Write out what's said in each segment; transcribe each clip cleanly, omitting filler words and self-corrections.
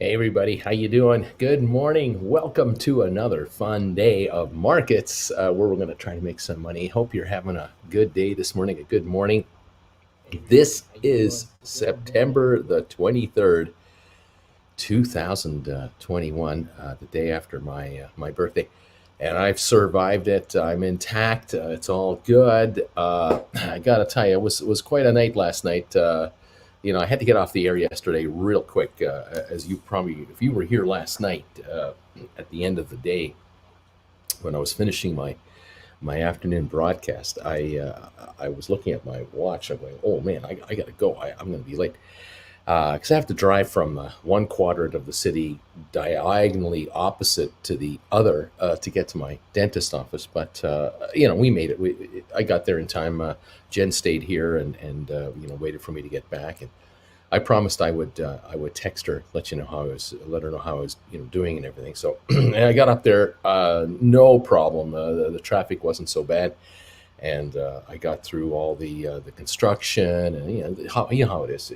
Hey everybody, how you doing? Good morning. Welcome to another fun day of markets where we're going to try to make some money. Hope you're having a good day this morning, a good morning. This is September the 23rd, 2021, the day after my birthday. And I've survived it. I'm intact. It's all good. I gotta tell you, it was quite a night last night. I had to get off the air yesterday real quick. As you probably, if you were here last night, at the end of the day when I was finishing my afternoon broadcast, I was looking at my watch. I'm going, oh man, I got to go. I'm going to be late because I have to drive from one quadrant of the city diagonally opposite to the other to get to my dentist office. But we made it. I got there in time. Jen stayed here and waited for me to get back. And I promised I would text her, let her know how I was doing and everything. So and I got up there, no problem. The traffic wasn't so bad, and I got through all the construction, and how it is.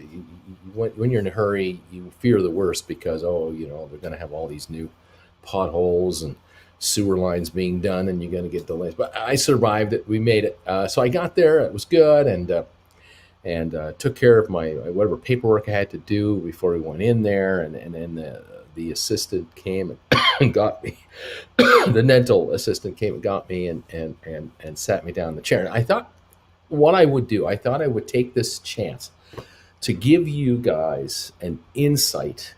When you're in a hurry, you fear the worst because they're going to have all these new potholes and sewer lines being done, and you're going to get delays. But I survived it. We made it. So I got there. It was good, and took care of my whatever paperwork I had to do before we went in there, and then the assistant came and got me. The dental assistant came and got me and sat me down in the chair. And I thought what I would do, I thought I would take this chance to give you guys an insight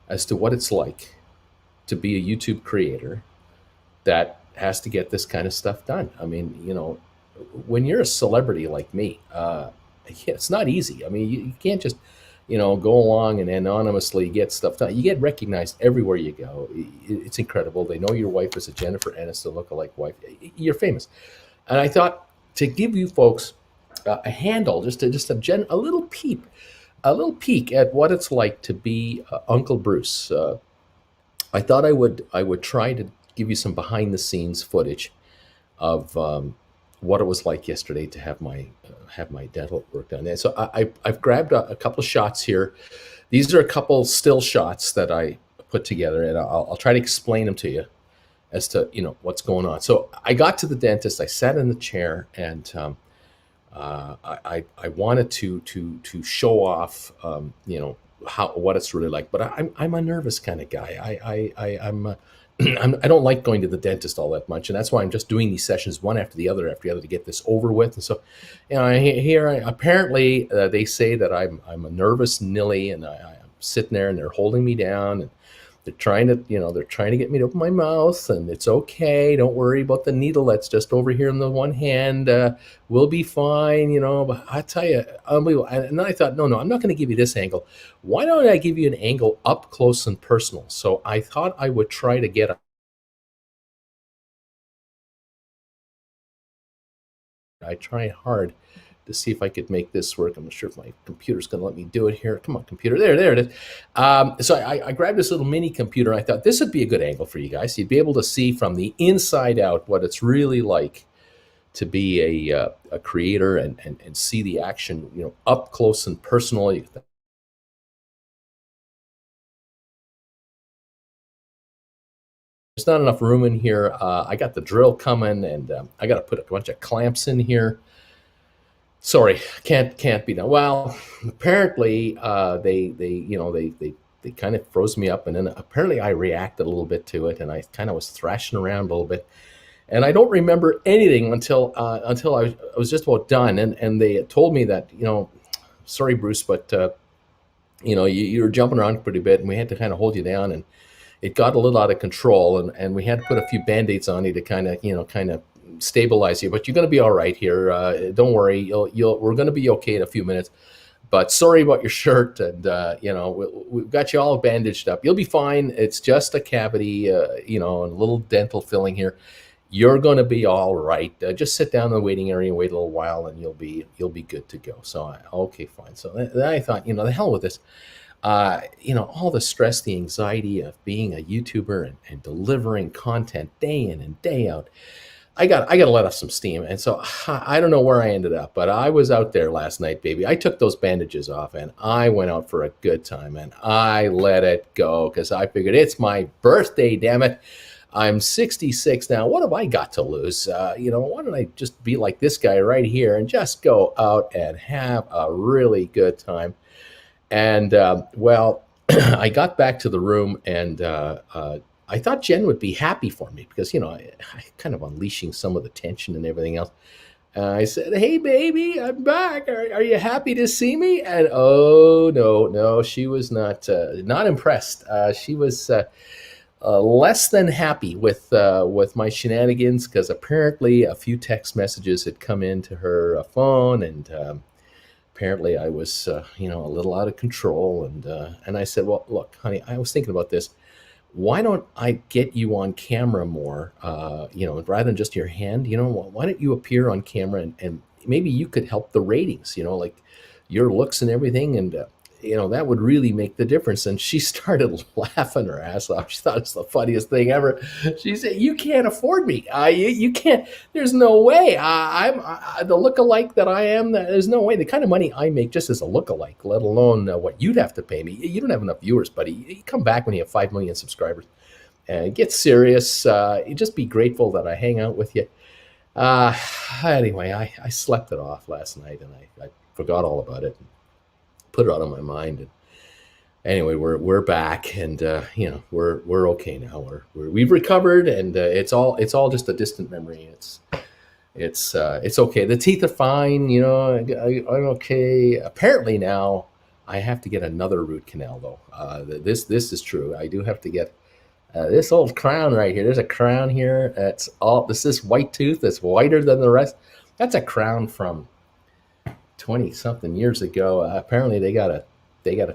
as to what it's like to be a YouTube creator that has to get this kind of stuff done. I mean, when you're a celebrity like me, it's not easy. I mean, you can't just, go along and anonymously get stuff done. You get recognized everywhere you go. It's incredible. They know your wife is a Jennifer Aniston lookalike wife. You're famous. And I thought to give you folks a handle, a little peek at what it's like to be Uncle Bruce. I thought I would try to give you some behind the scenes footage of what it was like yesterday to have my dental work done. And so I've grabbed a couple of shots here. These are a couple still shots that I put together, and I'll try to explain them to you as to what's going on. So I got to the dentist. I sat in the chair, and I wanted to show off how what it's really like. But I'm a nervous kind of guy. I don't like going to the dentist all that much, and that's why I'm just doing these sessions one after the other to get this over with. And so, apparently they say that I'm a nervous Nilly, and I'm sitting there, and they're holding me down, and they're trying to get me to open my mouth, and it's okay. Don't worry about the needle that's just over here in the one hand. We'll be fine, But I tell you, unbelievable. And then I thought, no, I'm not going to give you this angle. Why don't I give you an angle up close and personal? So I thought I would try to get. I try hard to see if I could make this work. I'm not sure if my computer's going to let me do it here. Come on, computer. There it is. So I grabbed this little mini computer, and I thought this would be a good angle for you guys. You'd be able to see from the inside out what it's really like to be a creator and see the action, up close and personal. There's not enough room in here. I got the drill coming, and I got to put a bunch of clamps in here. Sorry, can't be done. Well, apparently they kind of froze me up, and then apparently I reacted a little bit to it, and I kind of was thrashing around a little bit, and I don't remember anything until I was just about done, and they told me that sorry Bruce, but you were jumping around pretty bit, and we had to kind of hold you down, and it got a little out of control, and we had to put a few band-aids on you to kind of stabilize you, but you're going to be all right here. Don't worry, we're going to be okay in a few minutes. But sorry about your shirt, and we've got you all bandaged up. You'll be fine. It's just a cavity, and a little dental filling here. You're going to be all right. Just sit down in the waiting area and wait a little while, and you'll be good to go. So okay, fine. So then I thought, the hell with this. All the stress, the anxiety of being a YouTuber and delivering content day in and day out. I got to let off some steam. And so I don't know where I ended up, but I was out there last night, baby. I took those bandages off and I went out for a good time and I let it go because I figured it's my birthday, damn it. I'm 66 now. What have I got to lose? Why don't I just be like this guy right here and just go out and have a really good time? And I got back to the room and I thought Jen would be happy for me because, I kind of unleashing some of the tension and everything else. I said, "Hey, baby, I'm back. Are you happy to see me?" And oh, no, no, she was not impressed. She was less than happy with my shenanigans because apparently a few text messages had come into her phone and apparently I was, a little out of control. And I said, "Well, look, honey, I was thinking about this. Why don't I get you on camera more, rather than just your hand? Why don't you appear on camera and maybe you could help the ratings, like your looks and everything. And, that would really make the difference." And she started laughing her ass off. She thought it was the funniest thing ever. She said, "You can't afford me. You can't, there's no way. I'm the lookalike that I am. There's no way. The kind of money I make just as a lookalike, let alone what you'd have to pay me. You don't have enough viewers, buddy. You come back when you have 5 million subscribers and get serious. You just be grateful that I hang out with you." Anyway, I slept it off last night and I forgot all about it. Put it out of my mind. And anyway, we're back, and we're okay now. We've recovered, and it's all just a distant memory. It's okay. The teeth are fine. I'm okay. Apparently now I have to get another root canal though. This is true. I do have to get this old crown right here. There's a crown here. This white tooth that's whiter than the rest. That's a crown from 20 something years ago. Apparently they gotta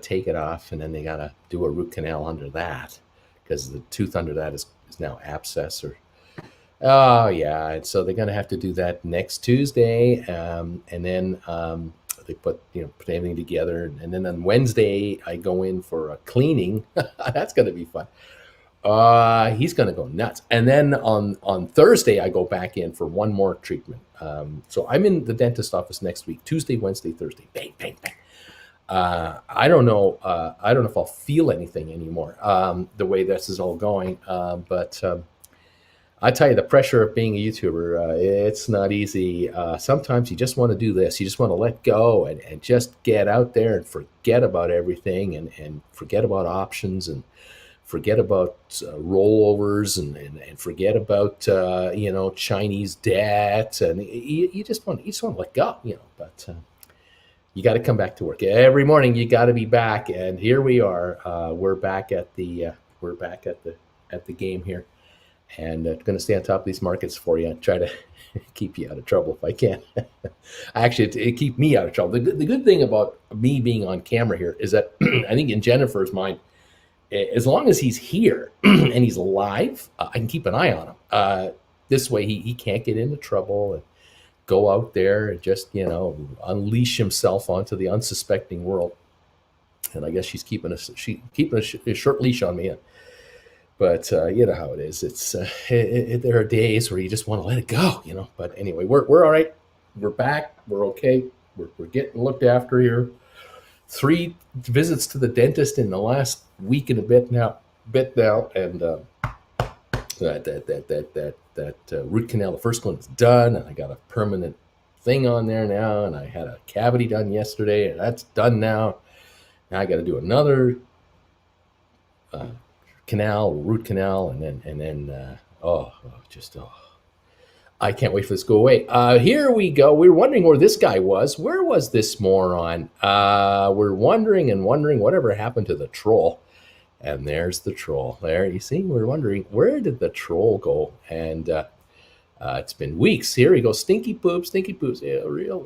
take it off and then they gotta do a root canal under that because the tooth under that is now abscess or oh yeah. And so they're gonna have to do that next Tuesday. And then they put everything together, and then on Wednesday I go in for a cleaning. That's gonna be fun. He's going to go nuts. And then on Thursday, I go back in for one more treatment. So I'm in the dentist office next week, Tuesday, Wednesday, Thursday, bang, bang, bang. I don't know. I don't know if I'll feel anything anymore, the way this is all going. But I tell you, the pressure of being a YouTuber, it's not easy. Sometimes you just want to do this. You just want to let go and just get out there and forget about everything and forget about options and forget about rollovers and forget about Chinese debt, and you just want to let go, But you got to come back to work every morning. You got to be back, and here we are. We're back at the game here, and going to stay on top of these markets for you and try to keep you out of trouble if I can. Actually, it keep me out of trouble. The good thing about me being on camera here is that I think in Jennifer's mind, as long as he's here and he's alive, I can keep an eye on him. This way he can't get into trouble and go out there and just, unleash himself onto the unsuspecting world. And I guess she's keeping a short leash on me. But you know how it is. There are days where you just want to let it go, But anyway, we're all right. We're back. We're okay. We're getting looked after here. 3 visits to the dentist in the last week and a bit now, and that root canal, the first one is done, and I got a permanent thing on there now, and I had a cavity done yesterday, and that's done now. Now I got to do another root canal, and then I can't wait for this to go away. Here we go. We were wondering where this guy was. Where was this moron? We're wondering whatever happened to the troll. And there's the troll. There, you see, we're wondering, where did the troll go? And it's been weeks. Here he goes. Stinky poops. Yeah, real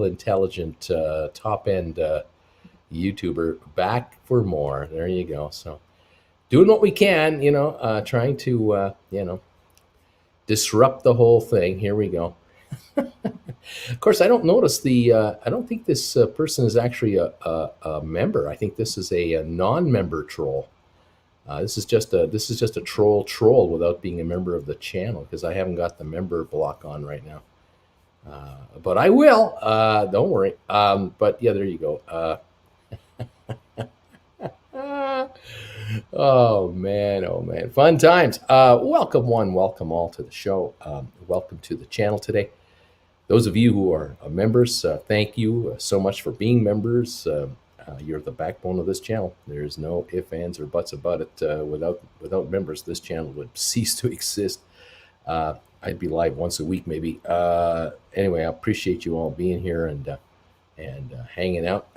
intelligent, top-end YouTuber. Back for more. There you go. So doing what we can, trying to, disrupt the whole thing. Here we go. Of course, I don't notice I don't think this person is actually a member. I think this is a non-member troll. This is just a troll without being a member of the channel because I haven't got the member block on right now. But I will. Don't worry. But yeah, there you go. Oh man, oh man, fun times. Welcome one, welcome all to the show. Welcome to the channel today. Those of you who are members, thank you so much for being members. You're the backbone of this channel. There's no ifs, ands, or buts about it. Without members, this channel would cease to exist. I'd be live once a week, maybe. Anyway, I appreciate you all being here and hanging out,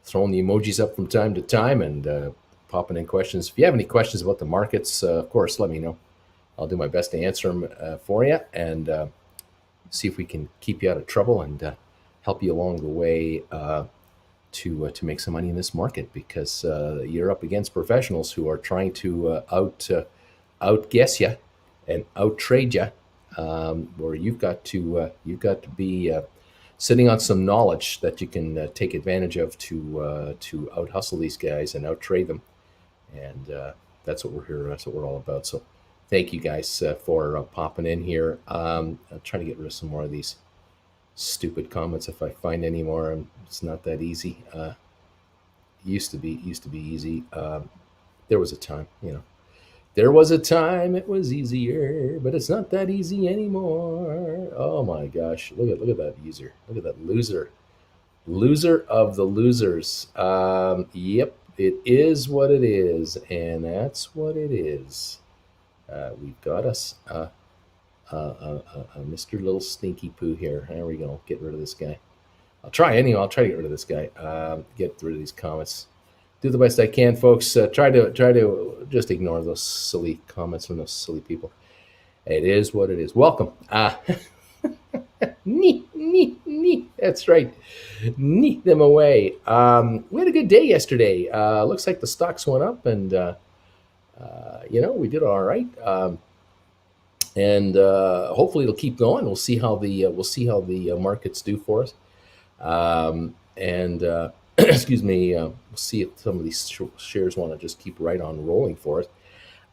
throwing the emojis up from time to time, and popping in questions. If you have any questions about the markets, of course, let me know. I'll do my best to answer them for you, and see if we can keep you out of trouble and help you along the way to make some money in this market, because you're up against professionals who are trying to outguess you and out trade you, where you've got to be sitting on some knowledge that you can take advantage of to out hustle these guys and out trade them, and that's what we're here. That's what we're all about. So, thank you guys for popping in here. I'll try to get rid of some more of these stupid comments if I find any more. It's not that easy. Used to be easy. There was a time, There was a time it was easier, but it's not that easy anymore. Oh my gosh! Look at that user. Look at that loser of the losers. Yep, it is what it is, and that's what it is. We've got us Mr. Little Stinky Poo here. There we go. Get rid of this guy. I'll try anyway. I'll try to get rid of this guy. Get rid of these comments. Do the best I can, folks. Try to just ignore those silly comments from those silly people. It is what it is. Welcome. That's right. Neat them away. We had a good day yesterday. Looks like the stocks went up, and we did all right. And hopefully it'll keep going. We'll see how the markets do for us. And excuse me. We'll see if some of these shares want to just keep right on rolling for us.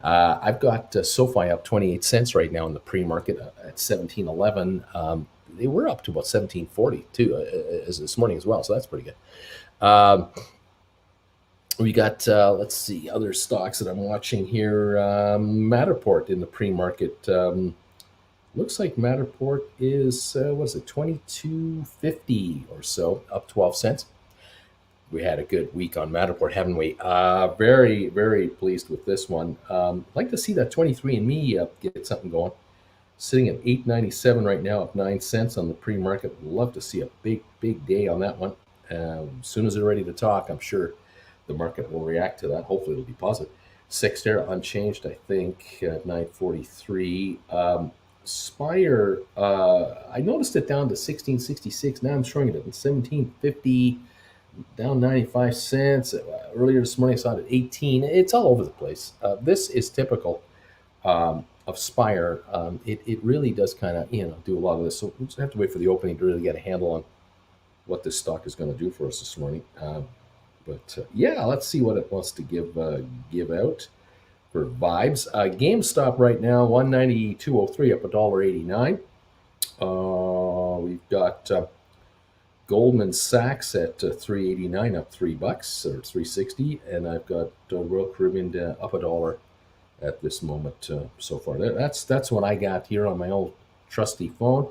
I've got SoFi up 28 cents right now in the pre-market at 17.11. They were up to about 17.40 too as this morning as well, so that's pretty good. We got, let's see, other stocks that I'm watching here. Matterport in the pre-market. Looks like Matterport is, what is it, 22.50 or so, up 12 cents. We had a good week on Matterport, haven't we? Very, very pleased with this one. I'd like to see that 23andMe get something going. Sitting at $8.97 right now, up 9 cents on the pre-market. Love to see a big day on that one. As soon as they're ready to talk, I'm sure the market will react to that. Hopefully it'll be positive. Cyxtera unchanged, I think, at 943. Spire, I noticed it down to 1666. Now I'm showing it at 1750, down 95 cents. Earlier this morning I saw it at 18. It's all over the place. This is typical of Spire. It really does kind of do a lot of this. So we just have to wait for the opening to really get a handle on what this stock is going to do for us this morning. But yeah, let's see what it wants to give out for vibes. GameStop right now, 192.03, up $1.89. We've got Goldman Sachs at 389, up $3 or 360, and I've got Royal Caribbean up $1 at this moment so far. That's what I got here on my old trusty phone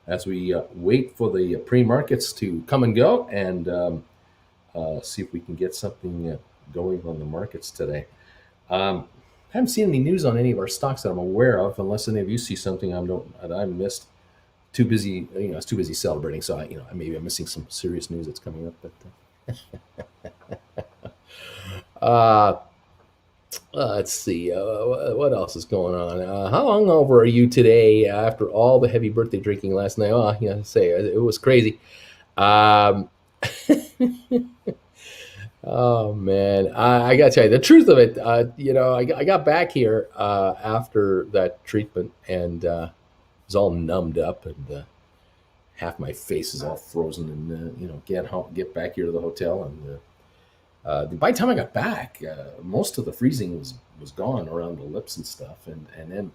as we wait for the pre-markets to come and go and see if we can get something going on the markets today. I haven't seen any news on any of our stocks that I'm aware of, unless any of you see something I missed. Too busy, I was too busy celebrating, so maybe I'm missing some serious news that's coming up. But let's see, what else is going on? How hungover are you today after all the heavy birthday drinking last night? Oh, it was crazy. Oh man, I gotta tell you the truth of it. I got back here after that treatment and was all numbed up, and half my face is all frozen. And get back here to the hotel, and By the time I got back, most of the freezing was gone around the lips and stuff, and then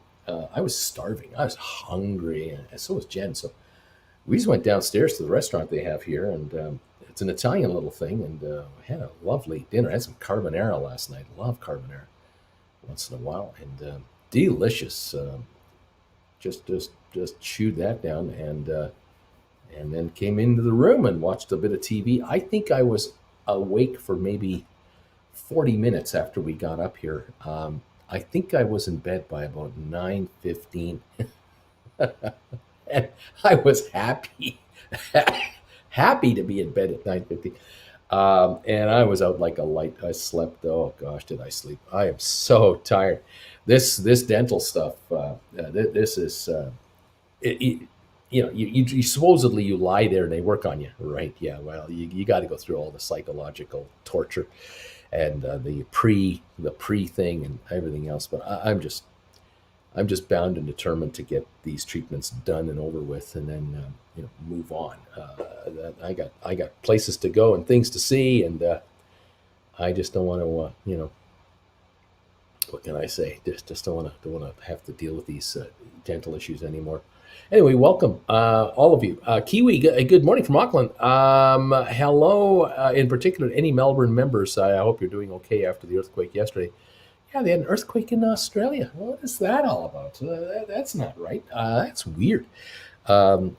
I was starving. I was hungry, and so was Jen. So we just went downstairs to the restaurant they have here, and it's an Italian little thing, and we had a lovely dinner. I had some carbonara last night. Love carbonara once in a while, and delicious. Just chewed that down, and then came into the room and watched a bit of TV. I think I was awake for maybe 40 minutes after we got up here. I think I was in bed by about 9:15, and I was happy, happy to be in bed at 9:15. And I was out like a light. I slept. Oh gosh, did I sleep? I am so tired. This dental stuff. This is you supposedly you lie there and they work on you, right? Yeah. Well, you got to go through all the psychological torture and the pre thing and everything else. But I'm just bound and determined to get these treatments done and over with, and then move on. I got places to go and things to see, and I just don't want to. What can I say? Just don't want to have to deal with these dental issues anymore. Anyway, welcome all of you. Kiwi, good morning from Auckland. Hello, in particular, any Melbourne members. I hope you're doing okay after the earthquake yesterday. Yeah, they had an earthquake in Australia. What is that all about? That's not right. That's weird. Got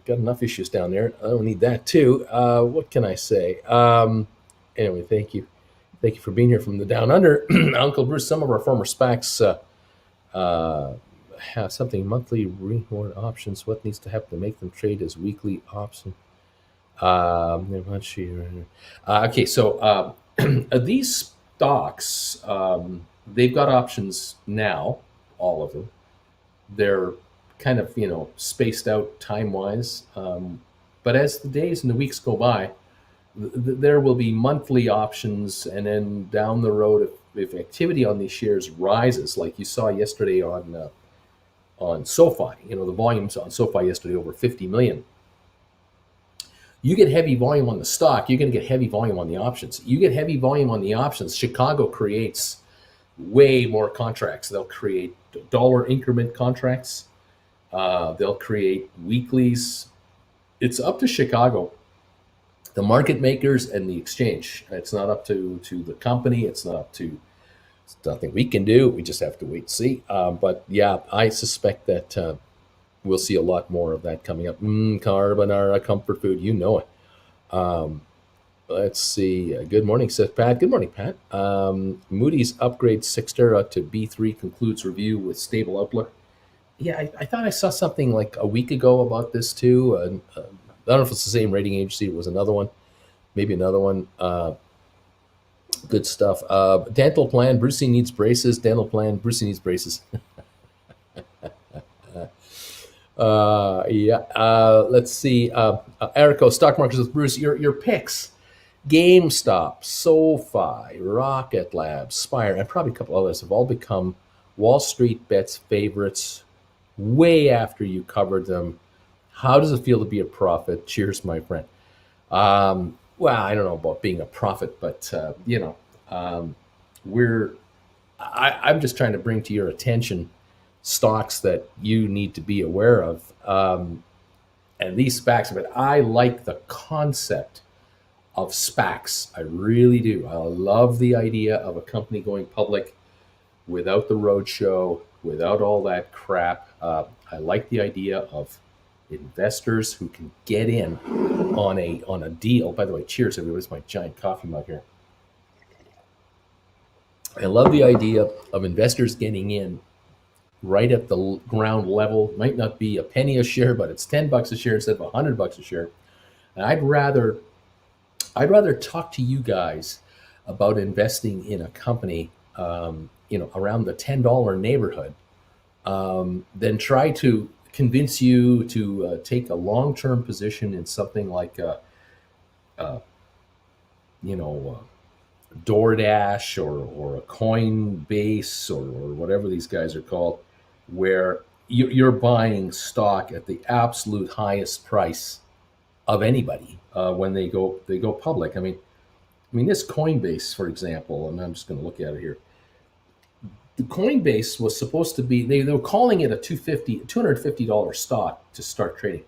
enough issues down there. I don't need that too. What can I say? Anyway, thank you for being here from the down under, Uncle Bruce. Some of our former SPACs have something monthly reward options. What needs to happen to make them trade as weekly option? Okay, so these stocks, they've got options now, all of them. They're kind of, spaced out time wise. But as the days and the weeks go by, there will be monthly options. And then down the road, if activity on these shares rises, like you saw yesterday on SoFi, the volumes on SoFi yesterday over 50 million. You get heavy volume on the stock, you're going to get heavy volume on the options. You get heavy volume on the options, Chicago creates way more contracts. They'll create dollar increment contracts. They'll create weeklies. It's up to Chicago, the market makers and the exchange. It's not up to the company. It's nothing we can do. We just have to wait and see. But yeah, I suspect that we'll see a lot more of that coming up. Carbonara, comfort food, you know it. Let's see. Good morning, says Pat. Good morning, Pat. Moody's upgrades Cyxtera to B3, concludes review with stable outlook. Yeah, I thought I saw something like a week ago about this too. I don't know if it's the same rating agency. It was another one, maybe another one. Good stuff. Dental plan. Brucey needs braces. Dental plan. Brucey needs braces. Yeah. Let's see. Erico, stock markets with Bruce. Your picks: GameStop, SoFi, Rocket Lab, Spire, and probably a couple others have all become Wall Street Bets favorites way after you covered them. How does it feel to be a prophet? Cheers, my friend. Well, I don't know about being a prophet, but we're. I'm just trying to bring to your attention stocks that you need to be aware of, and these SPACs. But I like the concept of SPACs. I really do. I love the idea of a company going public without the roadshow, without all that crap. I like the idea of investors who can get in on a deal. By the way, cheers, everybody. It's my giant coffee mug here. I love the idea of investors getting in right at the ground level. Might not be a penny a share, but it's $10 a share instead of $100 a share. And I'd rather talk to you guys about investing in a company, around the $10 neighborhood, than try to convince you to take a long-term position in something like DoorDash or a Coinbase or whatever these guys are called, where you're buying stock at the absolute highest price of anybody when they go public. I mean, I mean, this Coinbase, for example, and I'm just going to look at it here. The Coinbase was supposed to be, they were calling it a $250 stock to start trading.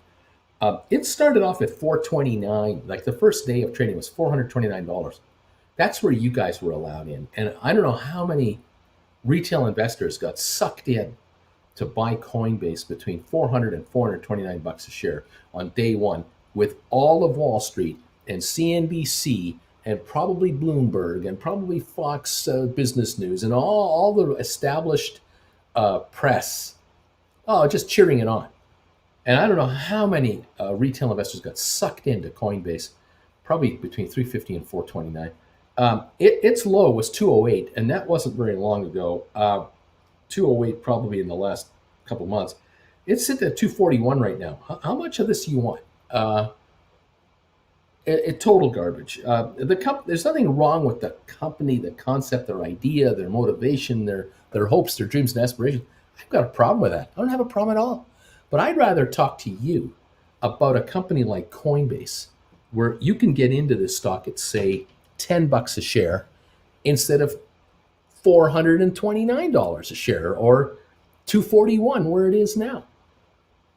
It started off at 429. Like the first day of trading was $429. That's where you guys were allowed in. And I don't know how many retail investors got sucked in to buy Coinbase between 400 and 429 bucks a share on day one, with all of Wall Street and CNBC and probably Bloomberg and probably Fox Business News and all the established press, just cheering it on. And I don't know how many retail investors got sucked into Coinbase, probably between 350 and 429. Its low was 208, and that wasn't very long ago. 208 probably in the last couple of months. It's sitting at 241 right now. How much of this do you want? Total garbage. There's nothing wrong with the company, the concept, their idea, their motivation, their hopes, their dreams and aspirations. I've got a problem with that. I don't have a problem at all. But I'd rather talk to you about a company like Coinbase, where you can get into this stock at, say, 10 bucks a share instead of $429 a share or 241 where it is now.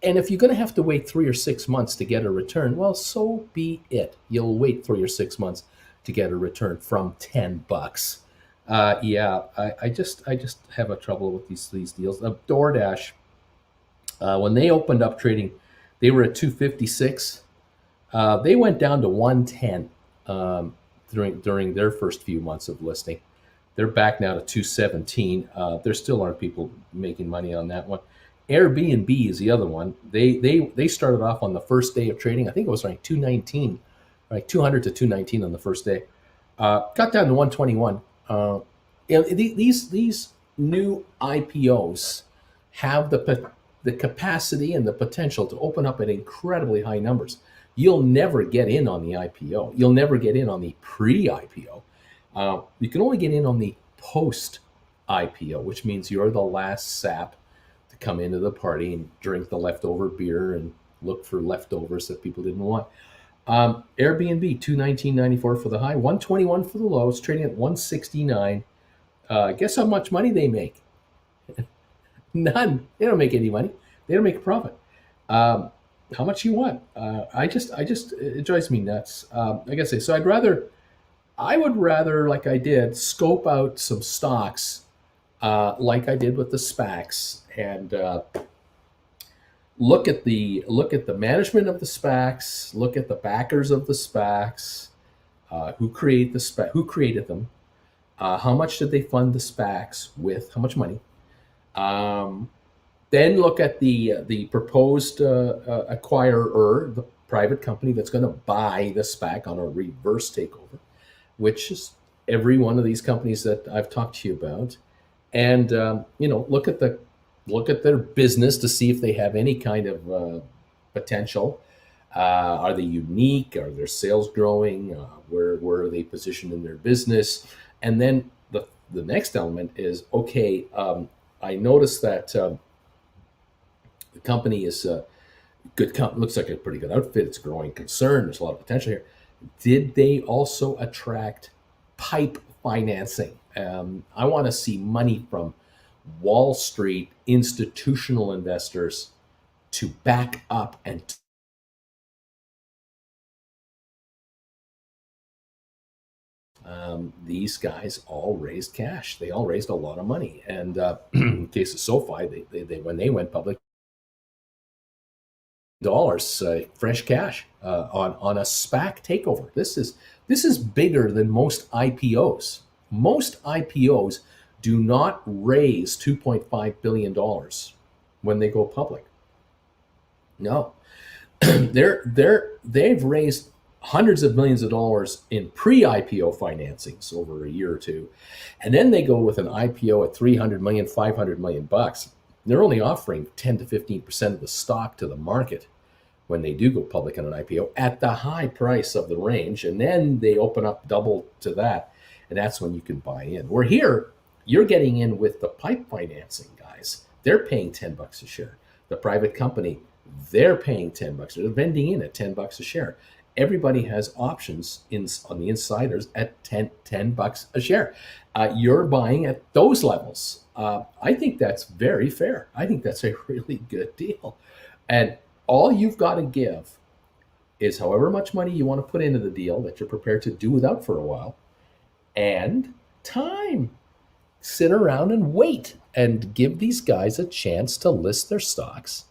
And if you're going to have to wait 3 or 6 months to get a return, well, so be it. You'll wait 3 or 6 months to get a return from 10 bucks. I just have a trouble with these deals. DoorDash, when they opened up trading, they were at 256. They went down to 110 during their first few months of listing. They're back now to 217. There still aren't people making money on that one. Airbnb is the other one. They started off on the first day of trading. I think it was like 219, right? 200 to 219 on the first day. Got down to 121. These new IPOs have the capacity and the potential to open up at incredibly high numbers. You'll never get in on the IPO. You'll never get in on the pre-IPO. You can only get in on the post-IPO, which means you're the last sap to come into the party and drink the leftover beer and look for leftovers that people didn't want. Airbnb, $219.94 for the high, $121 for the low. It's trading at $169. Guess how much money they make? None. They don't make any money. They don't make a profit. How much you want? It drives me nuts. Like I say, so I would rather, like I did, scope out some stocks, like I did with the SPACs, and look at the management of the SPACs, look at the backers of the SPACs, who created them, how much did they fund the SPACs with, how much money. Then look at the proposed acquirer, the private company that's going to buy the SPAC on a reverse takeover, which is every one of these companies that I've talked to you about, and look at their business to see if they have any kind of potential. Are they unique? Are their sales growing? Where are they positioned in their business? And then the next element is, okay, I noticed that the company is looks like a pretty good outfit. It's a growing concern. There's a lot of potential here. Did they also attract PIPE financing? I want to see money from Wall Street institutional investors to back up and these guys all raised cash. They all raised a lot of money. And in case of SoFi, they when they went public, dollars fresh cash on a SPAC takeover. This is bigger than most IPOs. Most IPOs do not raise $2.5 billion when they go public. No, they've raised hundreds of millions of dollars in pre-IPO financings over a year or two, and then they go with an IPO at 300 million, 500 million bucks. They're only offering 10 to 15% of the stock to the market when they do go public on an IPO at the high price of the range, and then they open up double to that, and that's when you can buy in. We're here, you're getting in with the PIPE financing guys. They're paying 10 bucks a share. The private company, they're paying 10 bucks. They're vending in at 10 bucks a share. everybody has options on the insiders at $10 a share. You're buying at those levels. I think that's very fair. I think that's a really good deal. And all you've got to give is however much money you want to put into the deal that you're prepared to do without for a while, and time. Sit around and wait and give these guys a chance to list their stocks,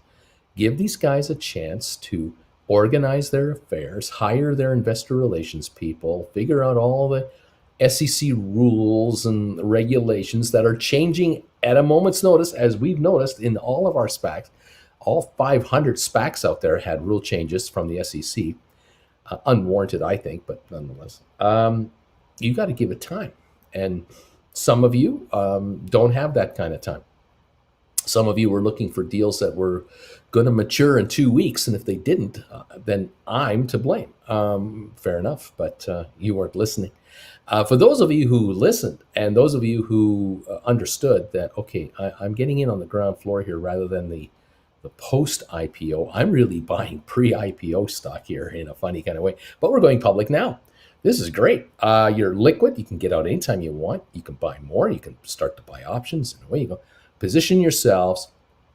give these guys a chance to organize their affairs, hire their investor relations people, figure out all the SEC rules and regulations that are changing at a moment's notice, as we've noticed in all of our SPACs. All 500 SPACs out there had rule changes from the SEC, unwarranted, I think, but nonetheless. You got to give it time. And some of you don't have that kind of time. Some of you were looking for deals that were going to mature in 2 weeks, and if they didn't, then I'm to blame. Fair enough, but you weren't listening. For those of you who listened, and those of you who understood that, okay, I'm getting in on the ground floor here rather than the post-IPO, I'm really buying pre-IPO stock here in a funny kind of way, but we're going public now. This is great. You're liquid. You can get out anytime you want. You can buy more. You can start to buy options, and away you go. Position yourselves,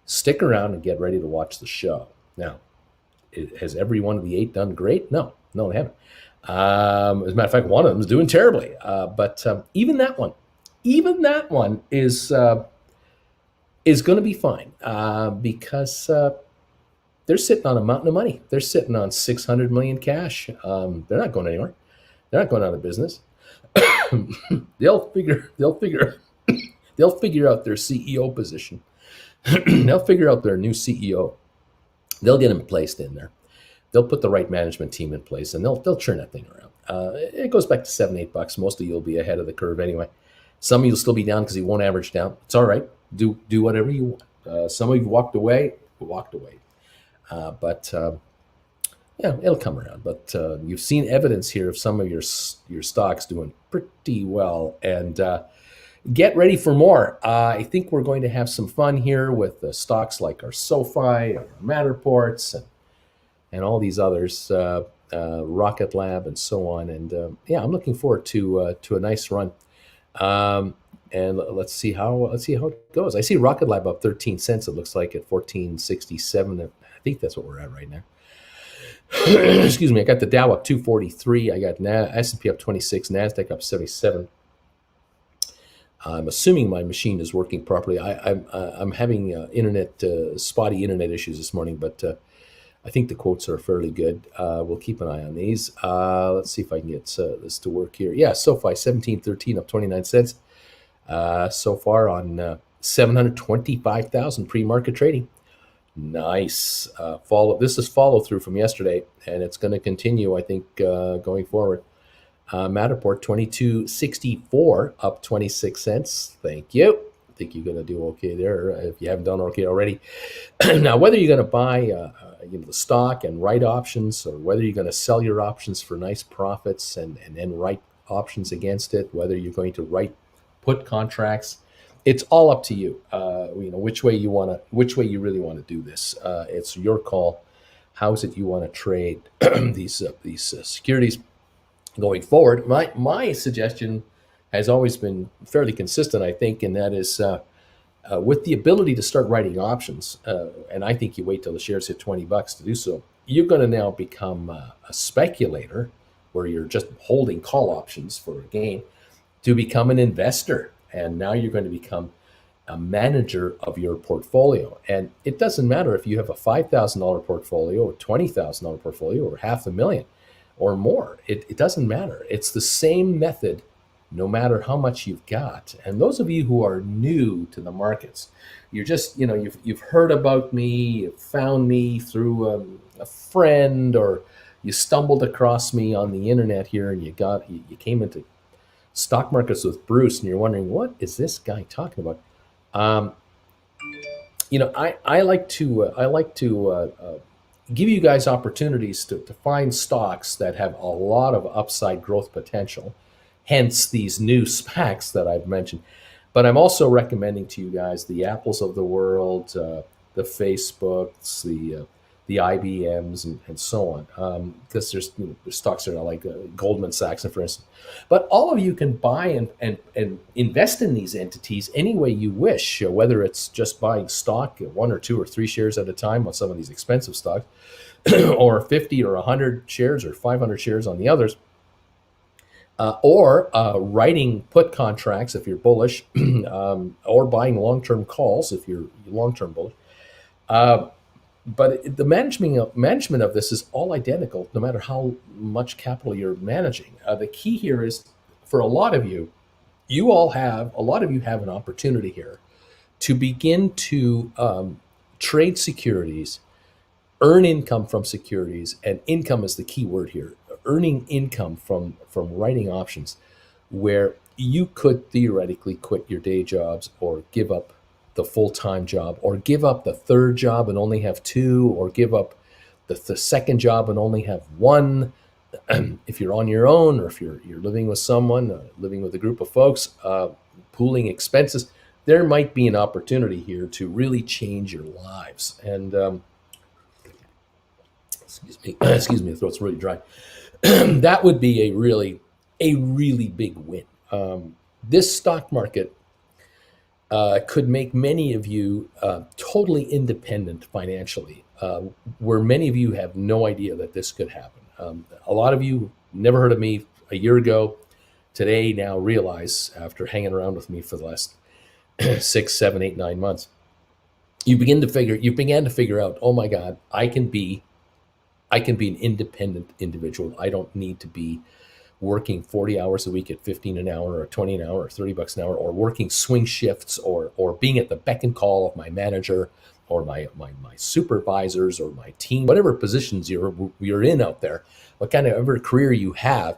stick around, and get ready to watch the show. Now, has every one of the 8 done great? No, they haven't. As a matter of fact, one of them is doing terribly. But even that one is going to be fine because they're sitting on a mountain of money. They're sitting on $600 million cash. They're not going anywhere. They're not going out of business. They'll figure out their CEO position. They'll figure out their new CEO. They'll get him placed in there. They'll put the right management team in place, and they'll churn that thing around. It goes back to $7-8. Most of you will be ahead of the curve anyway. Some of you will still be down because you won't average down. It's all right. Do whatever you want. Some of you walked away. But yeah, it'll come around. But you've seen evidence here of some of your stocks doing pretty well, and get ready for more. I think we're going to have some fun here with stocks like our SoFi, our Matterports, and all these others, Rocket Lab, and so on. And yeah, I'm looking forward to a nice run. And let's see how it goes. I see Rocket Lab up 13 cents. It looks like at 14.67. I think that's what we're at right now. Excuse me. I got the Dow up 243. I got S&P up 26. Nasdaq up 77. I'm assuming my machine is working properly. I'm having spotty internet issues this morning, but I think the quotes are fairly good. We'll keep an eye on these. Let's see if I can get this to work here. Yeah, SoFi 17.13 up 29 cents. So far on 725,000 pre-market trading. Nice. This is follow through from yesterday, and it's going to continue, I think, going forward. Matterport 22.64 up 26 cents. Thank you. I think you're going to do okay there if you haven't done okay already. Now, whether you're going to buy the stock and write options, or whether you're going to sell your options for nice profits and then write options against it, whether you're going to write put contracts, it's all up to you. Which way you really want to do this. It's your call. How is it you want to trade these securities going forward? My suggestion has always been fairly consistent, I think, and that is with the ability to start writing options. And I think you wait till the shares hit $20 to do so. You're going to now become a speculator, where you're just holding call options for a gain, to become an investor. And now you're going to become a manager of your portfolio. And it doesn't matter if you have a $5,000 portfolio or $20,000 portfolio or $500,000 or more. It doesn't matter. It's the same method, no matter how much you've got. And those of you who are new to the markets, you're just, you've heard about me, you've found me through a friend, or you stumbled across me on the internet here, and you came into stock markets with Bruce, and you're wondering, what is this guy talking about? I like to give you guys opportunities to find stocks that have a lot of upside growth potential, hence these new SPACs that I've mentioned. But I'm also recommending to you guys the Apples of the world, the Facebooks, the the IBMs and so on. Because there's stocks that are like Goldman Sachs, for instance. But all of you can buy and invest in these entities any way you wish, whether it's just buying stock, one or two or three shares at a time on some of these expensive stocks, or 50 or 100 shares or 500 shares on the others, or writing put contracts if you're bullish, or buying long-term calls if you're long-term bullish. But the management of this is all identical, no matter how much capital you're managing. The key here is, for a lot of you, a lot of you have an opportunity here to begin to trade securities, earn income from securities, and income is the key word here. Earning income from writing options, where you could theoretically quit your day jobs or give up the full-time job, or give up the third job and only have two, or give up the second job and only have one. If you're on your own, or if you're living with someone, living with a group of folks, pooling expenses, there might be an opportunity here to really change your lives. And excuse me, the throat's really dry. That would be a really big win. This stock market could make many of you totally independent financially, where many of you have no idea that this could happen. A lot of you never heard of me a year ago, today now realize, after hanging around with me for the last 6, 7, 8, 9 months, you began to figure out, oh my God, I can be an independent individual. I don't need to be working 40 hours a week at 15 an hour or 20 an hour or $30 an hour, or working swing shifts, or being at the beck and call of my manager or my supervisors or my team, whatever positions you're in out there, what kind of ever career you have.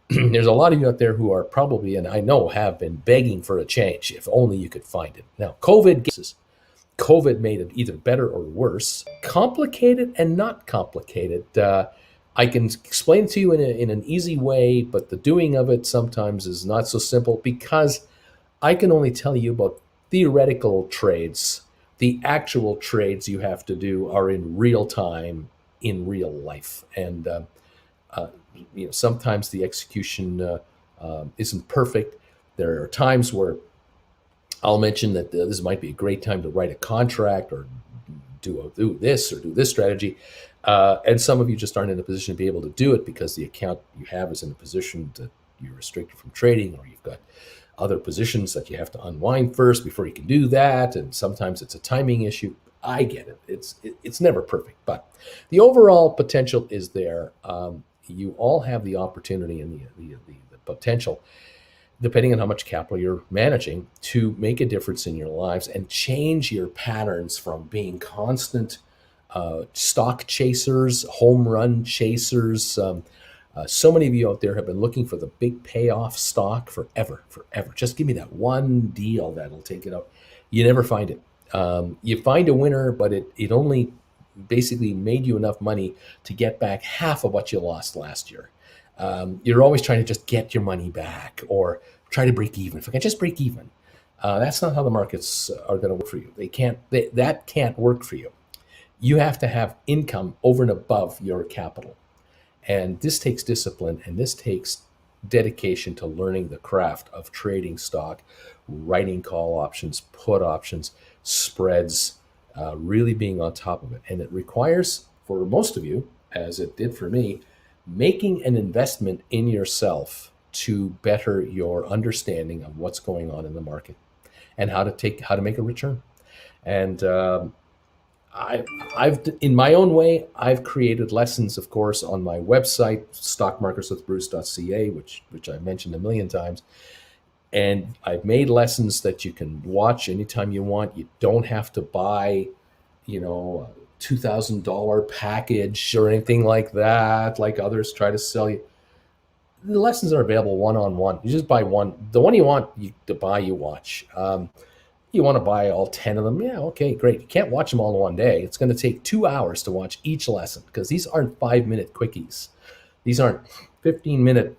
There's a lot of you out there who are probably, and I know have been, begging for a change, if only you could find it. Now, COVID made it either better or worse, complicated and not complicated. I can explain it to you in an easy way, but the doing of it sometimes is not so simple, because I can only tell you about theoretical trades. The actual trades you have to do are in real time, in real life. And sometimes the execution isn't perfect. There are times where I'll mention that this might be a great time to write a contract, or do this strategy. And some of you just aren't in a position to be able to do it because the account you have is in a position that you're restricted from trading, or you've got other positions that you have to unwind first before you can do that. And sometimes it's a timing issue. I get it. It's never perfect, but the overall potential is there. You all have the opportunity and the potential, depending on how much capital you're managing, to make a difference in your lives and change your patterns from being constant stock chasers, home run chasers. So many of you out there have been looking for the big payoff stock forever. Just give me that one deal that'll take it out. You never find it. You find a winner, but it only basically made you enough money to get back half of what you lost last year. You're always trying to just get your money back, or try to break even. If I can just break even, that's not how the markets are going to work for you. That can't work for you. You have to have income over and above your capital. And this takes discipline, and this takes dedication to learning the craft of trading stock, writing call options, put options, spreads, really being on top of it. And it requires, for most of you, as it did for me, making an investment in yourself to better your understanding of what's going on in the market and how to make a return. And I've in my own way, I've created lessons, of course, on my website, stockmarkerswithbruce.ca, which I've mentioned a million times. And I've made lessons that you can watch anytime you want. You don't have to buy, a $2,000 package or anything like that, like others try to sell you. The lessons are available one-on-one. You just buy one. The one you want to buy, you watch. You want to buy all 10 of them? Yeah, okay, great. You can't watch them all in one day. It's going to take 2 hours to watch each lesson, because these aren't 5-minute quickies. These aren't 15-minute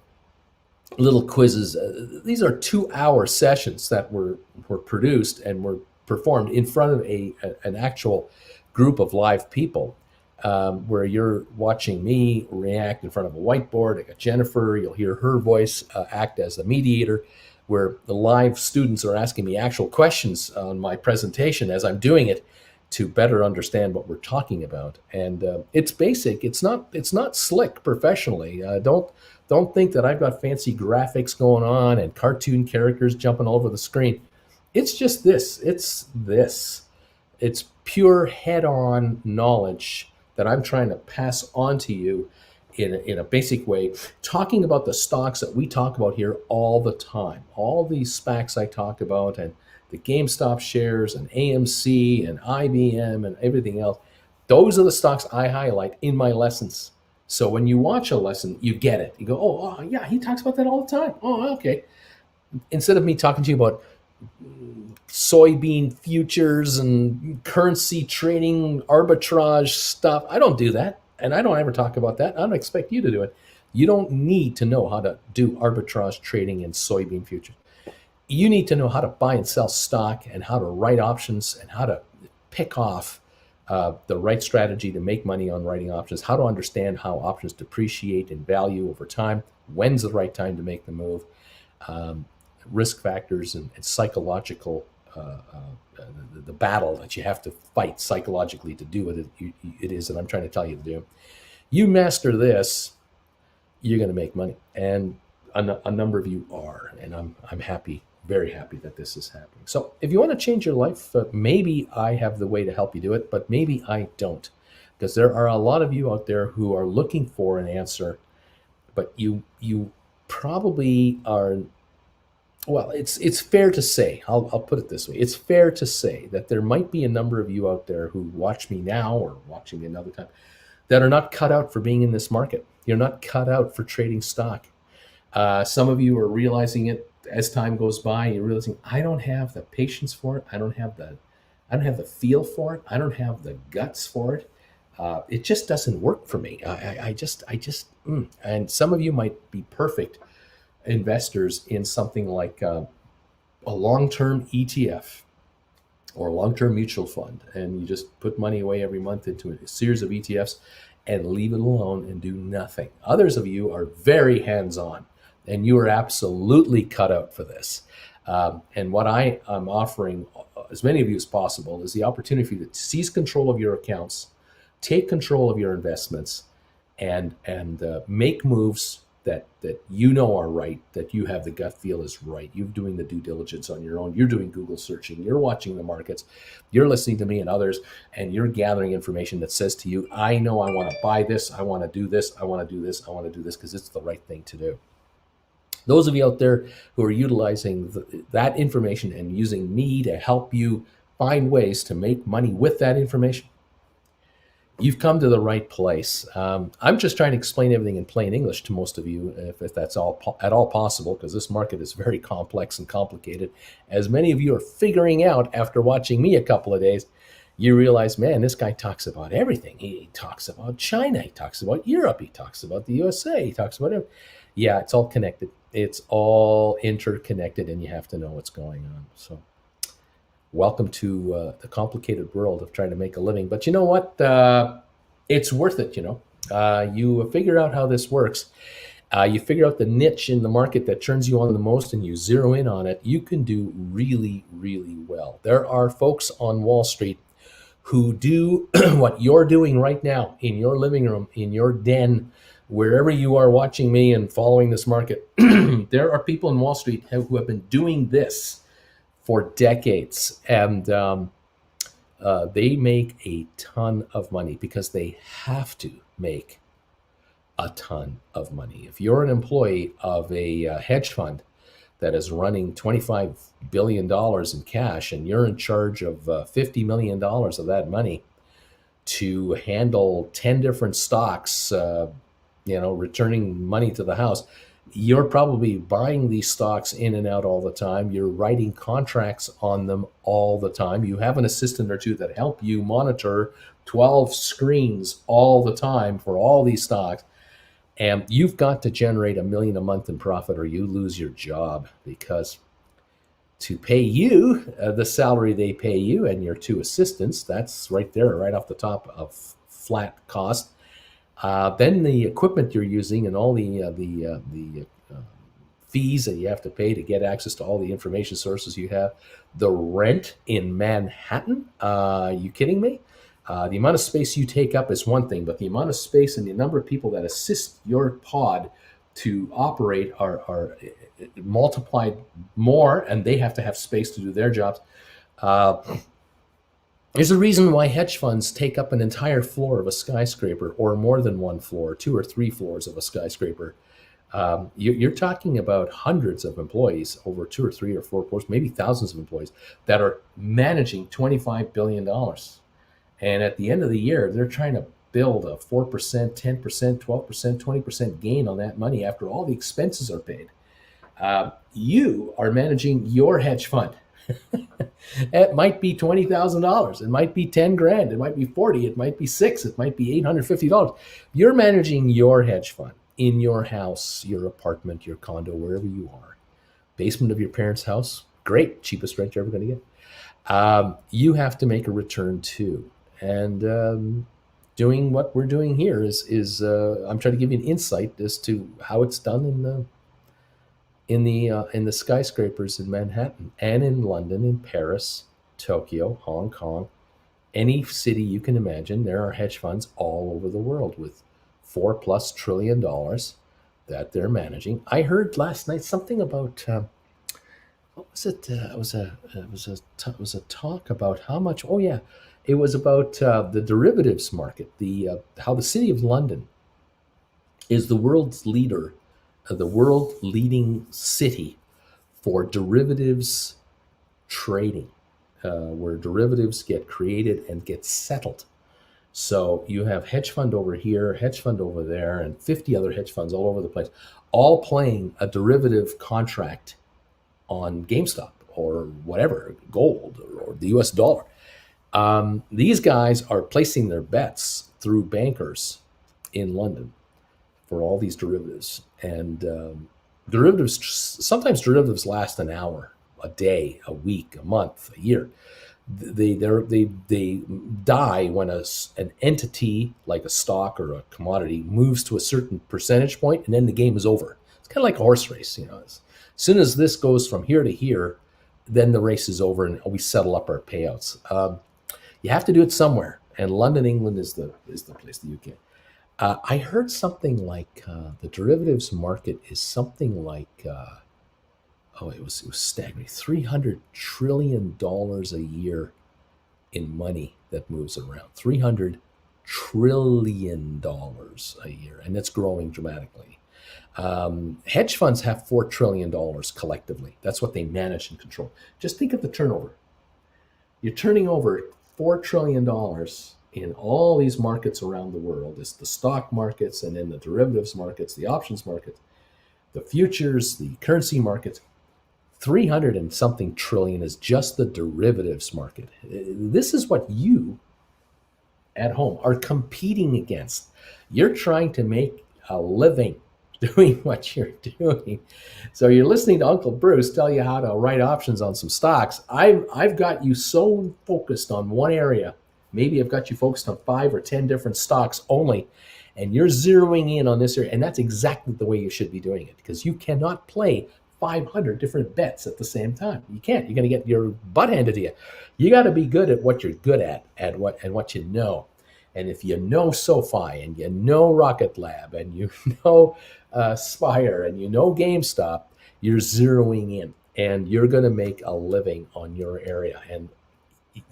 little quizzes. These are 2-hour sessions that were produced and were performed in front of an actual group of live people. where you're watching me react in front of a whiteboard. I got Jennifer, you'll hear her voice act as the mediator, where the live students are asking me actual questions on my presentation as I'm doing it to better understand what we're talking about. And it's basic. It's not slick professionally. Don't think that I've got fancy graphics going on and cartoon characters jumping all over the screen. It's just this. It's this. It's pure head-on knowledge that I'm trying to pass on to you in a basic way, talking about the stocks that we talk about here all the time. All these SPACs I talk about, and the GameStop shares, and AMC, and IBM, and everything else. Those are the stocks I highlight in my lessons. So when you watch a lesson, you get it. You go, oh yeah, he talks about that all the time. Oh, okay. Instead of me talking to you about soybean futures and currency trading arbitrage stuff, I don't do that. And I don't ever talk about that. I don't expect you to do it. You don't need to know how to do arbitrage trading in soybean futures. You need to know how to buy and sell stock, and how to write options, and how to pick off the right strategy to make money on writing options, how to understand how options depreciate in value over time, when's the right time to make the move, risk factors, and psychological, the battle that you have to fight psychologically to do what it is that I'm trying to tell you to do. You master this, you're going to make money. And a number of you are, and I'm happy, very happy that this is happening. So if you want to change your life, maybe I have the way to help you do it, but maybe I don't, because there are a lot of you out there who are looking for an answer, but you probably are. Well, it's fair to say, I'll put it this way. It's fair to say that there might be a number of you out there who watch me now or watching me another time that are not cut out for being in this market. You're not cut out for trading stock. Some of you are realizing it as time goes by. You're realizing, I don't have the patience for it. I don't have the feel for it. I don't have the guts for it. It just doesn't work for me. And some of you might be perfect investors in something like a long-term ETF or a long-term mutual fund, and you just put money away every month into a series of ETFs and leave it alone and do nothing. Others of you are very hands-on, and you are absolutely cut out for this. And what I am offering as many of you as possible is the opportunity for you to seize control of your accounts, take control of your investments, and make moves that you know are right, that you have the gut feel is right. You're doing the due diligence on your own. You're doing Google searching. You're watching the markets. You're listening to me and others, and you're gathering information that says to you, I know I want to buy this. I want to do this. I want to do this. I want to do this because it's the right thing to do. Those of you out there who are utilizing that information and using me to help you find ways to make money with that information, you've come to the right place. I'm just trying to explain everything in plain English to most of you, if that's at all possible, because this market is very complex and complicated. As many of you are figuring out after watching me a couple of days, you realize, man, this guy talks about everything. He talks about China. He talks about Europe. He talks about the USA. He talks about everything. Yeah, it's all connected. It's all interconnected, and you have to know what's going on. So welcome to the complicated world of trying to make a living. But you know what? It's worth it, you figure out how this works. You figure out the niche in the market that turns you on the most, and you zero in on it. You can do really, really well. There are folks on Wall Street who do what you're doing right now in your living room, in your den, wherever you are watching me and following this market. There are people in Wall Street who have been doing this for decades, and they make a ton of money because they have to make a ton of money. If you're an employee of a hedge fund that is running $25 billion in cash, and you're in charge of $50 million of that money to handle 10 different stocks, returning money to the house, you're probably buying these stocks in and out all the time. You're writing contracts on them all the time. You have an assistant or two that help you monitor 12 screens all the time for all these stocks. And you've got to generate $1 million a month in profit, or you lose your job, because to pay you the salary they pay you and your two assistants, that's right there, right off the top of flat cost. Then the equipment you're using and all the fees that you have to pay to get access to all the information sources you have. The rent in Manhattan, you kidding me? The amount of space you take up is one thing, but the amount of space and the number of people that assist your pod to operate are multiplied more, and they have to have space to do their jobs. There's a reason why hedge funds take up an entire floor of a skyscraper, or more than one floor, 2 or 3 floors of a skyscraper. You're talking about hundreds of employees over 2 or 3 or 4 floors, maybe thousands of employees that are managing $25 billion. And at the end of the year, they're trying to build a 4%, 10%, 12%, 20% gain on that money after all the expenses are paid. You are managing your hedge fund. It might be $20,000. It might be 10 grand. It might be 40. It might be $6. It might be $850. You're managing your hedge fund in your house, your apartment, your condo, wherever you are. Basement of your parents' house. Great. Cheapest rent you're ever going to get. You have to make a return too. And doing what we're doing here is I'm trying to give you an insight as to how it's done in the skyscrapers in Manhattan and in London, in Paris, Tokyo, Hong Kong, any city you can imagine. There are hedge funds all over the world with $4+ trillion that they're managing. I heard last night something about what was it? It was a talk about how much. Oh yeah, it was about the derivatives market. How the city of London is the world's leader, the world leading city for derivatives trading, where derivatives get created and get settled. So you have hedge fund over here, hedge fund over there, and 50 other hedge funds all over the place, all playing a derivative contract on GameStop or whatever, gold or the US dollar. These guys are placing their bets through bankers in London for all these derivatives. And sometimes derivatives last an hour, a day, a week, a month, a year. They die when an entity like a stock or a commodity moves to a certain percentage point, and then the game is over. It's kind of like a horse race, As soon as this goes from here to here, then the race is over, and we settle up our payouts. You have to do it somewhere, and London, England, is the place, the UK. I heard something like the derivatives market is something like. It was staggering. $300 trillion a year in money that moves around. $300 trillion a year, and it's growing dramatically. Hedge funds have $4 trillion collectively. That's what they manage and control. Just think of the turnover. You're turning over $4 trillion in all these markets around the world. It's the stock markets, and then the derivatives markets, the options markets, the futures, the currency markets. 300 and something trillion is just the derivatives market. This is what you at home are competing against. You're trying to make a living doing what you're doing. So you're listening to Uncle Bruce tell you how to write options on some stocks. I've got you so focused on one area. Maybe I've got you focused on 5 or 10 different stocks only, and you're zeroing in on this area. And that's exactly the way you should be doing it, because you cannot play 500 different bets at the same time. You can't. You're going to get your butt handed to you. You got to be good at what you're good at what you know. And if you know SoFi, and you know Rocket Lab, and you know Spire, and you know GameStop, you're zeroing in, and you're going to make a living on your area. And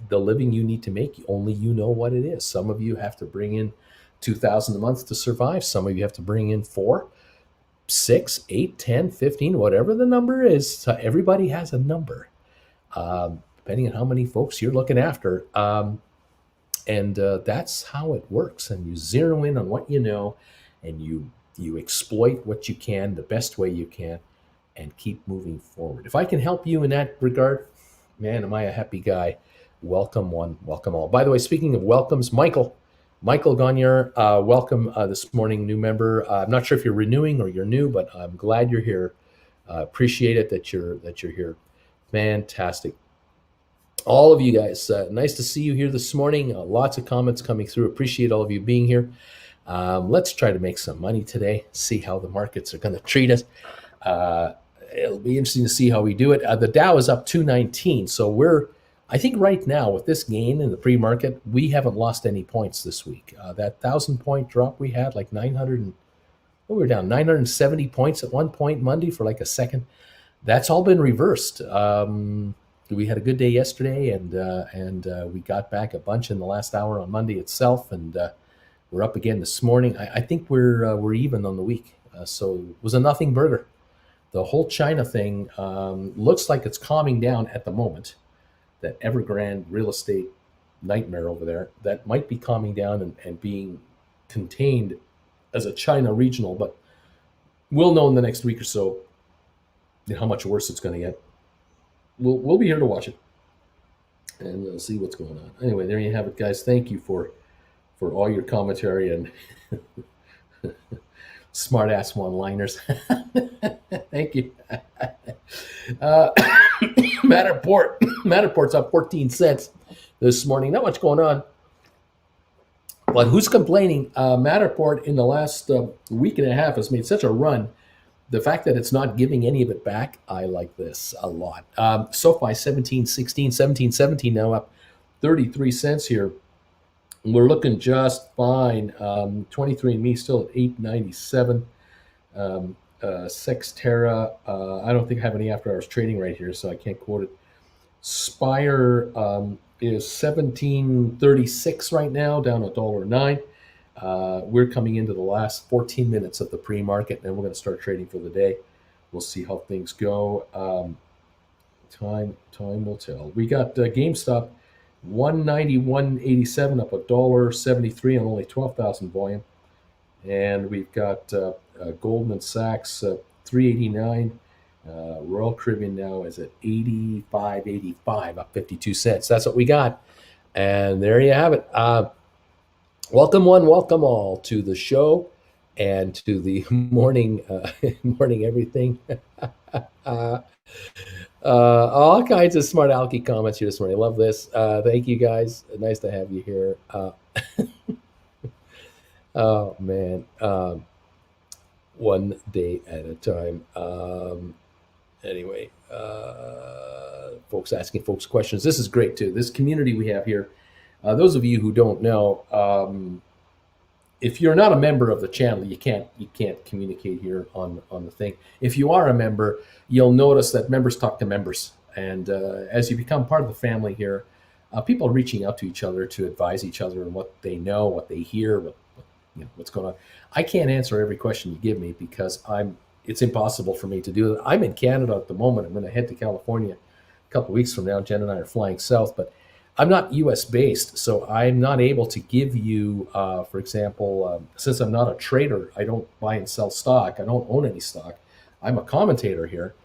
the living you need to make, only you know what it is. Some of you have to bring in $2,000 a month to survive. Some of you have to bring in 4, 6, 8, 10, 15, whatever the number is. So everybody has a number, depending on how many folks you're looking after. And that's how it works. And you zero in on what you know, and you exploit what you can the best way you can, and keep moving forward. If I can help you in that regard, man, am I a happy guy. Welcome one, welcome all. By the way, speaking of welcomes, Michael Gagnier, welcome this morning, new member. I'm not sure if you're renewing or you're new, but I'm glad you're here. Appreciate it that you're here. Fantastic. all of you guys. Nice to see you here this morning. Lots of comments coming through. Appreciate all of you being here. Let's try to make some money today, see how the markets are going to treat us. It'll be interesting to see how we do it. The Dow is up 219. So I think right now with this gain in the pre-market, we haven't lost any points this week. That 1,000-point drop we had, like 900 we were down 970 points at one point Monday for like a second. That's all been reversed. We had a good day yesterday, and we got back a bunch in the last hour on Monday itself, and we're up again this morning. I think we're even on the week. So it was a nothing burger. The whole China thing looks like it's calming down at the moment. That Evergrande real estate nightmare over there, that might be calming down and being contained as a China regional, but we'll know in the next week or so how much worse it's going to get. We'll be here to watch it, and we'll see what's going on. Anyway, there you have it, guys. Thank you for all your commentary and smart ass one-liners. Thank you. Matterport's up 14 cents this morning. Not much going on. But who's complaining? Matterport in the last week and a half has made such a run. The fact that it's not giving any of it back, I like this a lot. SoFi 17.16, 17.17 now up 33 cents here. We're looking just fine. 23andMe still at 8.97. Sextera, I don't think I have any after hours trading right here, so I can't quote it. Spire is 17.36 right now, down $1.09. We're coming into the last 14 minutes of the pre-market, and we're going to start trading for the day. We'll see how things go. Time will tell. We got GameStop 191.87 up $1.73 on only 12,000 volume, and we've got Goldman Sachs 3.89. Royal Caribbean now is at 85.85, up 52 cents. That's what we got. And there you have it. Welcome one, welcome all to the show and to the morning everything. All kinds of smart alky comments here this morning. I love this. Thank you guys. Nice to have you here. Oh, man. One day at a time. Anyway, folks asking folks questions. This is great too. This community we have here. Those of you who don't know, if you're not a member of the channel, you can't communicate here on the thing. If you are a member, you'll notice that members talk to members, and as you become part of the family here, people are reaching out to each other to advise each other on what they know, what they hear, what's going on. I can't answer every question you give me because it's impossible for me to do that. I'm in Canada at the moment. I'm going to head to California a couple of weeks from now. Jen and I are flying south, but I'm not US based, so I'm not able to give you, for example, since I'm not a trader, I don't buy and sell stock. I don't own any stock. I'm a commentator here.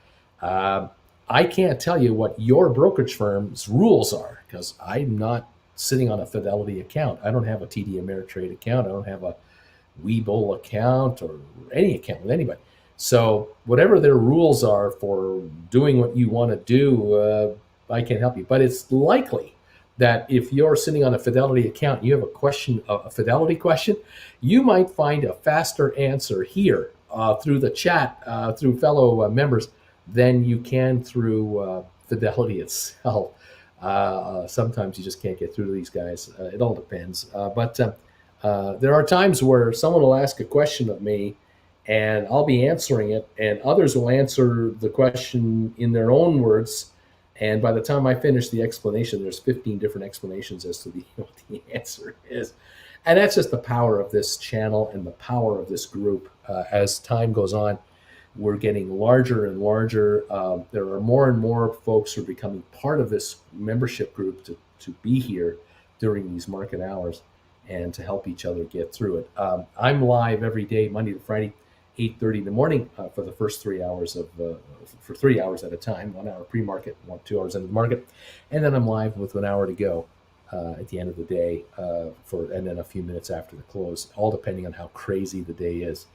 I can't tell you what your brokerage firm's rules are because I'm not sitting on a Fidelity account. I don't have a TD Ameritrade account. I don't have a Webull account or any account with anybody. So whatever their rules are for doing what you want to do, I can't help you. But it's likely that if you're sitting on a Fidelity account, you have a Fidelity question, you might find a faster answer here through the chat, through fellow members, than you can through Fidelity itself. Sometimes you just can't get through to these guys. It all depends. But there are times where someone will ask a question of me, and I'll be answering it, and others will answer the question in their own words. And by the time I finish the explanation, there's 15 different explanations as to what the answer is. And that's just the power of this channel and the power of this group. As time goes on, we're getting larger and larger. There are more and more folks who are becoming part of this membership group to be here during these market hours and to help each other get through it. I'm live every day, Monday to Friday, 8:30 in the morning for the first 3 hours for 3 hours at a time, 1 hour pre-market, 2 hours into the market. And then I'm live with an hour to go at the end of the day and then a few minutes after the close, all depending on how crazy the day is.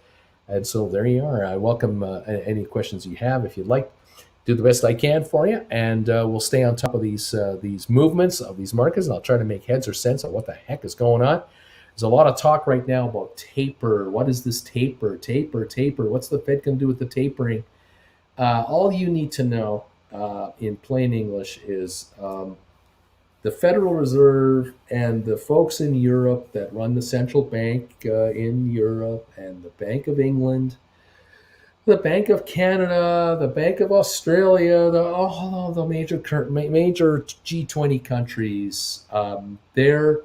And so there you are. I welcome any questions you have if you'd like. do the best I can for you, and we'll stay on top of these movements of these markets, and I'll try to make heads or sense of what the heck is going on. There's a lot of talk right now about taper. What is this taper? Taper. What's the Fed going to do with the tapering? All you need to know in plain English is the Federal Reserve and the folks in Europe that run the central bank in Europe and the Bank of England, the Bank of Canada, the Bank of Australia, all of the major G20 countries, their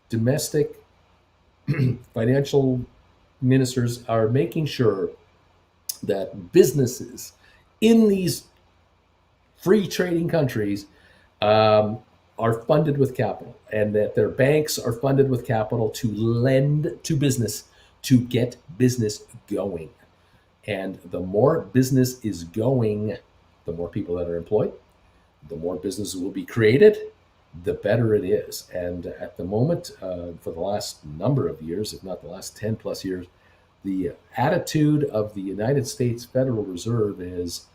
domestic financial ministers are making sure that businesses in these free trading countries are funded with capital, and that their banks are funded with capital to lend to business to get business going. And the more business is going, the more people that are employed, the more businesses will be created, the better it is. And at the moment, for the last number of years, if not the last 10 plus years, the attitude of the United States Federal Reserve is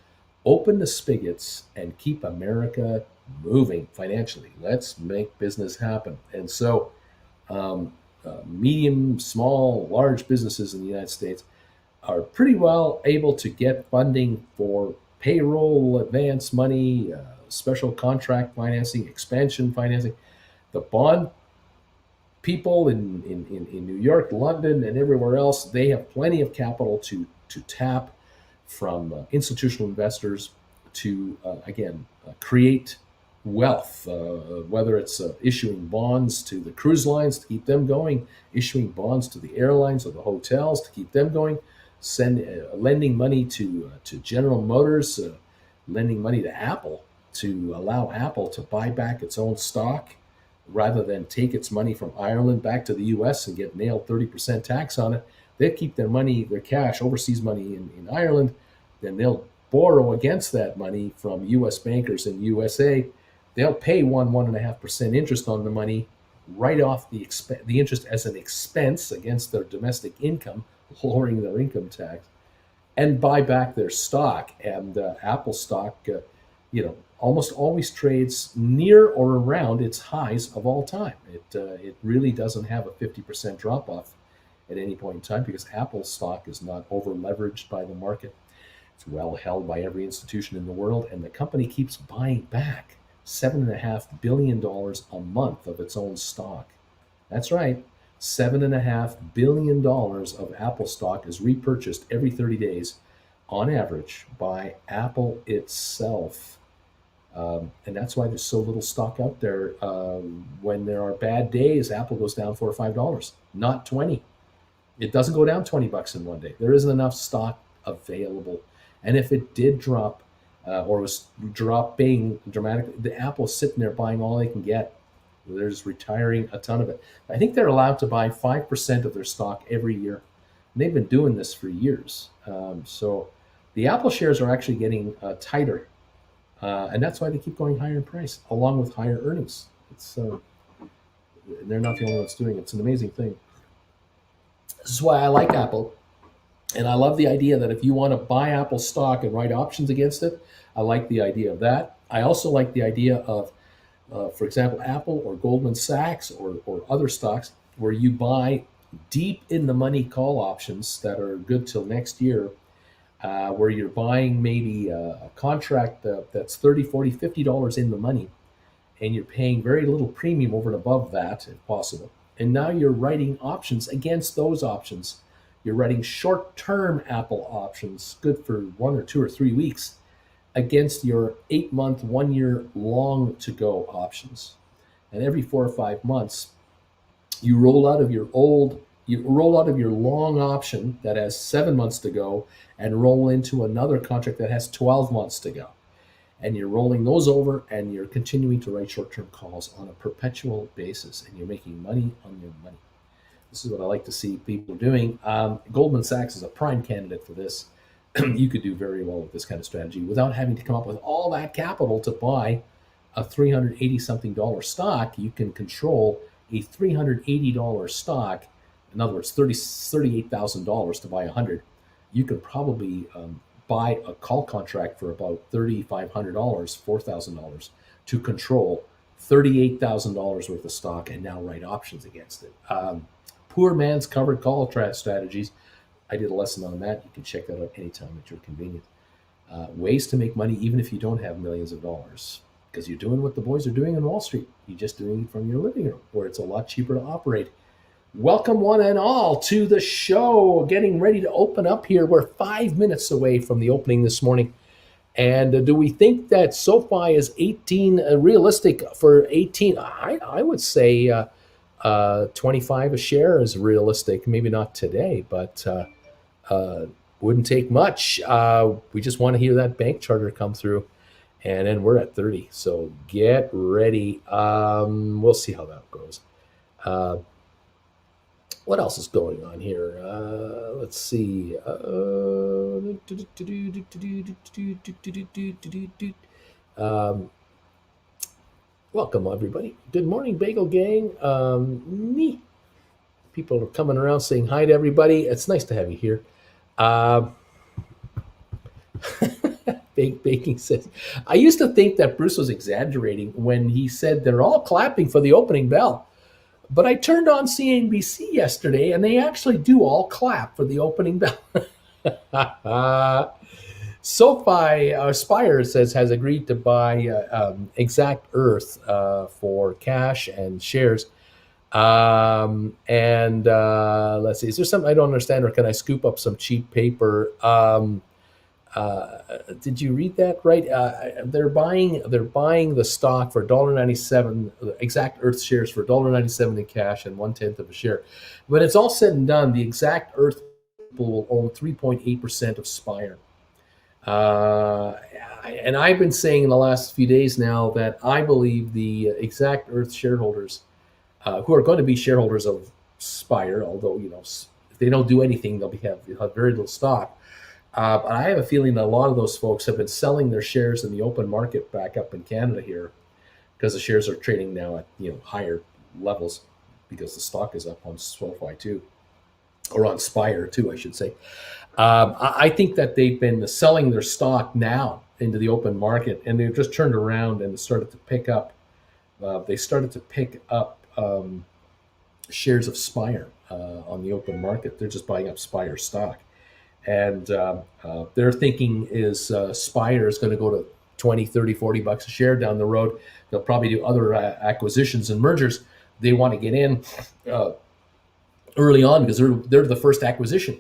open the spigots and keep America moving financially. Let's make business happen. And so medium, small, large businesses in the United States are pretty well able to get funding for payroll advance money, special contract financing, expansion financing. The bond people in New York, London, and everywhere else, they have plenty of capital to tap from institutional investors to, again, create wealth, whether it's issuing bonds to the cruise lines to keep them going, issuing bonds to the airlines or the hotels to keep them going, lending money to General Motors, lending money to Apple to allow Apple to buy back its own stock rather than take its money from Ireland back to the US and get nailed 30% tax on it. They keep their money, their cash, overseas money in Ireland, then they'll borrow against that money from US bankers in USA. They'll pay 1.5% interest on the money, write off the interest as an expense against their domestic income, lowering their income tax, and buy back their stock. And Apple stock, almost always trades near or around its highs of all time. It really doesn't have a 50% drop off at any point in time because Apple stock is not over leveraged by the market. It's well held by every institution in the world, and the company keeps buying back $7.5 billion a month of its own stock. That's right. $7.5 billion of Apple stock is repurchased every 30 days on average by Apple itself. And that's why there's so little stock out there. When there are bad days, Apple goes down $4 or $5, not 20. It doesn't go down $20 in one day. There isn't enough stock available. And if it did drop or was dropping dramatically, the Apple's sitting there buying all they can get. They're just retiring a ton of it. I think they're allowed to buy 5% of their stock every year. And they've been doing this for years. So the Apple shares are actually getting tighter. And that's why they keep going higher in price, along with higher earnings. They're not the only ones doing it. It's an amazing thing. This is why I like Apple. And I love the idea that if you want to buy Apple stock and write options against it, I like the idea of that. I also like the idea of, for example, Apple or Goldman Sachs or other stocks where you buy deep in the money call options that are good till next year, where you're buying maybe a contract that's $30, $40, $50 in the money, and you're paying very little premium over and above that, if possible. And now you're writing options against those options. You're writing short-term Apple options, good for 1 or 2 or 3 weeks, against your 8-month, 1-year long to go options. And every 4 or 5 months, you roll out of your long option that has 7 months to go and roll into another contract that has 12 months to go. And you're rolling those over and you're continuing to write short-term calls on a perpetual basis, and you're making money on your money. This is what I like to see people doing. Goldman Sachs is a prime candidate for this. You could do very well with this kind of strategy without having to come up with all that capital to buy a $380-something stock. You can control a $380 stock. In other words, $38,000 to buy 100. You could probably buy a call contract for about $3,500, $4,000 to control $38,000 worth of stock and now write options against it. Poor man's covered call strategies. I did a lesson on that. You can check that out anytime at your convenience. Ways to make money even if you don't have millions of dollars, because you're doing what the boys are doing in Wall Street. You're just doing it from your living room where it's a lot cheaper to operate. Welcome one and all to the show. Getting ready to open up here. We're 5 minutes away from the opening this morning. And do we think that SoFi is 18 realistic for 18? I would say 25 a share is realistic. Maybe not today, but wouldn't take much. We just want to hear that bank charter come through. And then we're at 30. So get ready. We'll see how that goes. What else is going on here? Let's see. Welcome, everybody. Good morning, Bagel Gang. People are coming around saying hi to everybody. It's nice to have you here. Baking says, I used to think that Bruce was exaggerating when he said they're all clapping for the opening bell. But I turned on CNBC yesterday, and they actually do all clap for the opening bell. SoFi, Spire says, has agreed to buy Exact Earth for cash and shares. Let's see, is there something I don't understand, or can I scoop up some cheap paper? Did you read that right? They're buying the stock for $1.97, Exact Earth shares for $1.97 in cash and 1/10 of a share. When it's all said and done, the Exact Earth people will own 3.8% of Spire. And I've been saying in the last few days now that I believe the Exact Earth shareholders, who are going to be shareholders of Spire, although if they don't do anything, they'll have very little stock. But I have a feeling that a lot of those folks have been selling their shares in the open market back up in Canada here, because the shares are trading now at higher levels because the stock is up on SoFi too, or on Spire too, I should say. I think that they've been selling their stock now into the open market, and they've just turned around and started to pick up. Shares of Spire on the open market. They're just buying up Spire stock. And their thinking is Spire is going to go to 20, 30, 40 bucks a share down the road. They'll probably do other acquisitions and mergers. They want to get in early on because they're the first acquisition.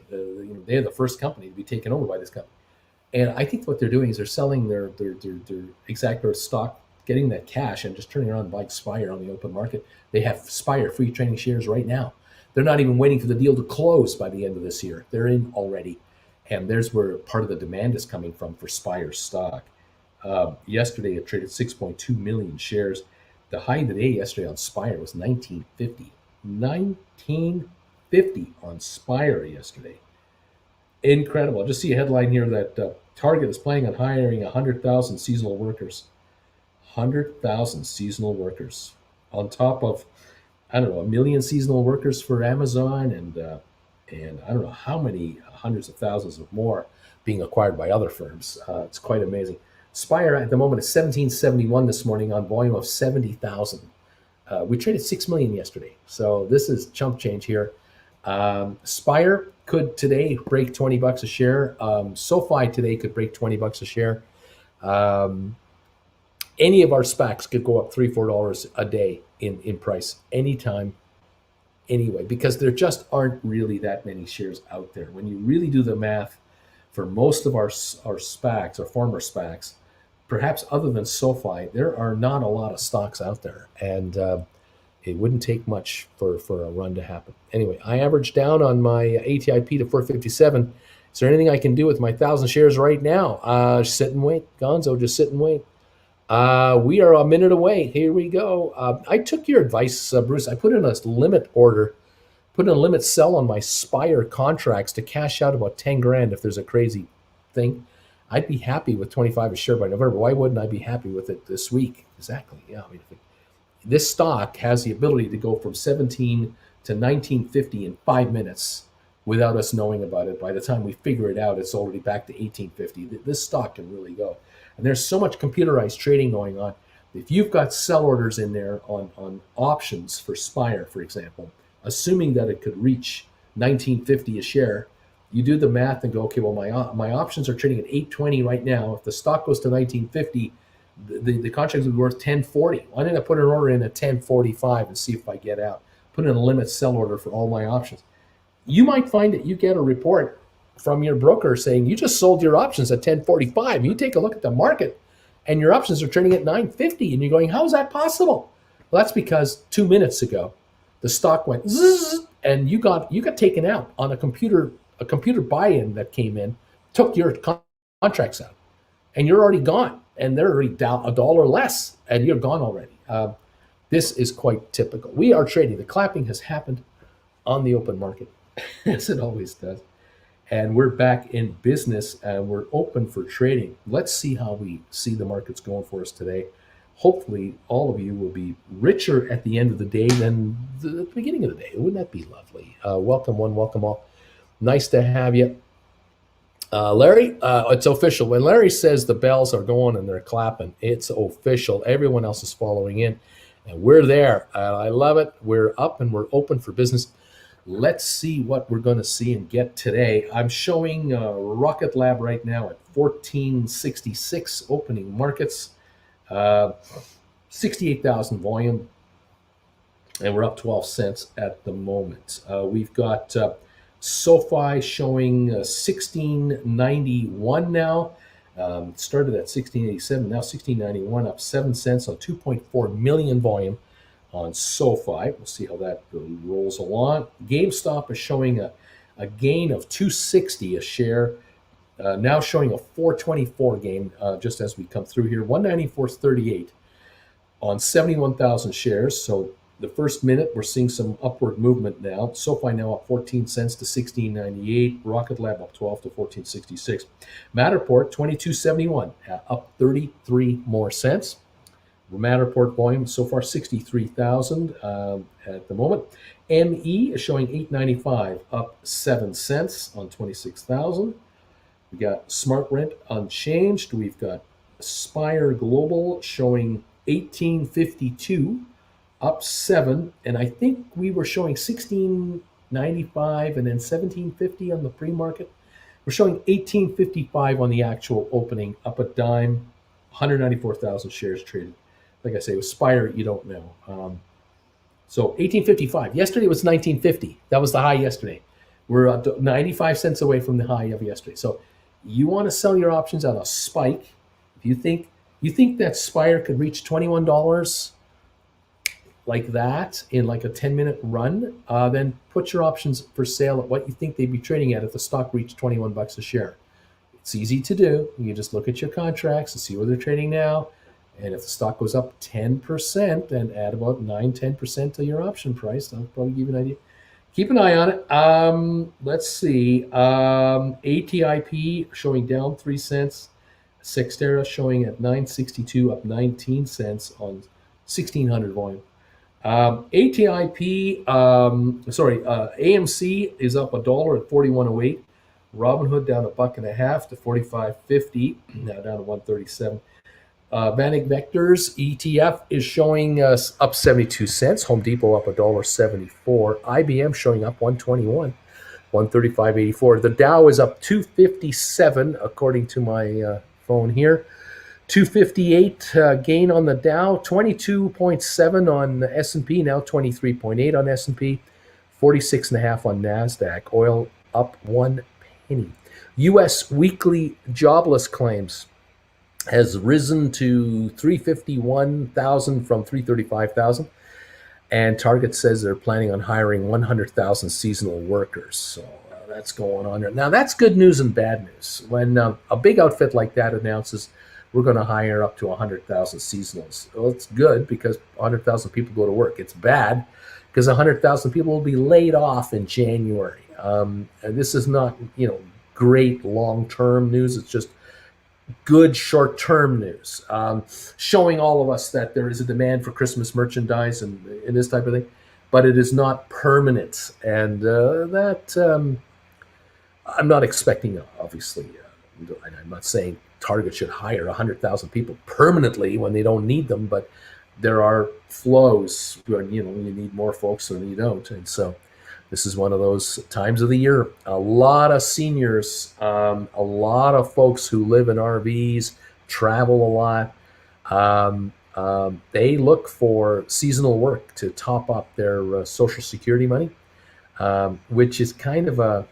They're the first company to be taken over by this company. And I think what they're doing is they're selling their Exact Earth stock, getting that cash, and just turning around and buying Spire on the open market. They have Spire free trading shares right now. They're not even waiting for the deal to close by the end of this year. They're in already. And there's where part of the demand is coming from for Spire stock. Yesterday, it traded 6.2 million shares. The high of the day yesterday on Spire was 1950. 1950 on Spire yesterday. Incredible. I just see a headline here that Target is planning on hiring 100,000 seasonal workers. 100,000 seasonal workers on top of, I don't know, 1 million seasonal workers for Amazon, and I don't know how many hundreds of thousands of more being acquired by other firms. It's quite amazing. Spire at the moment is 1771 this morning on volume of 70,000. We traded 6 million yesterday, so this is chump change here. Spire could today break 20 bucks a share. SoFi today could break 20 bucks a share. Any of our SPACs could go up $3-4 a day in price anytime, anyway, because there just aren't really that many shares out there. When you really do the math, for most of our SPACs, or former SPACs, perhaps other than SoFi, there are not a lot of stocks out there, and it wouldn't take much for a run to happen. Anyway, I averaged down on my ATIP to 457. Is there anything I can do with my 1,000 shares right now? Sit and wait, Gonzo. Just sit and wait. We are a minute away. Here we go. I took your advice, Bruce. I put in a limit order, put in a limit sell on my Spire contracts to cash out about 10 grand if there's a crazy thing. I'd be happy with 25 a share by November. Why wouldn't I be happy with it this week? Exactly. Yeah. I mean, this stock has the ability to go from 17 to 1950 in 5 minutes. without us knowing about it. By the time we figure it out, it's already back to 1850. This stock can really go. And there's so much computerized trading going on. If you've got sell orders in there on options for Spire, for example, assuming that it could reach 1950 a share, you do the math and go, okay, well, my options are trading at 820 right now. If the stock goes to 1950, the contract would be worth 1040. Why didn't I put an order in at 1045 and see if I get out? Put in a limit sell order for all my options. You might find that you get a report from your broker saying you just sold your options at 1045. You take a look at the market and your options are trading at 950, and you're going, how is that possible? Well, that's because 2 minutes ago the stock went zzz, and you got taken out on a computer buy-in that came in, took your contracts out, and you're already gone, and they're already down a dollar less, and you're gone already. This is quite typical. We are trading. The clapping has happened on the open market, as it always does. And we're back in business and we're open for trading. Let's see how we see the markets going for us today. Hopefully, all of you will be richer at the end of the day than the beginning of the day. Wouldn't that be lovely? Welcome one, welcome all. Nice to have you. Larry, it's official. When Larry says the bells are going and they're clapping, it's official. Everyone else is following in, and we're there. I love it. We're up and we're open for business. Let's see what we're going to see and get today. I'm showing Rocket Lab right now at 1466 opening markets, 68,000 volume, and we're up 12 cents at the moment. We've got SoFi showing 1691 now. Started at 1687, now 1691, up 7 cents on 2.4 million volume on SoFi. We'll see how that rolls along. GameStop is showing a gain of 260 a share, now showing a 424 gain just as we come through here. 194.38 on 71,000 shares. So the first minute, we're seeing some upward movement now. SoFi now up 14 cents to 16.98. Rocket Lab up 12 to 14.66. Matterport 22.71, up 33 more cents. Matterport volume so far 63,000 at the moment. ME is showing 8.95, up 7 cents on 26,000. We got SmartRent unchanged. We've got Spire Global showing 18.52, up 7, and I think we were showing 16.95 and then 17.50 on the pre-market. We're showing 18.55 on the actual opening, up a dime. 194,000 shares traded. Like I say, with Spire, you don't know. So 1855. Yesterday was 1950. That was the high yesterday. We're 95 cents away from the high of yesterday. So you want to sell your options on a spike. If you think that Spire could reach $21 like that in like a 10-minute run, then put your options for sale at what you think they'd be trading at if the stock reached 21 bucks a share. It's easy to do. You just look at your contracts and see where they're trading now. And if the stock goes up 10%, then add about 9-10% to your option price. That'll probably give you an idea. Keep an eye on it. Let's see. ATIP showing down 3 cents. Sextera showing at 962, up 19 cents on 1,600 volume. AMC is up $1 at 41.08. Robinhood down $1.50 to 45.50. Now down to 137. Vanek Vectors ETF is showing us up 72 cents. Home Depot up $1.74. IBM showing up 121, 135.84. The Dow is up 257 according to my phone here. 258 gain on the Dow, 22.7 on the S&P, now 23.8 on S&P, 46.5 on NASDAQ. Oil up 1 penny. U.S. weekly jobless claims has risen to 351,000 from 335,000. And Target says they're planning on hiring 100,000 seasonal workers. So that's going on there. Now, that's good news and bad news. When a big outfit like that announces we're going to hire up to 100,000 seasonals, well, it's good because 100,000 people go to work. It's bad because 100,000 people will be laid off in January. And this is not, great long-term news. It's just good short-term news, showing all of us that there is a demand for Christmas merchandise and this type of thing, but it is not permanent. And that I'm not expecting, obviously, and I'm not saying Target should hire 100,000 people permanently when they don't need them, but there are flows when you need more folks than you don't, and so this is one of those times of the year. A lot of seniors, a lot of folks who live in RVs, travel a lot. They look for seasonal work to top up their Social Security money, which is kind of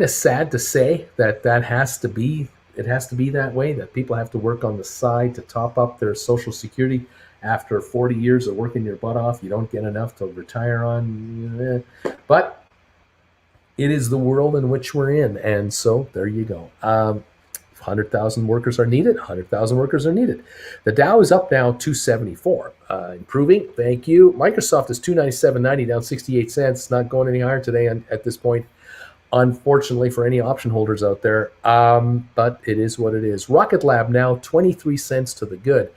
sad to say that has to be it has to be that way, that people have to work on the side to top up their Social Security after 40 years of working your butt off. You don't get enough to retire on, but it is the world in which we're in, and so there you go. 100,000 workers are needed. 100,000 workers are needed. The Dow is up now 274, improving. Thank you. Microsoft is 297.90, down 68 cents. Not going any higher today at this point, unfortunately, for any option holders out there. But it is what it is. Rocket Lab now 23 cents to the good,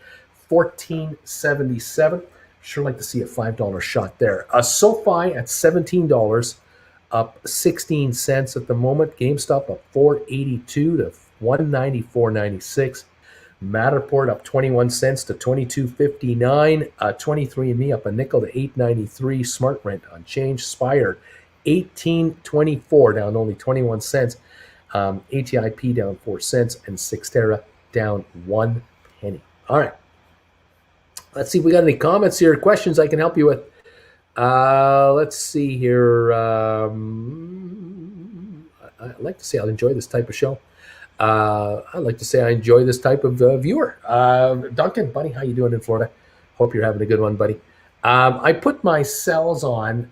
14.77. Sure like to see a $5 shot there. SoFi at $17, up 16 cents at the moment. GameStop up 482 to 194.96. Matterport up 21 cents to 22.59. 23andMe up a nickel to 8.93. SmartRent unchanged. Spire 18.24, down only 21 cents. ATIP down 4 cents, and Cyxtera down 1 penny. All right. Let's see if we got any comments here, questions I can help you with. Let's see here. I like to say I'll enjoy this type of show. I like to say I enjoy this type of viewer. Duncan, buddy, how you doing in Florida? Hope you're having a good one, buddy. I put my sells on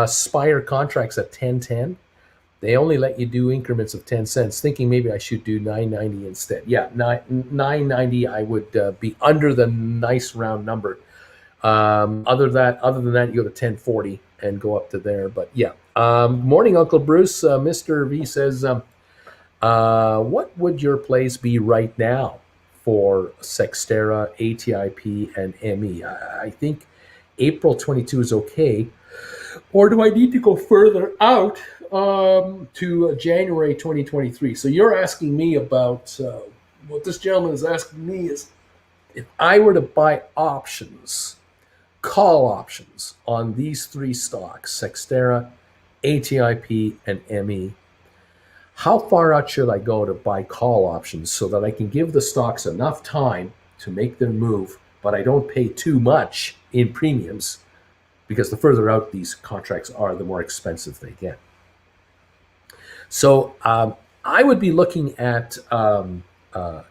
Spire contracts at 10.10. They only let you do increments of 10 cents, thinking maybe I should do 9.90 instead. Yeah, 9.90 I would be under the nice round number. Other than that, you go to 10.40 and go up to there. But yeah. Morning, Uncle Bruce. Mr. V says, what would your plays be right now for Cyxtera, ATIP, and ME? I think April 22 is okay. Or do I need to go further out to January 2023? So you're asking me about what this gentleman is asking me is, if I were to buy options, call options on these three stocks, Cyxtera, ATIP, and ME, how far out should I go to buy call options so that I can give the stocks enough time to make their move, but I don't pay too much in premiums? Because the further out these contracts are, the more expensive they get. So I would be looking at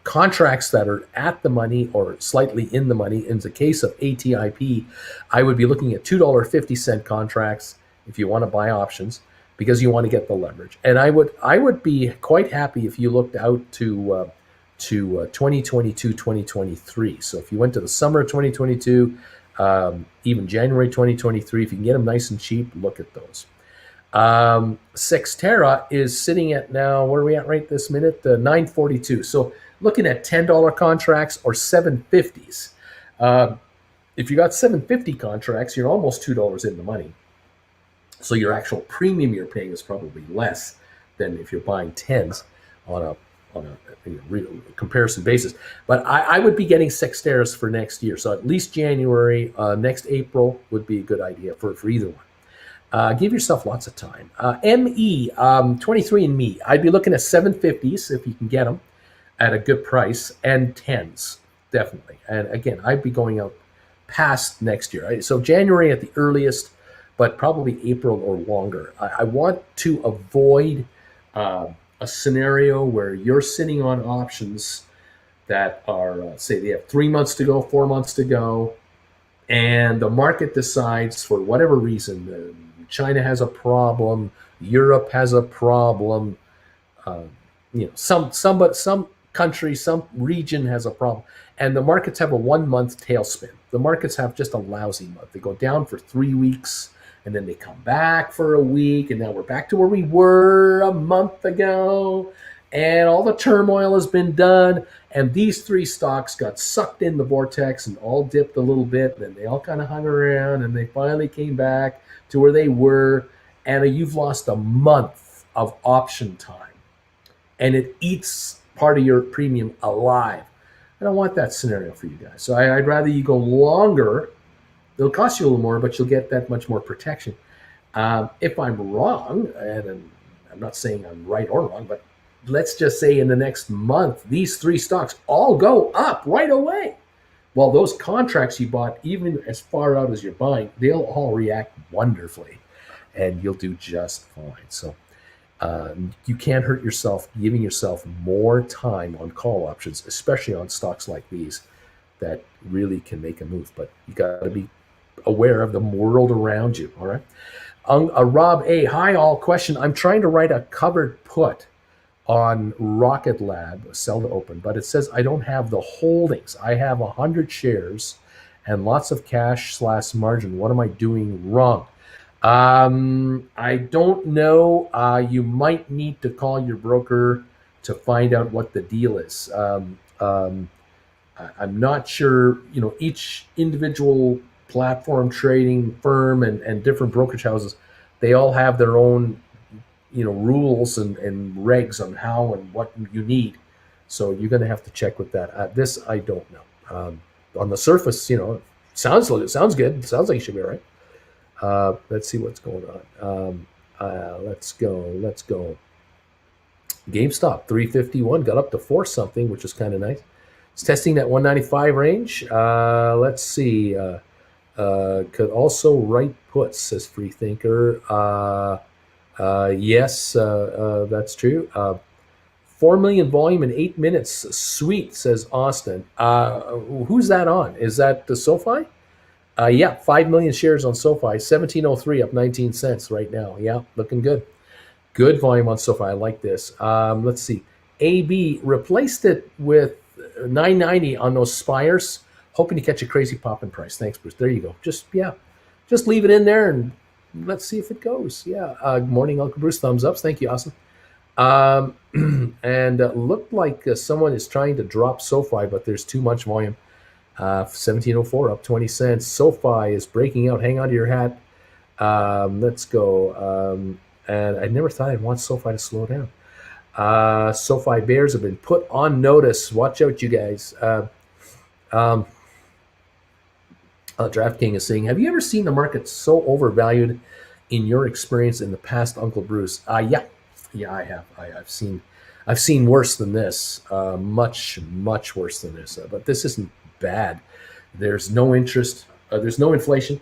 contracts that are at the money or slightly in the money. In the case of ATIP, I would be looking at $2.50 contracts if you want to buy options, because you want to get the leverage. And I would be quite happy if you looked out to 2022, 2023. So if you went to the summer of 2022, even January 2023, if you can get them nice and cheap, look at those. Cyxtera is sitting at now, where are we at right this minute? 9.42. So looking at $10 contracts or 7.50s. If you got 7.50 contracts, you're almost $2 in the money. So your actual premium you're paying is probably less than if you're buying 10s on a real comparison basis. But I would be getting Cyxteras for next year. So at least January, next April would be a good idea for either one. Give yourself lots of time. ME, 23andMe, I'd be looking at 750s if you can get them at a good price, and 10s, definitely. And again, I'd be going out past next year. So January at the earliest, but probably April or longer. I want to avoid a scenario where you're sitting on options that are, say they have 3 months to go, 4 months to go, and the market decides for whatever reason, China has a problem, Europe has a problem, some country, some region has a problem, and the markets have a 1 month tailspin. The markets have just a lousy month. They go down for 3 weeks, and then they come back for a week, and now we're back to where we were a month ago, and all the turmoil has been done, and these three stocks got sucked in the vortex and all dipped a little bit, and then they all kind of hung around, and they finally came back to where they were, and you've lost a month of option time, and it eats part of your premium alive. I don't want that scenario for you guys. So I'd rather you go longer. It'll cost you a little more, but you'll get that much more protection. If I'm wrong, and I'm not saying I'm right or wrong, but let's just say in the next month, these three stocks all go up right away. Well, those contracts you bought, even as far out as you're buying, they'll all react wonderfully, and you'll do just fine. So you can't hurt yourself giving yourself more time on call options, especially on stocks like these that really can make a move. But you got to be aware of the world around you. All right. Rob A. Hi, all. Question. I'm trying to write a covered put on Rocket Lab, sell to open, but it says I don't have the holdings. I have 100 shares and lots of cash / margin. What am I doing wrong? I don't know. You might need to call your broker to find out what the deal is. I'm not sure. Each individual platform trading firm and different brokerage houses, they all have their own rules and regs on how and what you need. So you're going to have to check with that. This I don't know. On the surface, sounds good. It sounds like you should be all right. Let's see what's going on. Let's go. GameStop 351 got up to 4 something, which is kind of nice. It's testing that 195 range. Let's see. Could also write puts, says Freethinker. Yes, that's true. 4 million volume in 8 minutes. Sweet, says Austin. Who's that on? Is that the SoFi? Yeah, 5 million shares on SoFi. 1703 up 19 cents right now. Yeah, looking good. Good volume on SoFi. I like this. Let's see. AB replaced it with 990 on those Spires. Hoping to catch a crazy pop in price. Thanks, Bruce. There you go. Just leave it in there and let's see if it goes. Yeah. Morning, Uncle Bruce. Thumbs ups. Thank you. Awesome. And looked like someone is trying to drop SoFi, but there's too much volume. 1704 up 20 cents. SoFi is breaking out. Hang on to your hat. Let's go. And I never thought I'd want SoFi to slow down. SoFi bears have been put on notice. Watch out, you guys. DraftKings is saying, have you ever seen the market so overvalued in your experience in the past, Uncle Bruce? Yeah, I have. I've seen worse than this, much worse than this. But this isn't bad. There's no interest. There's no inflation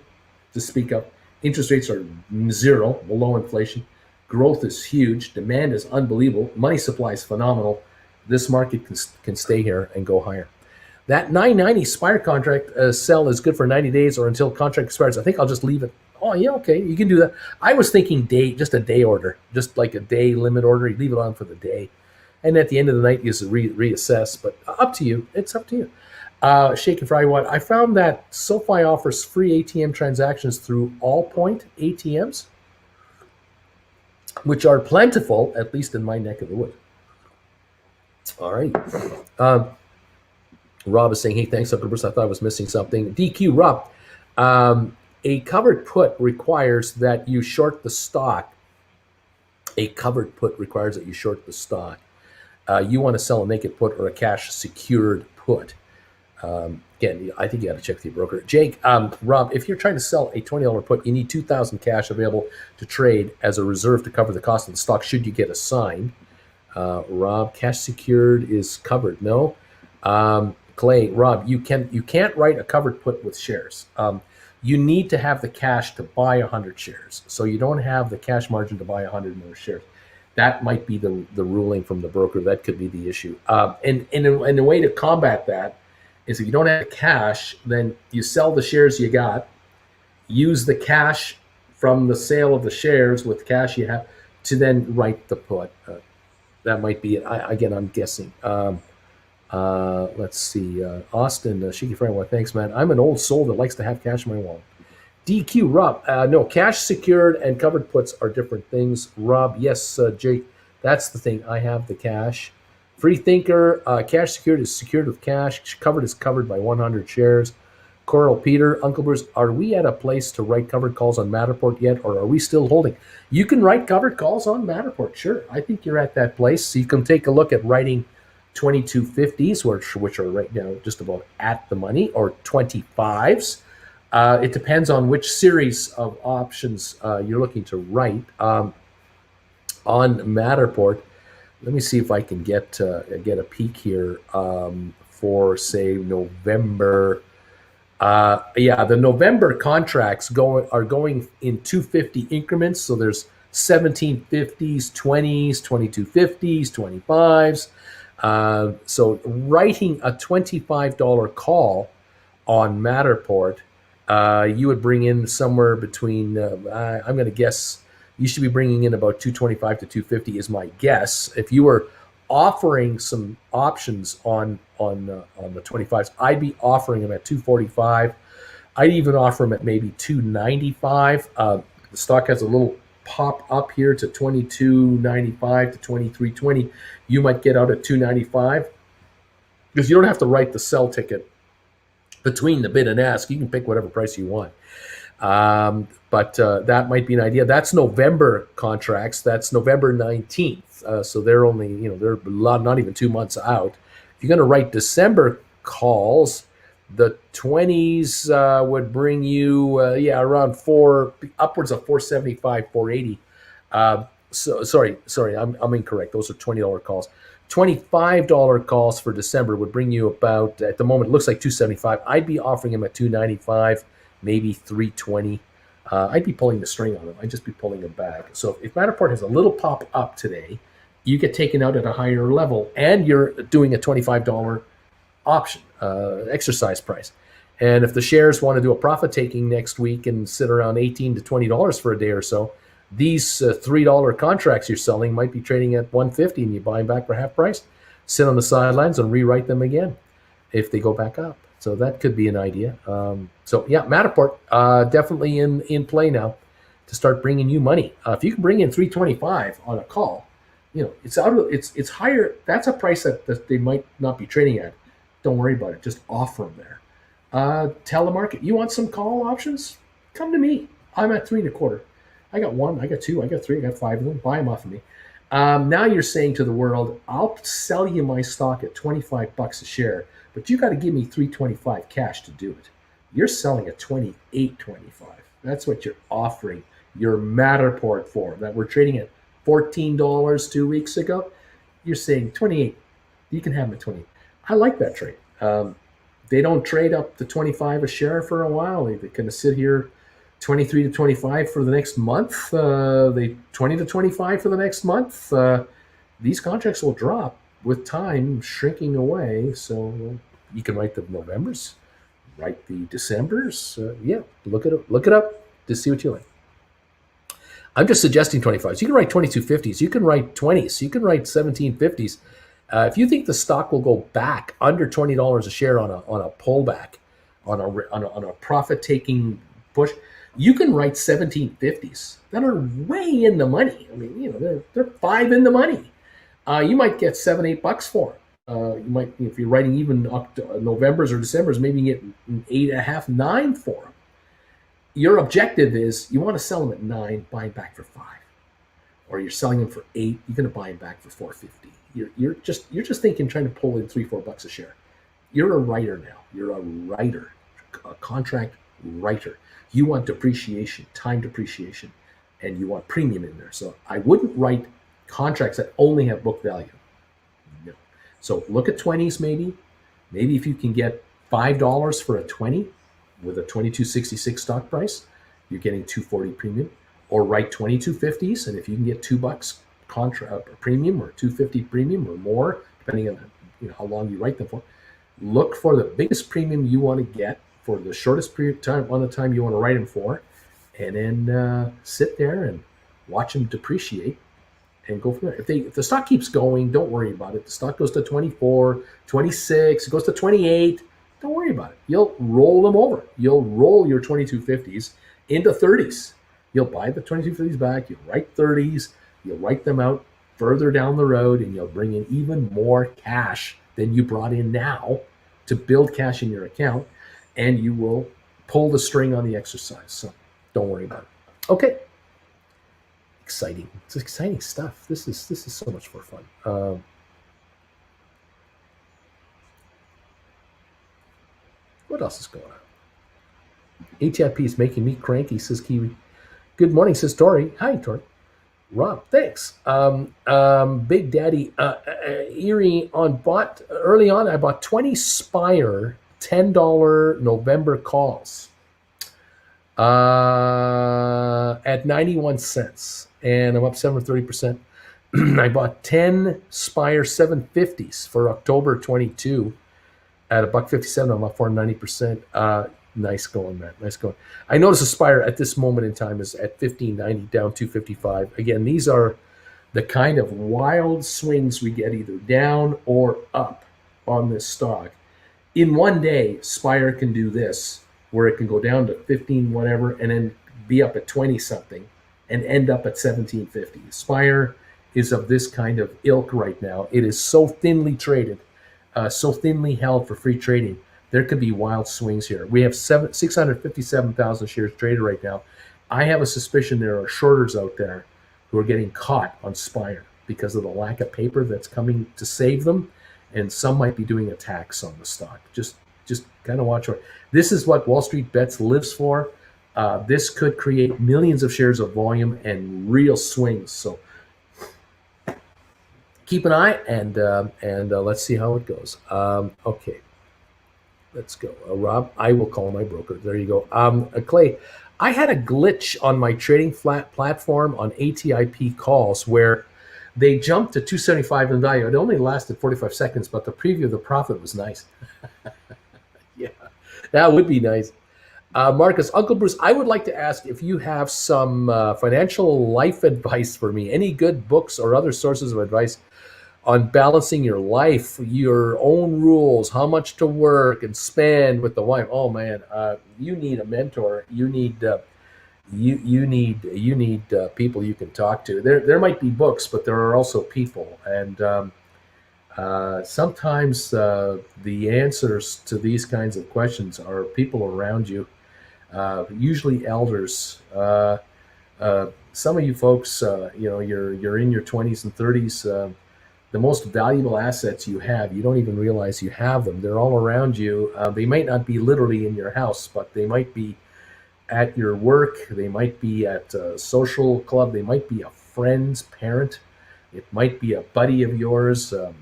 to speak of. Interest rates are zero, below inflation. Growth is huge. Demand is unbelievable. Money supply is phenomenal. This market can stay here and go higher. That 990 Spire contract sell is good for 90 days or until contract expires. I think I'll just leave it. Oh, yeah, okay, you can do that. I was thinking just a day order, just like a day limit order. You leave it on for the day. And at the end of the night, you just reassess. But up to you. It's up to you. Shake and Fry What? I found that SoFi offers free ATM transactions through Allpoint ATMs, which are plentiful, at least in my neck of the woods. All right. Rob is saying, hey, thanks, Uncle Bruce. I thought I was missing something. DQ, Rob, a covered put requires that you short the stock. A covered put requires that you short the stock. You want to sell a naked put or a cash secured put. Again, I think you got to check with your broker. Jake, Rob, if you're trying to sell a $20 put, you need $2,000 cash available to trade as a reserve to cover the cost of the stock should you get assigned. Rob, cash secured is covered. No. Clay, Rob, you can't write a covered put with shares. You need to have the cash to buy 100 shares. So you don't have the cash margin to buy 100 more shares. That might be the ruling from the broker. That could be the issue. And a way to combat that is if you don't have cash, then you sell the shares you got, use the cash from the sale of the shares with cash you have to then write the put. That might be it. I'm guessing. Let's see. Austin, Shiki Frank, thanks, man. I'm an old soul that likes to have cash in my wallet. DQ, Rob, no, cash secured and covered puts are different things. Rob, yes, Jake, that's the thing. I have the cash. Free Thinker, cash secured is secured with cash. Covered is covered by 100 shares. Coral, Peter, Uncle Bruce, are we at a place to write covered calls on Matterport yet, or are we still holding? You can write covered calls on Matterport, sure. I think you're at that place. So you can take a look at writing 2250s, which are right now just about at the money, or 25s. It depends on which series of options you're looking to write. On Matterport, let me see if I can get a peek here for, say, November. The November contracts are going in 250 increments. So there's 1750s, 20s, 2250s, 25s. So writing a $25 call on Matterport, you would bring in somewhere between, I'm going to guess, you should be bringing in about 225 to 250 is my guess. If you were offering some options on the 25s, I'd be offering them at 245. I'd even offer them at maybe 295. The stock has a little pop up here to 22.95 to 23.20. You might get out at 295 because you don't have to write the sell ticket between the bid and ask. You can pick whatever price you want. But that might be an idea. That's November contracts. That's November 19th. So they're only, they're not even 2 months out. If you're going to write December calls, the 20s would bring you, around upwards of 475, 480. Sorry, I'm incorrect. Those are $20 calls. $25 calls for December would bring you about, at the moment, it looks like 275. I'd be offering them at 295, maybe 320. I'd be pulling the string on them. I'd just be pulling them back. So if Matterport has a little pop up today, you get taken out at a higher level, and you're doing a $25 option exercise price. And if the shares want to do a profit taking next week and sit around $18 to $20 for a day or so, these $3 contracts you're selling might be trading at $150, and you buy them back for half price. Sit on the sidelines and rewrite them again if they go back up. So that could be an idea. Matterport definitely in play now to start bringing you money. If you can bring in 325 on a call, it's higher. That's a price that they might not be trading at. Don't worry about it. Just offer them there. Telemarket. You want some call options? Come to me. I'm at 3.25. I got 1. I got 2. I got 3. I got 5 of them. Buy them off of me. Now you're saying to the world, I'll sell you my stock at $25 a share, but you got to give me $3.25 cash to do it. You're selling at $28.25. That's what you're offering your Matterport for. That we're trading at $14 2 weeks ago. You're saying 28. You can have them at 20. I like that trade. They don't trade up to 25 a share for a while. They're going to sit here 23 to 25 for the next month. They 20 to 25 for the next month. These contracts will drop with time shrinking away. So you can write the Novembers, write the Decembers. Look it up to see what you like. I'm just suggesting 25s. You can write 2250s. You can write 20s. You can write 1750s. If you think the stock will go back under $20 a share on a pullback, on a profit-taking push, you can write 1750s that are way in the money. I mean, they're 5 in the money. You might get $7-8 for them. You might, if you're writing even Novembers or Decembers, maybe you get 8.5, 9 for them. Your objective is you want to sell them at 9, buy them back for 5, or you're selling them for 8. You're going to buy them back for $4.50. You're just thinking, trying to pull in $3-4 a share. You're a writer now. You're a writer, a contract writer. You want depreciation, time depreciation, and you want premium in there. So I wouldn't write contracts that only have book value. No. So look at 20s maybe. Maybe if you can get $5 for a 20 with a 22.66 stock price, you're getting $2.40 premium. Or write 22.50s, and if you can get $2 premium or $2.50 premium or more, depending on how long you write them for, look for the biggest premium you want to get for the shortest period of time on the time you want to write them for, and then sit there and watch them depreciate and go from there. If the stock keeps going, don't worry about it. The stock goes to 24, 26, it goes to 28, don't worry about it. You'll roll them over. You'll roll your 22.50s into 30s. You'll buy the 22.50s back, you'll write 30s, you'll write them out further down the road, and you'll bring in even more cash than you brought in now to build cash in your account. and you will pull the string on the exercise. So don't worry about it. Okay. Exciting. It's exciting stuff. This is so much more fun. What else is going on? ATIP is making me cranky, says Kiwi. Good morning, says Tori. Hi, Tori. Rob, thanks. Big Daddy Erie bought early on. I bought 20 Spire $10 November calls at 91 cents, and I'm up 730%. I bought 10 Spire 750s for October 22 at $1.57. I'm up 490%. Nice going, Matt. Nice going. I notice Aspire at this moment in time is at 15.90, down 255. Again, these are the kind of wild swings we get either down or up on this stock. In one day, Spire can do this, where it can go down to 15 whatever and then be up at 20 something and end up at 1750. Spire is of this kind of ilk right now. It is so thinly traded, so thinly held for free trading. There could be wild swings here. We have 657,000 shares traded right now. I have a suspicion there are shorters out there who are getting caught on Spire because of the lack of paper that's coming to save them, and some might be doing attacks on the stock. Just kind of watch for it. This is what Wall Street Bets lives for. This could create millions of shares of volume and real swings. So keep an eye and let's see how it goes. Okay. Let's go. Rob, I will call my broker. There you go. Clay, I had a glitch on my trading platform on ATIP calls where they jumped to 275 in value. It only lasted 45 seconds, but the preview of the profit was nice. Yeah, that would be nice. Marcus, Uncle Bruce, I would like to ask if you have some financial life advice for me. Any good books or other sources of advice on balancing your life, your own rules, how much to work and spend with the wife? Oh man, you need a mentor. You need people you can talk to. There might be books, but there are also people, and sometimes the answers to these kinds of questions are people around you, usually elders. Some of you folks, you're in your 20s and 30s. The most valuable assets you have, you don't even realize you have them. They're all around you. They might not be literally in your house, but they might be at your work. They might be at a social club. They might be a friend's parent. It might be a buddy of yours that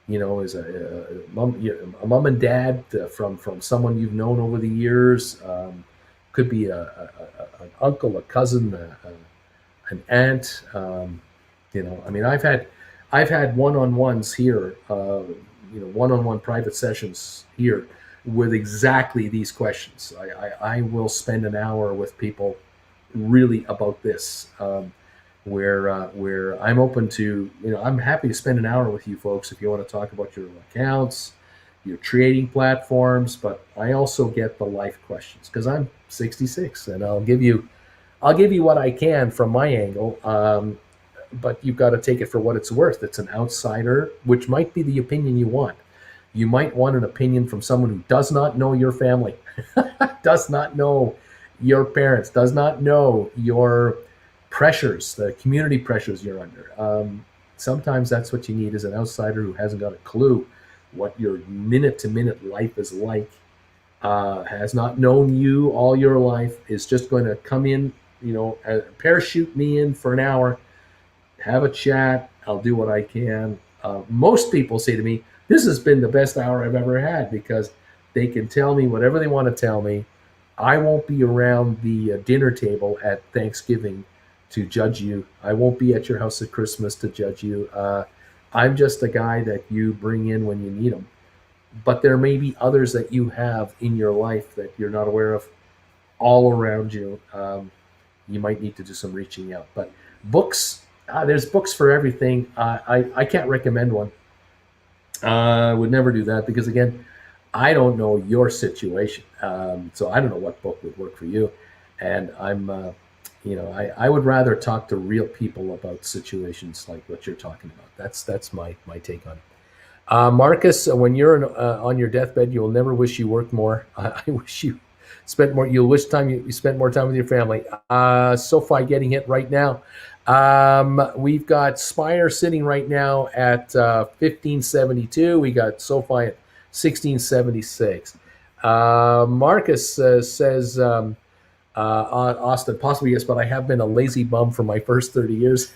is a mom and dad from someone you've known over the years. Could be an uncle, a cousin, an aunt. I've had one-on-ones here, one-on-one private sessions here with exactly these questions. I will spend an hour with people really about this, where I'm open to, I'm happy to spend an hour with you folks if you want to talk about your accounts, your trading platforms, but I also get the life questions because I'm 66 and I'll give you what I can from my angle. But you've got to take it for what it's worth. It's an outsider, which might be the opinion you want. You might want an opinion from someone who does not know your family, does not know your parents, does not know your pressures, the community pressures you're under. Sometimes that's what you need is an outsider who hasn't got a clue what your minute-to-minute life is like, has not known you all your life, is just going to come in, parachute me in for an hour, have a chat. I'll do what I can. Most people say to me, this has been the best hour I've ever had because they can tell me whatever they want to tell me. I won't be around the dinner table at Thanksgiving to judge you. I won't be at your house at Christmas to judge you. I'm just a guy that you bring in when you need them. But there may be others that you have in your life that you're not aware of all around you. You might need to do some reaching out. But books, there's books for everything. I can't recommend one. I would never do that because, again, I don't know your situation. So I don't know what book would work for you. And I'm, I would rather talk to real people about situations like what you're talking about. That's my take on it. Marcus, when you're on your deathbed, you'll never wish you worked more. I wish you spent more. You'll wish time you spent more time with your family. SoFi getting hit right now. We've got Spire sitting right now at 1572. We got SoFi at 1676. Marcus says, Austin, possibly yes, but I have been a lazy bum for my first 30 years.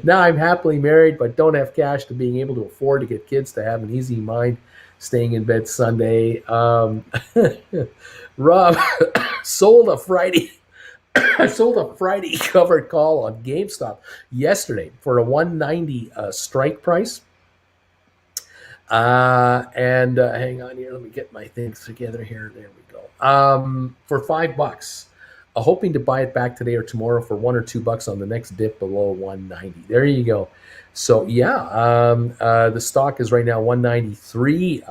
Now I'm happily married, but don't have cash to being able to afford to get kids to have an easy mind staying in bed Sunday. Rob sold a Friday. I sold a Friday covered call on GameStop yesterday for a 190 strike price. And hang on here, let me get my things together here. There we go. For $5. Hoping to buy it back today or tomorrow for $1 or $2 on the next dip below 190. There you go. So yeah, the stock is right now 193.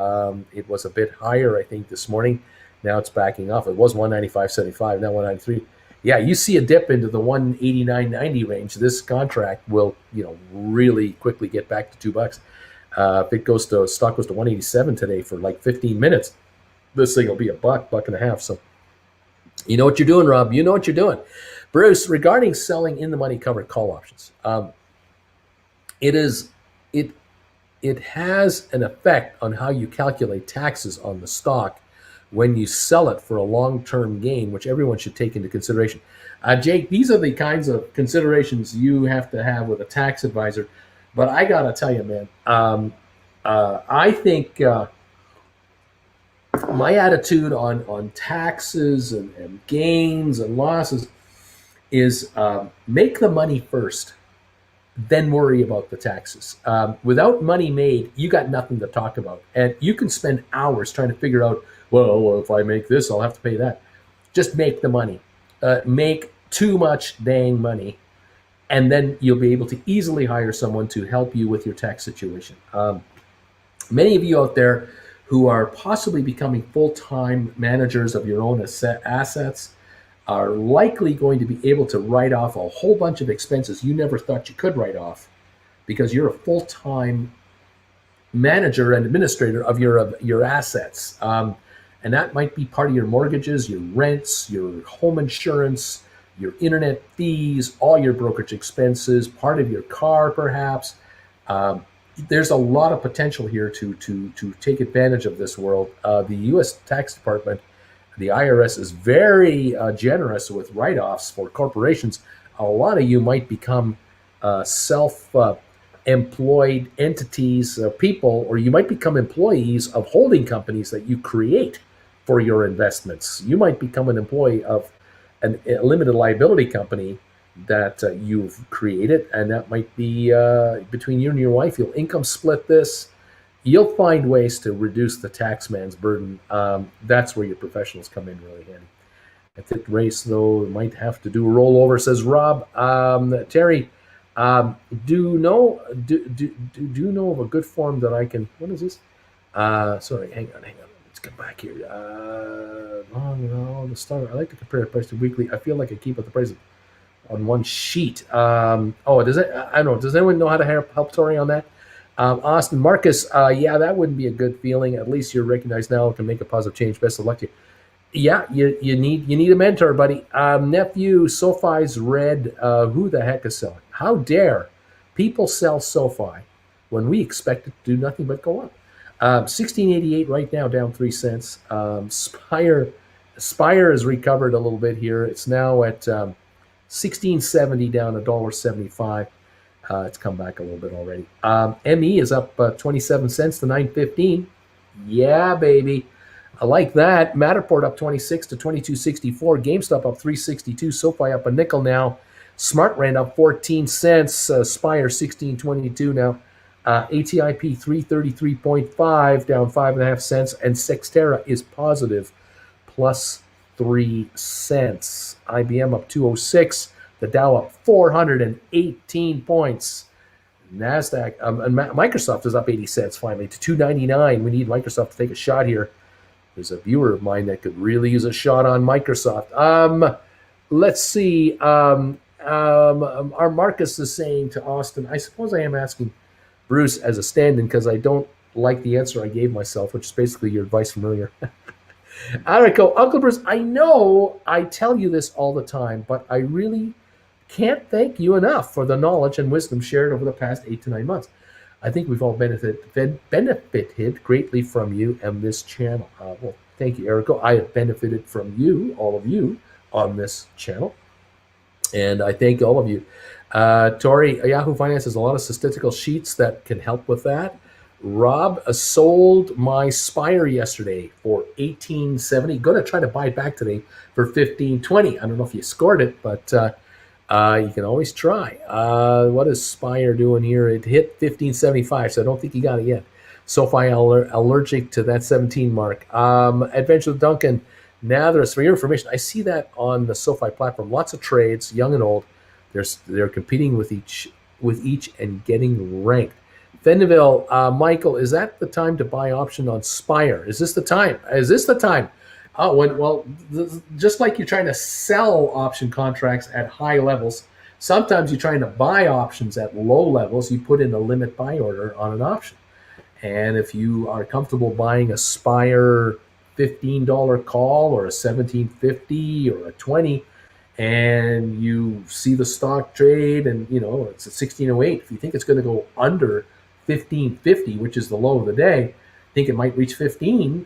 It was a bit higher, I think, this morning. Now it's backing off. It was 195.75, now 193. Yeah, you see a dip into the 189.90 range. This contract will, really quickly get back to $2. If it goes to stock goes to 187 today for like 15 minutes, this thing will be $1, $1.50. So you know what you're doing, Rob. You know what you're doing. Bruce, regarding selling in the money covered call options, it has an effect on how you calculate taxes on the stock when you sell it for a long-term gain, which everyone should take into consideration. Jake, these are the kinds of considerations you have to have with a tax advisor. But I got to tell you, man, I think my attitude on taxes and gains and losses is make the money first, then worry about the taxes. Without money made, you got nothing to talk about. And you can spend hours trying to figure out, well, if I make this, I'll have to pay that. Just make the money. Make too much dang money. And then you'll be able to easily hire someone to help you with your tax situation. Many of you out there who are possibly becoming full-time managers of your own assets are likely going to be able to write off a whole bunch of expenses you never thought you could write off because you're a full-time manager and administrator of your assets. And that might be part of your mortgages, your rents, your home insurance, your internet fees, all your brokerage expenses, part of your car perhaps. There's a lot of potential here to take advantage of this world. The U.S. Tax Department, the IRS, is very generous with write-offs for corporations. A lot of you might become self-employed entities, people, or you might become employees of holding companies that you create for your investments. You might become an employee of a limited liability company that you've created, and that might be between you and your wife. You'll income split this. You'll find ways to reduce the tax man's burden. That's where your professionals come in really handy. I think race, though, might have to do a rollover, says Rob. Terry, do you know of a good form that I can, what is this? Sorry, hang on. Let's come back here. The start. I like to compare the price to weekly. I feel like I keep up the price on one sheet. Does it? I don't know. Does anyone know how to help Tori on that? Austin, Marcus, yeah, that wouldn't be a good feeling. At least you're recognized now and can make a positive change. Best of luck to you. Yeah, you need a mentor, buddy. Nephew, SoFi's red. Who the heck is selling? How dare people sell SoFi when we expect it to do nothing but go up? 1688 right now, down 3 cents. Spire has recovered a little bit here. It's now at 1670, down $1.75. It's come back a little bit already. ME is up 27 cents to 9.15. Yeah, baby. I like that. Matterport up 26 to 22.64. GameStop up 3.62. SoFi up a nickel now. SmartRent up 14 cents. Spire 16.22 now. ATIP 333.5, down 5.5 cents. And Sextera is positive, plus 3 cents. IBM up 206. The Dow up 418 points. NASDAQ, and Microsoft is up 80 cents finally to 299. We need Microsoft to take a shot here. There's a viewer of mine that could really use a shot on Microsoft. Let's see. Our Marcus is saying to Austin, I suppose I am asking Bruce as a stand-in because I don't like the answer I gave myself, which is basically your advice from earlier. All right, go. Uncle Bruce, I know I tell you this all the time, but I really can't thank you enough for the knowledge and wisdom shared over the past 8 to 9 months. I think we've all benefited greatly from you and this channel. Well, thank you, Erico. I have benefited from you, all of you, on this channel. And I thank all of you. Tori, Yahoo Finance has a lot of statistical sheets that can help with that. Rob sold my Spire yesterday for $18.70. Going to try to buy it back today for $15.20. I don't know if you scored it, but you can always try. What is Spire doing here? It hit $15.75, so I don't think you got it yet. SoFi allergic to that 17 mark. Adventure Duncan, Nathras, for your information, I see that on the SoFi platform. Lots of trades, young and old. They're competing with each and getting ranked. Fenville, Michael, is that the time to buy option on Spire? Is this the time? Just like you're trying to sell option contracts at high levels, sometimes you're trying to buy options at low levels. You put in a limit buy order on an option. And if you are comfortable buying a Spire $15 call or a $17.50 or a $20, and you see the stock trade and it's at 1608, if you think it's going to go under 15.50, which is the low of the day, think it might reach 15,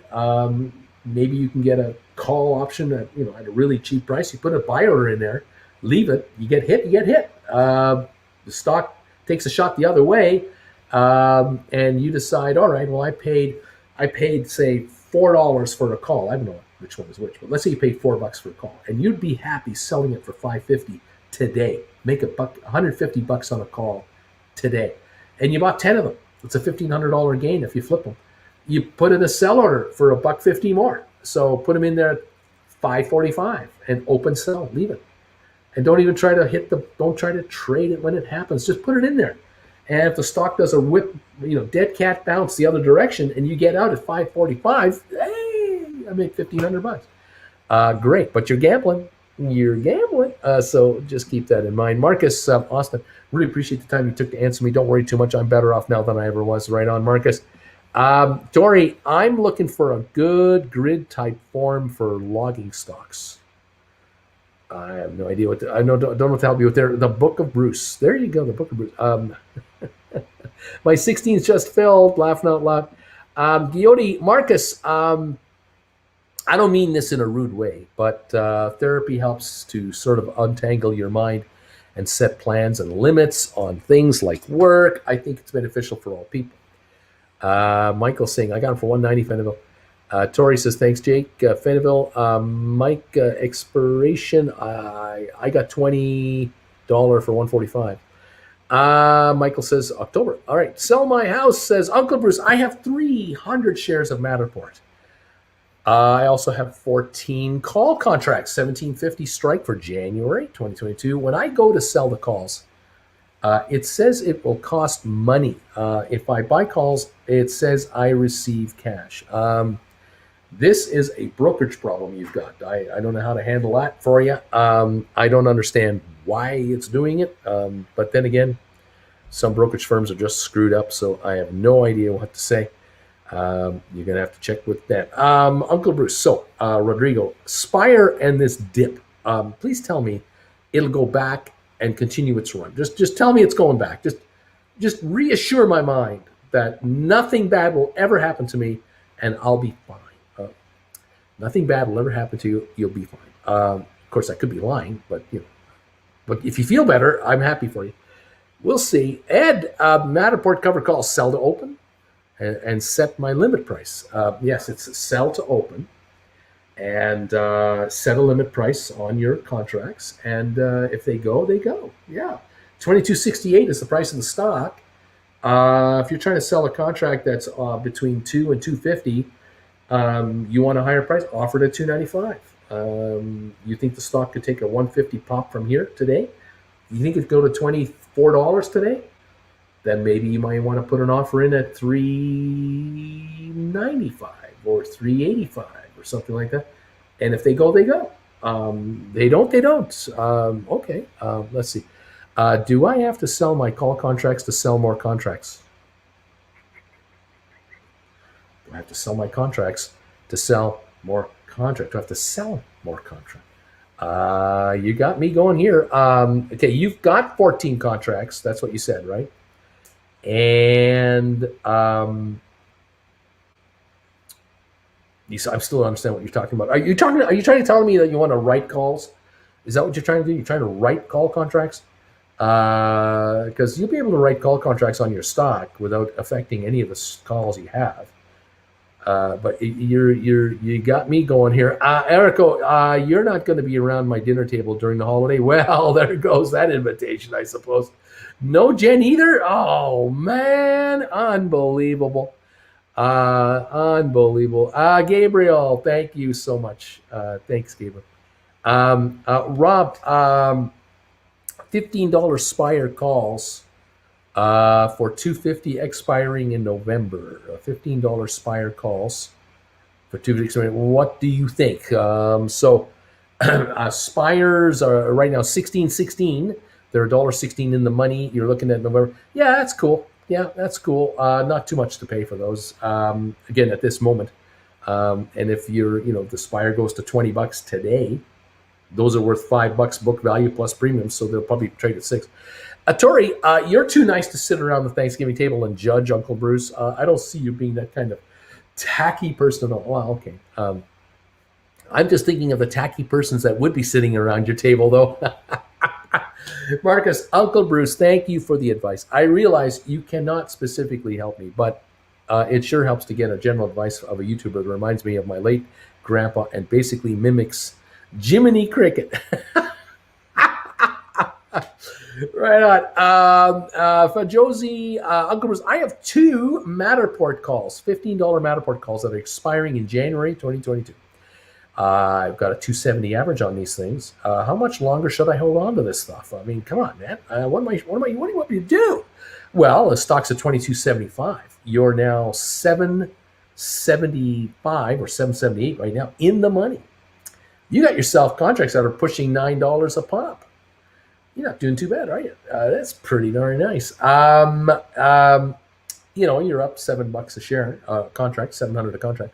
maybe you can get a call option at a really cheap price. You put a buy order in there, leave it, you get hit. The stock takes a shot the other way, and you decide, all right, well, I paid say $4 for a call. I don't know which one is which, but let's say you paid $4 for a call, and you'd be happy selling it for $5.50 today. Make $150 on a call today, and you bought 10 of them. It's a $1,500 gain if you flip them. You put in a sell order for $1.50 more, so put them in there at $5.45 and open sell, leave it, and don't even try to don't try to trade it when it happens. Just put it in there, and if the stock does a whip, dead cat bounce the other direction, and you get out at $5.45, hey, I make $1,500. Great, but you're gambling. So just keep that in mind. Marcus Austin, really appreciate the time you took to answer me. Don't worry too much. I'm better off now than I ever was. Right on, Marcus. Tori, I'm looking for a good grid type form for logging stocks. I have no idea don't know what to help you with there. The Book of Bruce. There you go. The Book of Bruce. My 16's just filled. Laughing out loud. Giodi, Marcus, I don't mean this in a rude way, but therapy helps to sort of untangle your mind and set plans and limits on things like work. I think it's beneficial for all people. Michael saying, I got him for $190, Fenville. Tori says, thanks, Jake. Fenville. Mike, expiration, I got $20 for $145. Michael says, October. All right. Sell my house, says Uncle Bruce. I have 300 shares of Matterport. I also have 14 call contracts, 1750 strike for January 2022. When I go to sell the calls, it says it will cost money. If I buy calls, it says I receive cash. This is a brokerage problem you've got. I don't know how to handle that for you. I don't understand why it's doing it. But then again, some brokerage firms are just screwed up, so I have no idea what to say. You're going to have to check with them. Uncle Bruce, so Rodrigo, Spire and this dip, please tell me it'll go back and continue its run. Just tell me it's going back. Just reassure my mind that nothing bad will ever happen to me, and I'll be fine. Nothing bad will ever happen to you. You'll be fine. Of course, I could be lying, but but if you feel better, I'm happy for you. We'll see. Ed, Matterport cover call, sell to open, and set my limit price. Yes, it's sell to open, and set a limit price on your contracts. And if they go, they go. Yeah, $22.68 is the price of the stock. If you're trying to sell a contract that's between $2 and $2.50, you want a higher price, offer it at $2.95. You think the stock could take a $1.50 pop from here today? You think it'd go to $24 today? Then maybe you might want to put an offer in at $3.95 or $3.85 or something like that. And if they go, they go. They don't, they don't. Okay, let's see. Do I have to sell my call contracts to sell more contracts? Do I have to sell my contracts to sell more contracts? Do I have to sell more contracts? You got me going here. Okay, you've got 14 contracts. That's what you said, right? And I still don't understand what you're talking about. Are you trying to tell me that you want to write calls? Is that what you're trying to do? You're trying to write call contracts? Because you'll be able to write call contracts on your stock without affecting any of the calls you have. But you got me going here. Erico, you're not going to be around my dinner table during the holiday. Well, there goes that invitation, I suppose. No Jen either? Oh, man. Unbelievable. Unbelievable. Gabriel, thank you so much. Thanks, Gabriel. Rob, $15 Spire calls for 250 expiring in November. $15 Spire calls for 250 expiring. What do you think? Spires are right now 16.16. They're $1.16 in the money. You're looking at November. Yeah, that's cool. Yeah, that's cool. Not too much to pay for those. Again, at this moment. And if the Spire goes to $20 today, those are worth $5 book value plus premiums, so they'll probably trade at $6. Tori, you're too nice to sit around the Thanksgiving table and judge Uncle Bruce. I don't see you being that kind of tacky person at all. Well, okay. I'm just thinking of the tacky persons that would be sitting around your table, though. Marcus, Uncle Bruce, thank you for the advice. I realize you cannot specifically help me, but it sure helps to get a general advice of a YouTuber that reminds me of my late grandpa and basically mimics Jiminy Cricket. Right on. For Josie, Uncle Bruce, I have 2 Matterport calls, $15 Matterport calls that are expiring in January 2022. I've got a 270 average on these things. How much longer should I hold on to this stuff? I mean, come on, man. What do you want me to do? Well, the stock's at 22.75. You're now 7.75 or 7.78 right now in the money. You got yourself contracts that are pushing $9 a pop. You're not doing too bad, are you? That's pretty darn nice. You're up $7 a share contract, 700 a contract.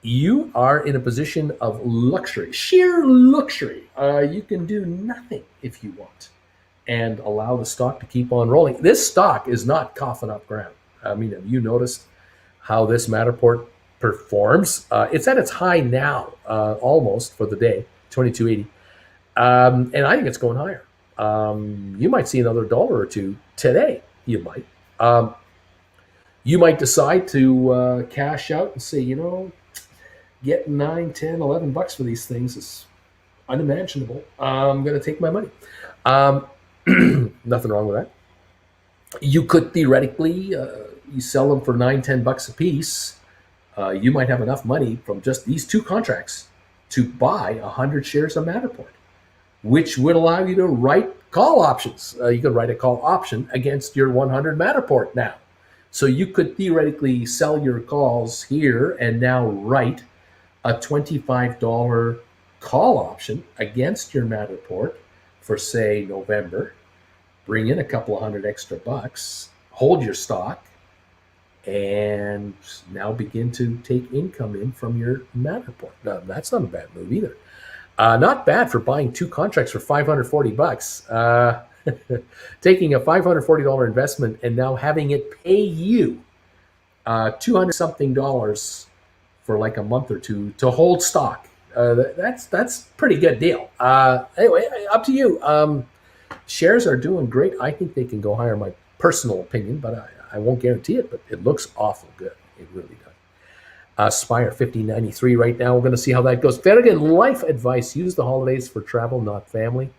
You are in a position of luxury, sheer luxury. You can do nothing if you want and allow the stock to keep on rolling. This stock is not coughing up ground. I mean, have you noticed how this Matterport performs? It's at its high now, almost for the day, 22.80. And I think it's going higher. You might see another $1 or $2 today. You might. You might decide to cash out and say, getting $9, $10, $11 for these things is unimaginable. I'm going to take my money. Nothing wrong with that. You could theoretically, you sell them for $9, $10 a piece. You might have enough money from just these 2 contracts to buy 100 shares of Matterport, which would allow you to write call options. You could write a call option against your 100 Matterport now. So you could theoretically sell your calls here and now write a $25 call option against your Matterport for, say, November. Bring in a couple of $100 extra, hold your stock, and now begin to take income in from your Matterport. Now, that's not a bad move either. Not bad for buying 2 contracts for $540. Taking a $540 investment and now having it pay you $200 something for like a month or 2 to hold stock. That's pretty good deal. Anyway, up to you. Shares are doing great. I think they can go higher, my personal opinion, but I won't guarantee it, but it looks awful good. It really does. Spire 15.93 right now. We're going to see how that goes. Ferrigan, life advice. Use the holidays for travel, not family.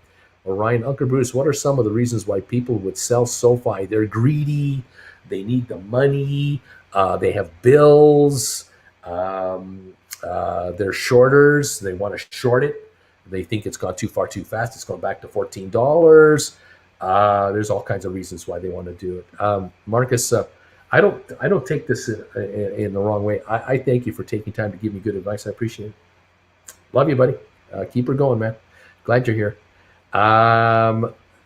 Orion, Uncle Bruce, what are some of the reasons why people would sell SoFi? They're greedy. They need the money. They have bills. They're shorters. They want to short it. They think it's gone too far too fast. It's gone back to $14. There's all kinds of reasons why they want to do it. Marcus, I don't take this in the wrong way. I thank you for taking time to give me good advice. I appreciate it. Love you, buddy. Keep her going, man. Glad you're here.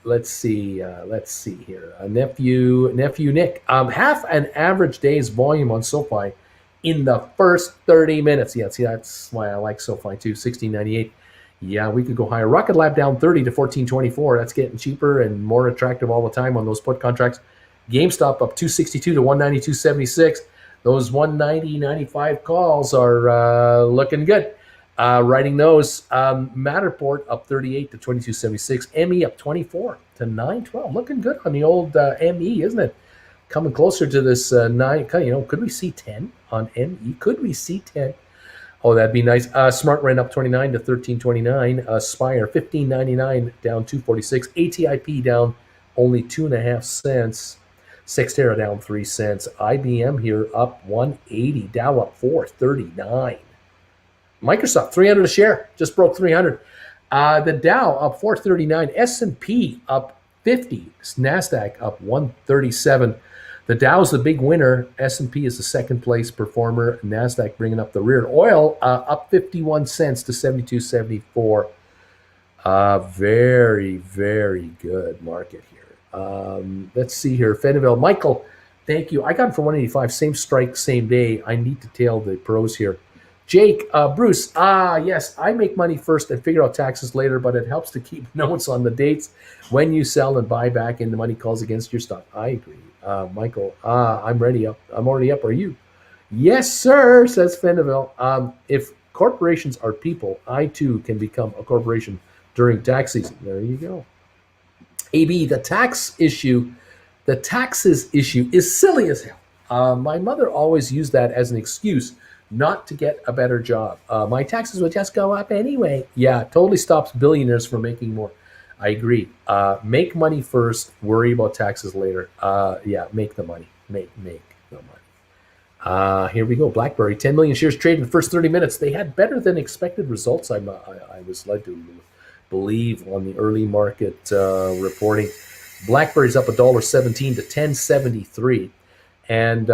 Let's see here. Nephew Nick. Half an average day's volume on SoFi in the first 30 minutes. Yeah, see, that's why I like SoFi too. 16.98. Yeah, we could go higher. Rocket Lab down 30 to 14.24. That's getting cheaper and more attractive all the time on those put contracts. GameStop up 262 to 192.76. Those 190.95 calls are looking good. Writing those, Matterport up 38 to 22.76. ME up 24 to 9.12. Looking good on the old ME, isn't it? Coming closer to this 9. Could we see 10 on ME? Could we see 10? Oh, that'd be nice. Smart Rent up 29 to 13.29. Spire 15.99 down 2.46. ATIP down only 2.5 cents. Sextera down 3 cents. IBM here up 180. Dow up 439. Microsoft 300 a share, just broke 300. The Dow up 439. S&P up 50. Nasdaq up 137. The Dow is the big winner. S&P is the second place performer. Nasdaq bringing up the rear. Oil up 51 cents to 72.74. Very, very good market here. Let's see here. Feniville. Michael, thank you. I got it for 185. Same strike, same day. I need to tail the pros here. Jake, Bruce, yes, I make money first and figure out taxes later, but it helps to keep notes on the dates when you sell and buy back and the money calls against your stock. I agree. Michael, I'm ready up. I'm already up. Are you? Yes, sir, says Feniville. If corporations are people, I too can become a corporation during tax season. There you go. AB, the taxes issue is silly as hell. My mother always used that as an excuse not to get a better job. My taxes would just go up anyway. Yeah, totally stops billionaires from making more. I agree. Make money first, worry about taxes later. Yeah, make the money. Make the money. Here we go. BlackBerry, 10 million shares traded in the first 30 minutes. They had better than expected results. I was led to believe on the early market reporting. BlackBerry's up $1.17 to 10.73. And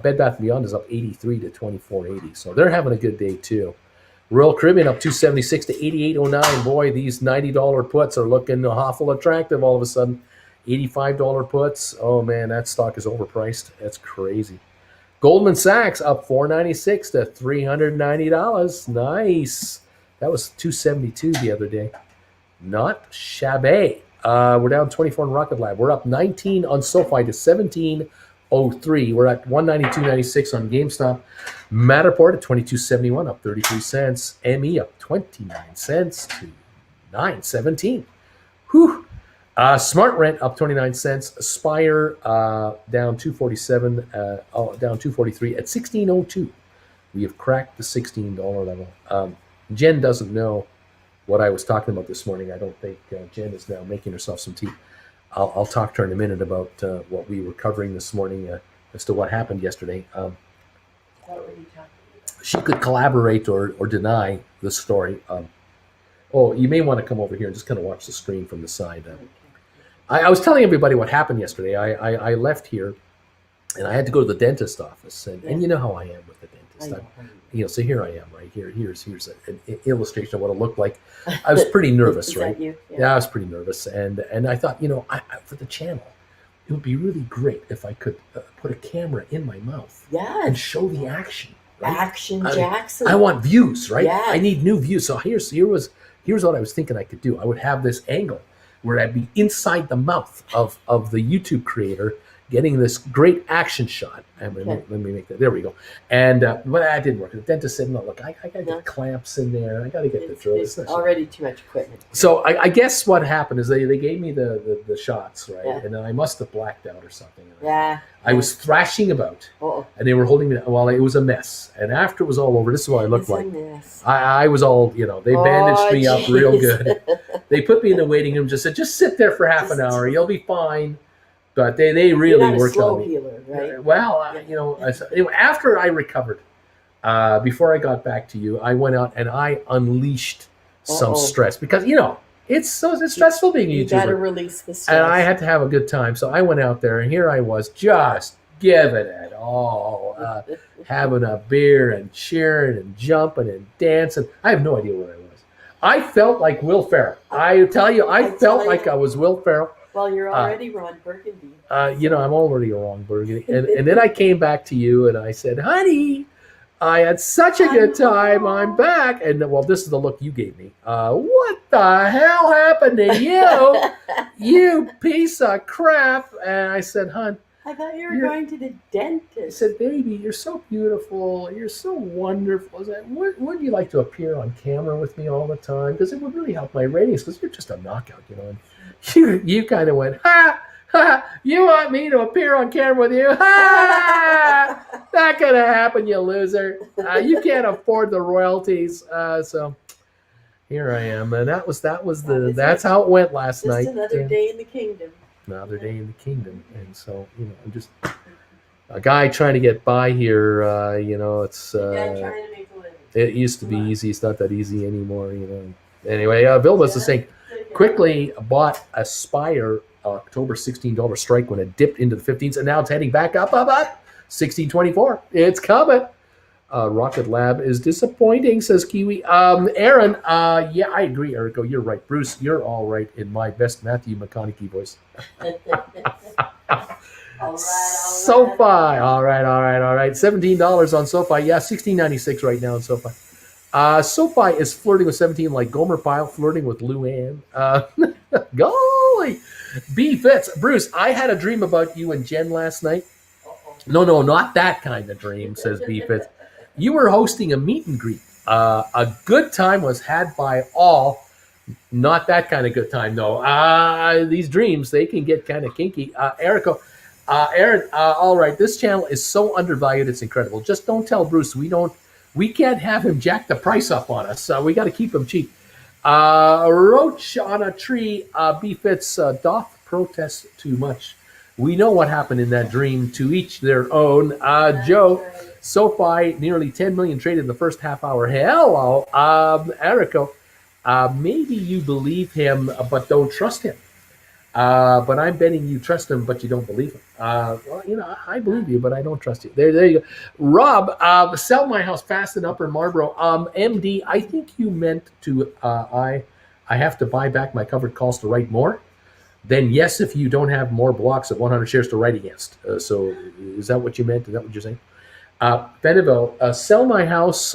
Bed Bath & Beyond is up 83 to 24.80. So they're having a good day too. Royal Caribbean up 276 to 88.09. Boy, these $90 puts are looking awful attractive all of a sudden. $85 puts. Oh man, that stock is overpriced. That's crazy. Goldman Sachs up $496 to $390. Nice. That was 272 the other day. Not shabby. We're down 24 in Rocket Lab. We're up 19 on SoFi to 17.03. We're at 192.96 on GameStop. Matterport at 22.71, up 33 cents. ME up 29 cents to 9.17. Whew. Smart Rent up 29 cents. Spire down 247, down 243 at 16.02. We have cracked the $16 level. Jen doesn't know what I was talking about this morning. I don't think Jen is now making herself some tea. I'll talk to her in a minute about what we were covering this morning as to what happened yesterday. She could collaborate or deny the story. You may want to come over here and just kind of watch the screen from the side. I was telling everybody what happened yesterday. I left here, and I had to go to the dentist office, and you know how I am with the dentist. So here I am, right here. Here's an illustration of what it looked like. I was pretty nervous, right? Yeah, I was pretty nervous, and I thought, for the channel, it would be really great if I could put a camera in my mouth, and show the action. Right? Action Jackson. I want views, right? Yeah. I need new views. So here's what I was thinking I could do. I would have this angle where I'd be inside the mouth of the YouTube creator, getting this great action shot. Let me make that. There we go. And but that didn't work. The dentist said, "No, look, I got to get clamps in there. I got to get the drill. It's already too much equipment." So I guess what happened is they gave me the shots, right? Yeah. And then I must have blacked out or something. I was thrashing about, and they were holding me. Well, it was a mess. And after it was all over, this is what I looked like. I was all, they bandaged me up real good. They put me in the waiting room. Just said, just sit there for half an hour. You'll be fine. But they really worked on me. Healer, right? Well, after I recovered, before I got back to you, I went out and I unleashed some stress because it's stressful being a YouTuber. You got to release the stress. And I had to have a good time, so I went out there and here I was, just giving it all, having a beer and cheering and jumping and dancing. I have no idea where I was. I felt like Will Ferrell. I tell you, I felt like I was Will Ferrell. Well, you're already Ron Burgundy. I'm already a wrong burgundy. And then I came back to you and I said, honey, I had such a good time. I'm back. And well, this is the look you gave me. What the hell happened to you? You piece of crap. And I said, hon, I thought you were going to the I dentist. said, baby, you're so beautiful. You're so wonderful. I said, wouldn't you like to appear on camera with me all the time? Because it would really help my ratings because you're just a knockout, And you kind of went, ha, ha, you want me to appear on camera with you? Ha! Not going to happen, you loser. You can't afford the royalties. So here I am. And that's how it went last Just night. another day in the kingdom. Another day in the kingdom. And so, I'm just a guy trying to get by here. It's Dad trying to make a living. it used to be easy. It's not that easy anymore. Anyway, Vilbus is saying quickly bought Aspire October $16 strike when it dipped into the 15s, and now it's heading back up 16.24. It's coming. Rocket Lab is disappointing, says Kiwi. Aaron, yeah, I agree, Erico. You're right. Bruce, you're all right in my best Matthew McConaughey voice. All right. SoFi. All right. $17 on SoFi. Yeah, $16.96 right now on SoFi. SoFi is flirting with 17 like Gomer Pyle flirting with Luann. Golly. B Fitz. Bruce, I had a dream about you and Jen last night. No, not that kind of dream, says B Fitz. You were hosting a meet and greet. A good time was had by all. Not that kind of good time, though. These dreams, they can get kind of kinky. Erico. Aaron, all right. This channel is so undervalued, it's incredible. Just don't tell Bruce we can't have him jack the price up on us. We got to keep him cheap. Roach on a tree. B Fitz doth protest too much. We know what happened in that dream. To each their own. Joe, SoFi nearly 10 million traded in the first half hour. Hello, Erico. Maybe you believe him, but don't trust him. But I'm betting you trust him, but you don't believe him. I believe you, but I don't trust you. There you go. Rob, sell my house fast in Upper Marlboro. MD, I think you meant to. I have to buy back my covered calls to write more. Then yes, if you don't have more blocks of 100 shares to write against. So is that what you meant? Is that what you're saying? Beneville, sell my house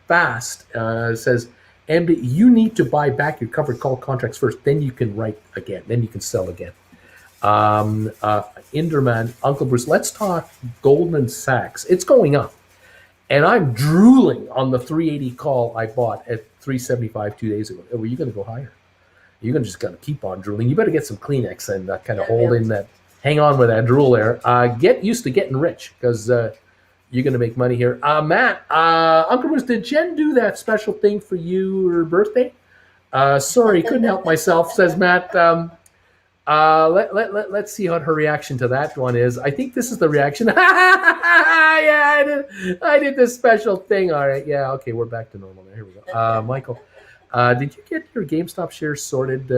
fast. Says. And you need to buy back your covered call contracts first. Then you can write again. Then you can sell again. Inderman, Uncle Bruce, let's talk Goldman Sachs. It's going up. And I'm drooling on the 380 call I bought at 375 2 days ago. Were you going to go higher? You're going to just got to keep on drooling. You better get some Kleenex and kind of hold in that, hang on with that drool there. Get used to getting rich because you're going to make money here. Matt, Uncle Bruce, did Jen do that special thing for you or birthday? Sorry, couldn't help myself, says Matt. Let's see what her reaction to that one is. I think this is the reaction. Yeah, I did this special thing. All right. Yeah, okay, we're back to normal now. Here we go. Michael, did you get your GameStop shares sorted?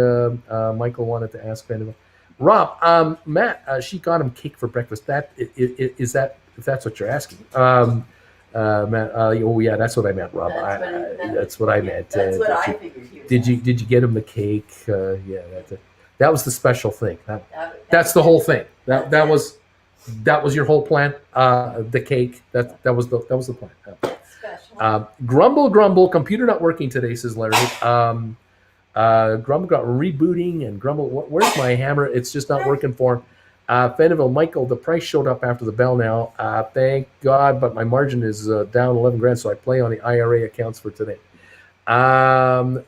Michael wanted to ask Benjamin. Rob, Matt, she got him cake for breakfast. That is that. If that's what you're asking, Matt. Yeah, that's what I meant, Rob. That's what I meant. That's what I figured. Did you get him the cake? Yeah, that was the special thing. That's the whole thing. That was your whole plan. The cake. That was the plan. Grumble. Computer not working today, says Larry. Grumble got rebooting and Grumble. Where's my hammer? It's just not working for him. Feniville, Michael, the price showed up after the bell now. Thank God, but my margin is down 11 grand, so I play on the IRA accounts for today.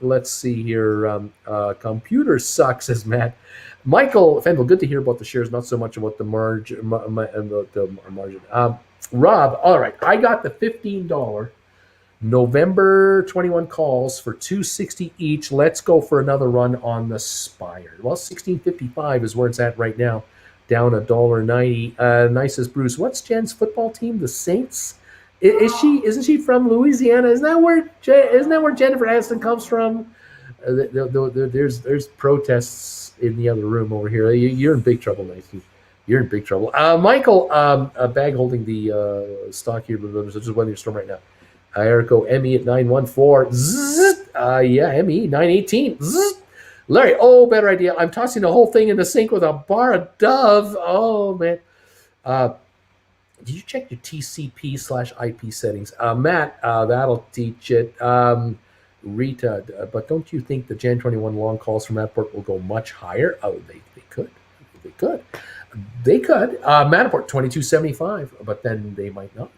Let's see here. Computer sucks, says Matt. Michael, Feniville, good to hear about the shares, not so much about the margin. Rob, all right, I got the $15 November 21 calls for $260 each. Let's go for another run on the Spire. Well, 1655 is where it's at right now. Down $1.90. Nice as Bruce. What's Jen's football team? The Saints? Isn't she from Louisiana? Isn't that where Jennifer Aniston comes from? There's protests in the other room over here. You're in big trouble, Nice. You're in big trouble. Michael, a bag holding the stock here, which is weather storm right now. Erico, ME at 914. Yeah, ME 918. Larry, oh, better idea. I'm tossing the whole thing in the sink with a bar of Dove. Oh, man. Did you check your TCP/IP settings? Matt, that'll teach it. Rita, but don't you think the Jan 21 long calls from Matterport will go much higher? Oh, they could. They could. They could. Matterport 2275, but then they might not.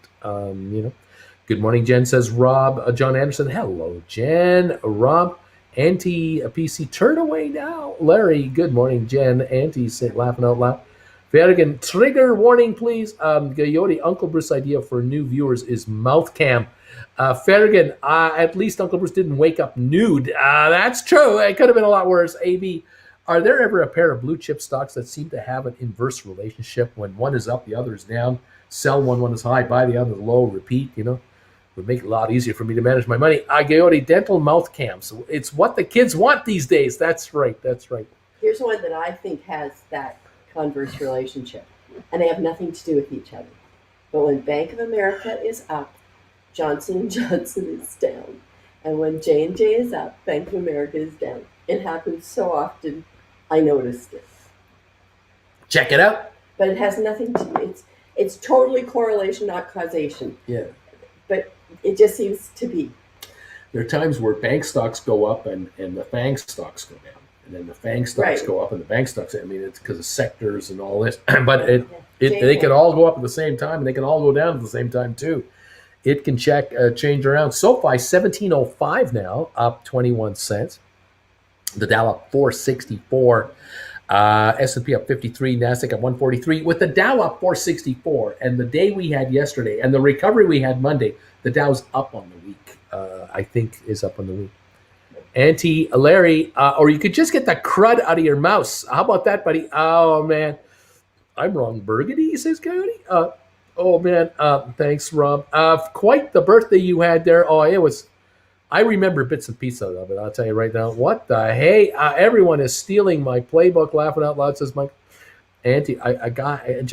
Good morning, Jen, says Rob. John Anderson, hello, Jen. Rob, anti-PC, turn away now. Larry, good morning, Jen. Laughing out loud. Vertigan, trigger warning, please. Coyote, Uncle Bruce's idea for new viewers is mouth cam. Ferrigan, at least Uncle Bruce didn't wake up nude. That's true. It could have been a lot worse. AB, are there ever a pair of blue chip stocks that seem to have an inverse relationship? When one is up, the other is down. Sell one is high, buy the other low, repeat, would make it a lot easier for me to manage my money. Coyote, dental mouth cams. It's what the kids want these days. That's right. Here's one that I think has that converse relationship, and they have nothing to do with each other. But when Bank of America is up, Johnson & Johnson is down. And when J&J is up, Bank of America is down. It happens so often, I noticed it. Check it out. But it has nothing to it's totally correlation, not causation. Yeah. But it just seems to be. There are times where bank stocks go up and the FANG stocks go down. And then the FANG stocks go up and the bank stocks, it's because of sectors and all this. But they can all go up at the same time and they can all go down at the same time too. It can change around. SoFi 1705 now, up 21 cents. The Dow up 464. S&P up 53, NASDAQ up 143. With the Dow up 464 and the day we had yesterday and the recovery we had Monday, the Dow's up on the week. I think is up on the week. Larry, or you could just get the crud out of your mouse. How about that, buddy? Oh, man. I'm wrong. Burgundy, says Coyote. Oh, man. Thanks, Rob. Quite the birthday you had there. Oh, it was. I remember bits and pieces of it. I'll tell you right now. What the hey? Everyone is stealing my playbook. Laughing out loud, says Mike. A guy in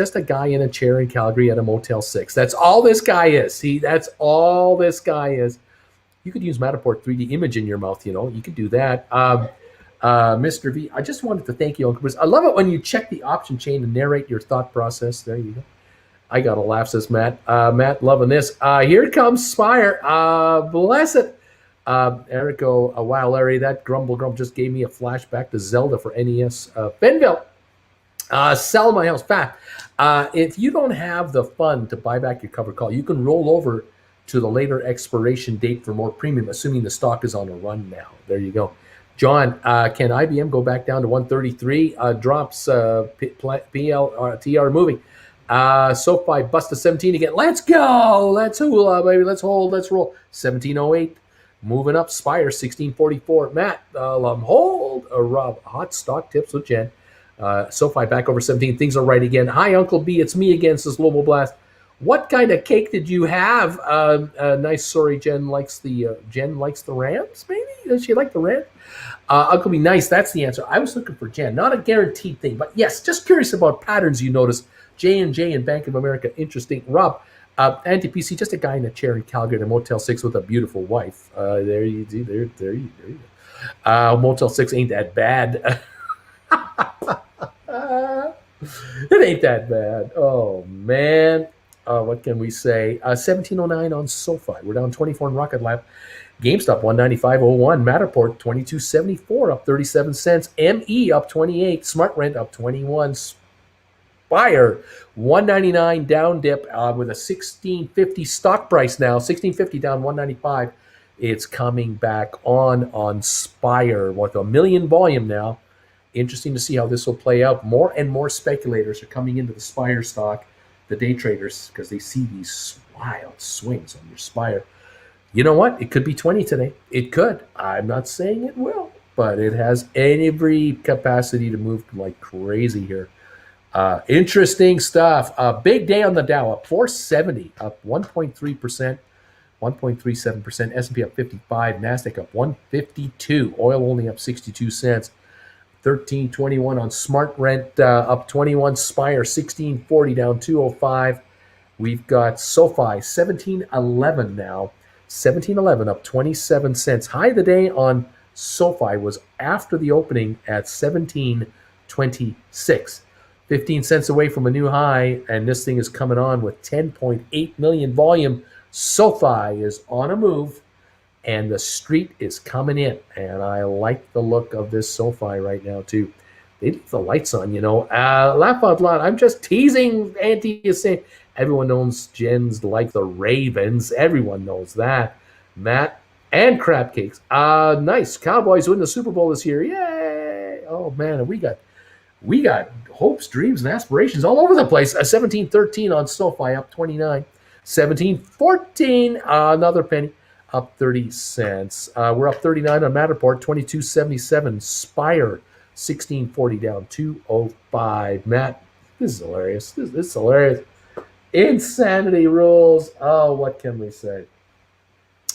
a chair in Calgary at a Motel 6. That's all this guy is. That's all this guy is. You could use Matterport 3D image in your mouth, you could do that. Mr. V, I just wanted to thank you, Uncle Bruce. I love it when you check the option chain and narrate your thought process. There you go. I got a laugh, says Matt. Matt, loving this. Here comes Spire. Bless it. Erico, wow, Larry, that grumble just gave me a flashback to Zelda for NES. Benville, sell my house. Fact, if you don't have the fund to buy back your covered call, you can roll over to the later expiration date for more premium, assuming the stock is on a run now. There you go. John, can IBM go back down to 133? Drops TR moving. SoFi bust to 17 again. Let's go. Let's hula, baby. Let's hold. Let's roll. 1708. Moving up. Spire 1644. Matt, hold. Rob, hot stock tips with Jen. SoFi back over 17. Things are right again. Hi, Uncle B. It's me again, says Global Blast. What kind of cake did you have? Nice. Sorry, Jen likes the Rams. Maybe does she like the Rams? Uncle B, nice. That's the answer. I was looking for Jen, not a guaranteed thing, but yes, just curious about patterns you notice. J&J and Bank of America, interesting. Rob, anti-PC, just a guy in a chair in Calgary at a Motel 6 with a beautiful wife. There you go. Motel 6 ain't that bad. It ain't that bad. Oh man. What can we say? 1709 on SoFi. We're down 24 in Rocket Lab. GameStop 195.01. Matterport 22.74 up 37 cents. ME up 28. SmartRent up 21. Spire 199 down dip with a 1650 stock price now. 1650 down 195. It's coming back on Spire with a million volume now. Interesting to see how this will play out. More and more speculators are coming into the Spire stock. The day traders, because they see these wild swings on your Spire. You know what? It could be 20 today. It could. I'm not saying it will, but it has every capacity to move like crazy here. Interesting stuff. Big day on the Dow, up 470, up 1.3%, 1.37%. S&P up 55, NASDAQ up 152. Oil only up 62 cents. 1321 on SmartRent, up 21. Spire 1640 down 205. We've got SoFi 1711 now. 1711 up 27 cents. High of the day on SoFi was after the opening at 17.26, 15 cents away from a new high, and this thing is coming on with 10.8 million volume. SoFi is on a move, and the street is coming in, and I like the look of this SoFi right now too. They leave the lights on, laugh out loud. I'm just teasing. Auntie is saying everyone knows Jen's like the Ravens. Everyone knows that. Matt and crab cakes. Nice. Cowboys win the Super Bowl this year. Yay! Oh man, we got hopes, dreams, and aspirations all over the place. 17-13 on SoFi, up 29. 17-14, another penny, up 30 cents. We're up 39 on Matterport, 22.77. Spire, 16.40 down, 205. Matt, this is hilarious. This is hilarious. Insanity rules. Oh, what can we say?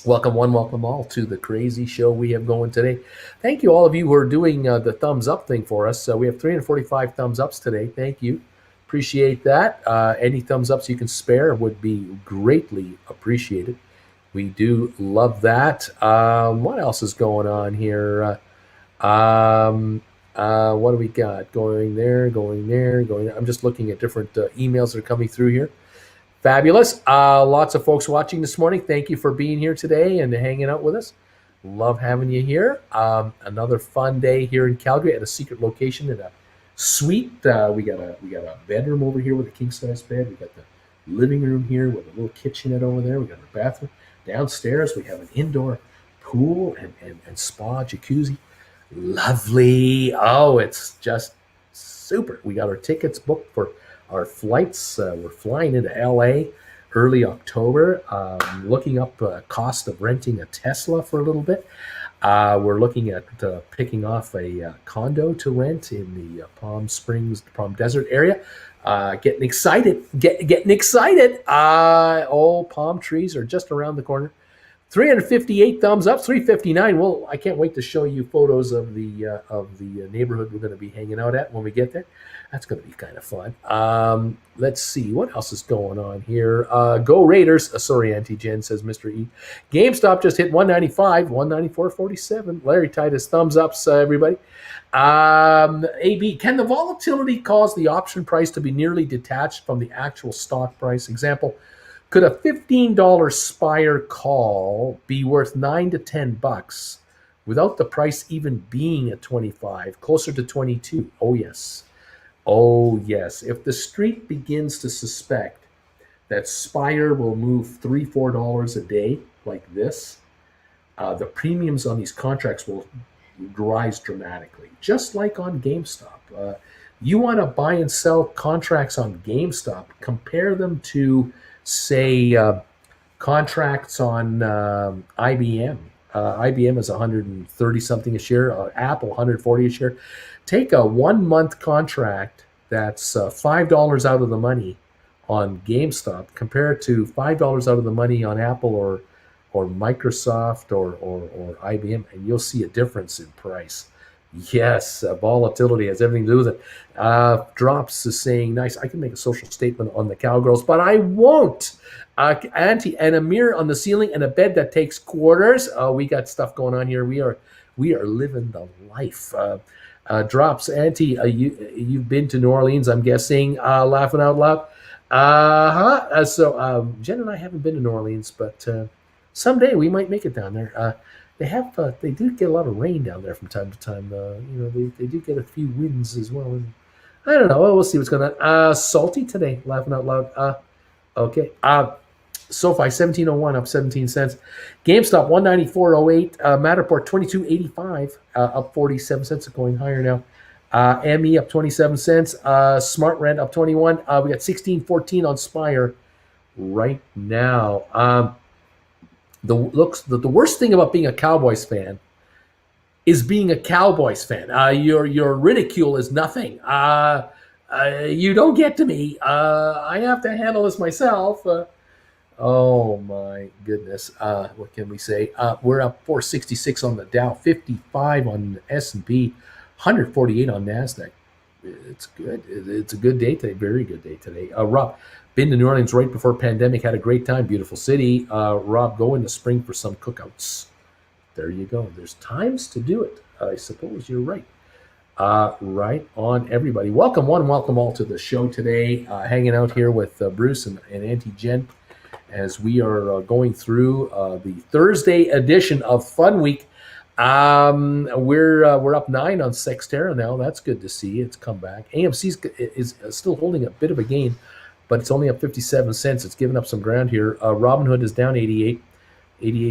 Welcome one, welcome all to the crazy show we have going today. Thank you, all of you who are doing the thumbs up thing for us. We have 345 thumbs ups today. Thank you. Appreciate that. Any thumbs ups you can spare would be greatly appreciated. We do love that. What else is going on here? What do we got? Going there. I'm just looking at different emails that are coming through here. Fabulous. Lots of folks watching this morning. Thank you for being here today and hanging out with us. Love having you here. Another fun day here in Calgary at a secret location in a suite. We got a bedroom over here with a king-size bed. We got the living room here with a little kitchenette over there. We got our bathroom. Downstairs, we have an indoor pool and spa jacuzzi. Lovely. Oh, it's just super. We got our tickets booked for our flights. We're flying into LA early October. Looking up cost of renting a Tesla for a little bit. We're looking at picking off a condo to rent in the Palm Springs, Palm Desert area. Getting excited. Getting excited. Palm trees are just around the corner. 358 thumbs up, 359. Well, I can't wait to show you photos of the neighborhood we're going to be hanging out at when we get there. That's going to be kind of fun. Let's see what else is going on here. Go Raiders. Sorry, Auntie Jen, says Mr. E. GameStop just hit 195, 194.47. Larry Titus, thumbs ups, everybody. AB, can the volatility cause the option price to be nearly detached from the actual stock price? Example, could a $15 Spire call be worth $9 to $10 without the price even being at 25, closer to 22? Oh, yes. Oh, yes. If the street begins to suspect that Spire will move $3, $4 a day like this, the premiums on these contracts will rise dramatically, just like on GameStop. You want to buy and sell contracts on GameStop, compare them to, say, contracts on IBM. IBM is 130 something a share, Apple 140 a share. Take a 1 month contract that's $5 out of the money on GameStop, compare it to $5 out of the money on Apple or Microsoft or IBM, and you'll see a difference in price. Yes, volatility has everything to do with it. Drops is saying, nice, I can make a social statement on the Cowgirls, but I won't. Auntie, and a mirror on the ceiling and a bed that takes quarters. We got stuff going on here. We are living the life. Drops, Auntie, you've been to New Orleans, I'm guessing, laughing out loud. So Jen and I haven't been to New Orleans, but someday we might make it down there. They do get a lot of rain down there from time to time. They do get a few winds as well. And I don't know. We'll see what's going on. Salty today, laughing out loud. Okay. SoFi 1701 up 17 cents. GameStop 194.08. Matterport 22.85 up 47 cents. Going higher now. ME up 27 cents. Smart Rent up 21. We got 16.14 on Spire right now. The worst thing about being a Cowboys fan is being a Cowboys fan. Your ridicule is nothing. You don't get to me. I have to handle this myself. Oh my goodness. What can we say? We're up 466 on the Dow, 55 on S&P, 148 on NASDAQ. It's good. It's a good day today. Very good day today. Rob, been to New Orleans right before pandemic. Had a great time. Beautiful city. Rob, go in the spring for some cookouts. there you go. There's times to do it. I suppose you're right. Right on, everybody. Welcome one, welcome all to the show today. Hanging out here with Bruce and Auntie Jen as we are going through the Thursday edition of Fun Week. We're up 9 on Sexterra now. That's good to see. It's come back. AMC is still holding a bit of a gain, but it's only up 57 cents. It's given up some ground here. Robinhood is down 88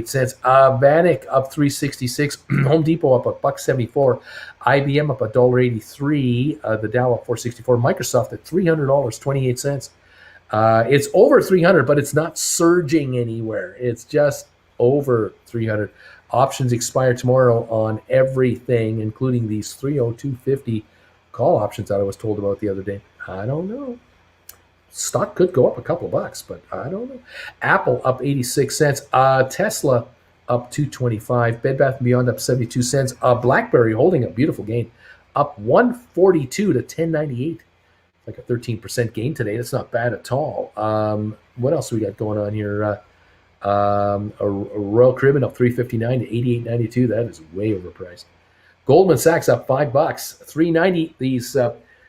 cents. Vanik up 366. Home Depot up $1.74. IBM up $1.83. The Dow up 464. Microsoft at $300, 28 cents. It's over 300, but it's not surging anywhere. It's just over 300. Options expire tomorrow on everything, including these 302.50 call options that I was told about the other day. I don't know. Stock could go up a couple bucks, but I don't know. Apple up 86 cents. Tesla up 225. Bed Bath & Beyond up 72 cents. BlackBerry holding a beautiful gain, up 142 to 1098. Like a 13% gain today. That's not bad at all. What else we got going on here? A Royal Caribbean up 359 to 88.92. That is way overpriced. Goldman Sachs up $5, 390. These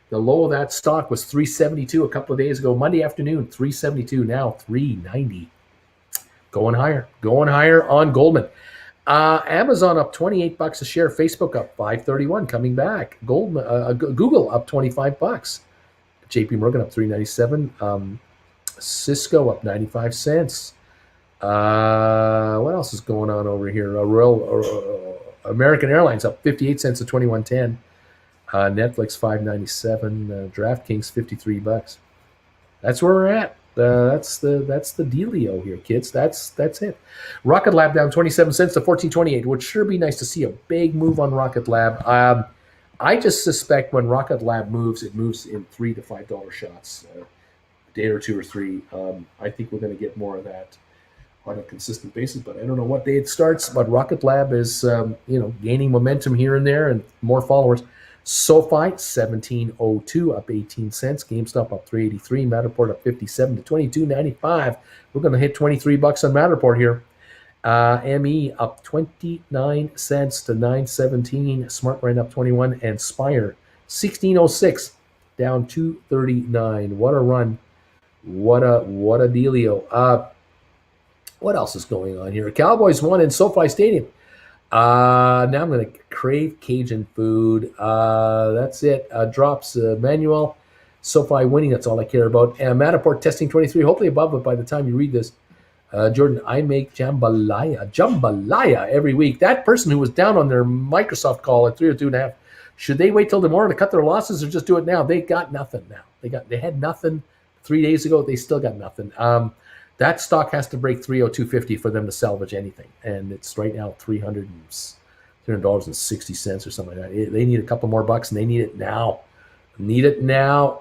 the low of that stock was 372 a couple of days ago. Monday afternoon, 372. Now 390. Going higher on Goldman. Amazon up $28 a share. Facebook up 531, coming back. Google up $25. JP Morgan up 397. Cisco up 95 cents. What else is going on over here? American Airlines up 58 cents to 21.10. Netflix 5.97. DraftKings $53. That's where we're at. That's the dealio here, kids. That's it. Rocket Lab down 27 cents to 14.28. Would sure be nice to see a big move on Rocket Lab. I just suspect when Rocket Lab moves, it moves in $3 to $5 shots, a day or two or three. I think we're going to get more of that on a consistent basis, but I don't know what day it starts. But Rocket Lab is, gaining momentum here and there and more followers. SoFi 17.02, up 18 cents. GameStop up 3.83. Matterport up 57 to 22.95. We're going to hit $23 on Matterport here. ME up 29 cents to 9.17. SmartRent up 21, and Spire 16.06 down 2.39. What a run! What a dealio. What else is going on here? Cowboys won in SoFi Stadium. Now I'm going to crave Cajun food. That's it. Drops Manuel. SoFi winning. That's all I care about. And Matterport testing 23. Hopefully above it by the time you read this. Jordan, I make jambalaya every week. That person who was down on their Microsoft call at 302.5, should they wait till tomorrow to cut their losses or just do it now? They got nothing now. They had nothing 3 days ago. They still got nothing. That stock has to break 302.50 for them to salvage anything, and it's right now $300.60 or something like that. They need a couple more bucks, and they need it now.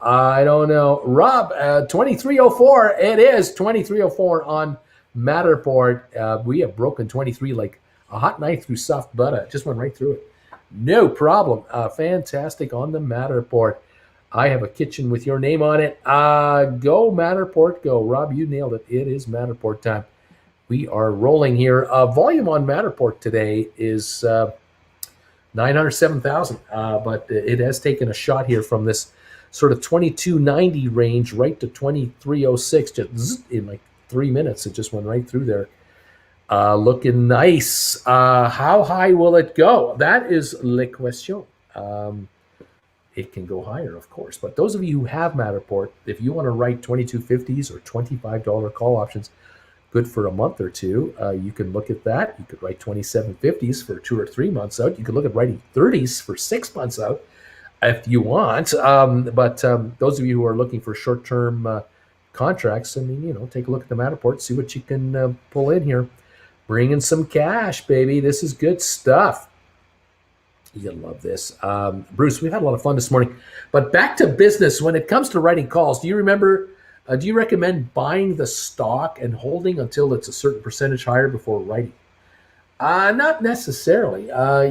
I don't know. Rob, 2304. It is 2304 on Matterport. We have broken 23 like a hot knife through soft butter. Just went right through it. No problem. Fantastic on the Matterport. I have a kitchen with your name on it. Go Matterport, go. Rob, you nailed it. It is Matterport time. We are rolling here. Volume on Matterport today is 907,000, but it has taken a shot here from this sort of 2290 range right to 2306 just in like 3 minutes. It just went right through there. Looking nice. How high will it go? That is la question. It can go higher, of course. But those of you who have Matterport, if you want to write 2250s or $25 call options, good for a month or two, you can look at that. You could write 2750s for 2 or 3 months out. You could look at writing 30s for 6 months out if you want. But those of you who are looking for short-term contracts, I mean, take a look at the Matterport, see what you can pull in here. Bring in some cash, baby. This is good stuff. You'll love this. Bruce, we've had a lot of fun this morning. But back to business. When it comes to writing calls, do you recommend buying the stock and holding until it's a certain percentage higher before writing? Not necessarily.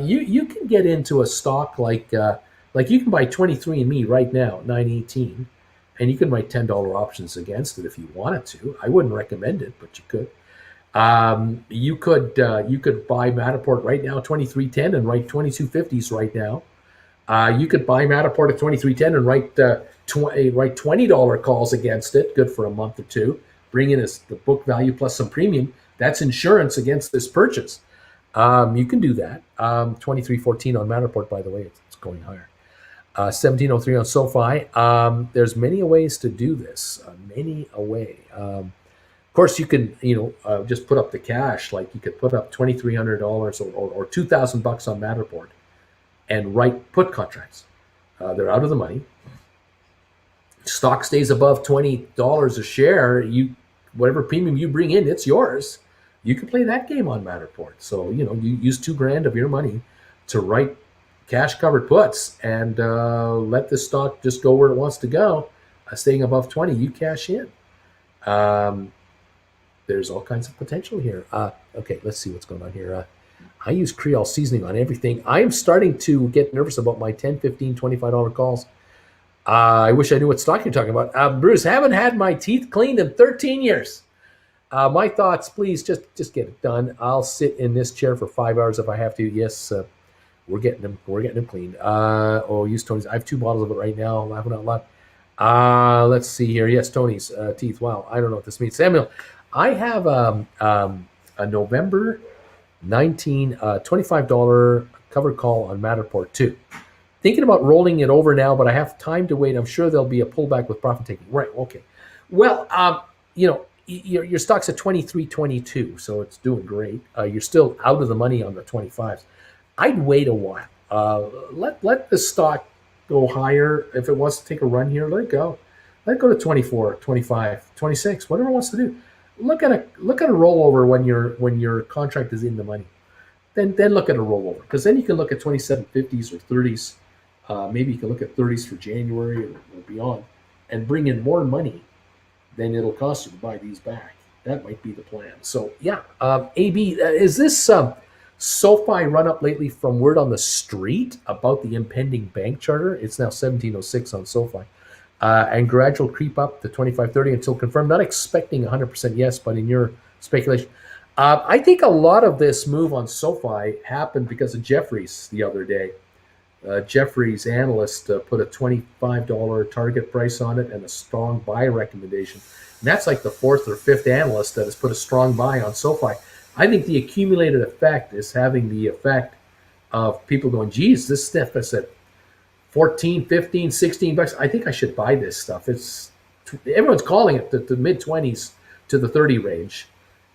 You can get into a stock like you can buy 23andMe right now, 918, and you can write $10 options against it if you wanted to. I wouldn't recommend it, but you could. You could buy Matterport right now 23.10 and write 22.50s right now. You could buy Matterport at 23.10 and write $20 calls against it. Good for a month or two. Bring in the book value plus some premium. That's insurance against this purchase. You can do that. 23.14 on Matterport, by the way, it's going higher. 17.03 on SoFi. There's many ways to do this. Many a way. Of course, you can just put up the cash. Like you could put up $2,300 or $2,000 on Matterport and write put contracts. They're out of the money. Stock stays above $20 a share. Whatever premium you bring in, it's yours. You can play that game on Matterport. So you use $2,000 of your money to write cash covered puts and let the stock just go where it wants to go. Staying above 20, you cash in. There's all kinds of potential here. Okay, let's see what's going on here. I use Creole seasoning on everything. I am starting to get nervous about my $10, $15, $25 calls. I wish I knew what stock you're talking about. Bruce, haven't had my teeth cleaned in 13 years. My thoughts, please, just get it done. I'll sit in this chair for 5 hours if I have to. Yes, we're getting them cleaned. Use Tony's. I have 2 bottles of it right now. Laughing out loud. Let's see here. Yes, Tony's teeth. Wow, I don't know what this means. Samuel, I have a November 19 $25 covered call on Matterport too. Thinking about rolling it over now, but I have time to wait. I'm sure there'll be a pullback with profit taking. Right. Okay. Well, your stock's at 23.22, so it's doing great. You're still out of the money on the 25s. I'd wait a while. Let the stock go higher. If it wants to take a run here, let it go. Let it go to 24, 25, 26, whatever it wants to do. Look at a rollover when your contract is in the money. Then look at a rollover, because then you can look at 27.50s or 30s. Maybe you can look at 30s for January or beyond, and bring in more money than it'll cost you to buy these back. That might be the plan. So yeah, AB, is this SoFi run up lately from word on the street about the impending bank charter? It's now 17.06 on SoFi. And gradual creep up to 25.30 until confirmed. Not expecting 100% yes, but in your speculation. I think a lot of this move on SoFi happened because of Jefferies the other day. Jefferies analyst put a $25 target price on it and a strong buy recommendation. And that's like the 4th or 5th analyst that has put a strong buy on SoFi. I think the accumulated effect is having the effect of people going, geez, this stuff is at 14, 15, 16 bucks. I think I should buy this stuff. Everyone's calling it the mid-20s to the 30 range,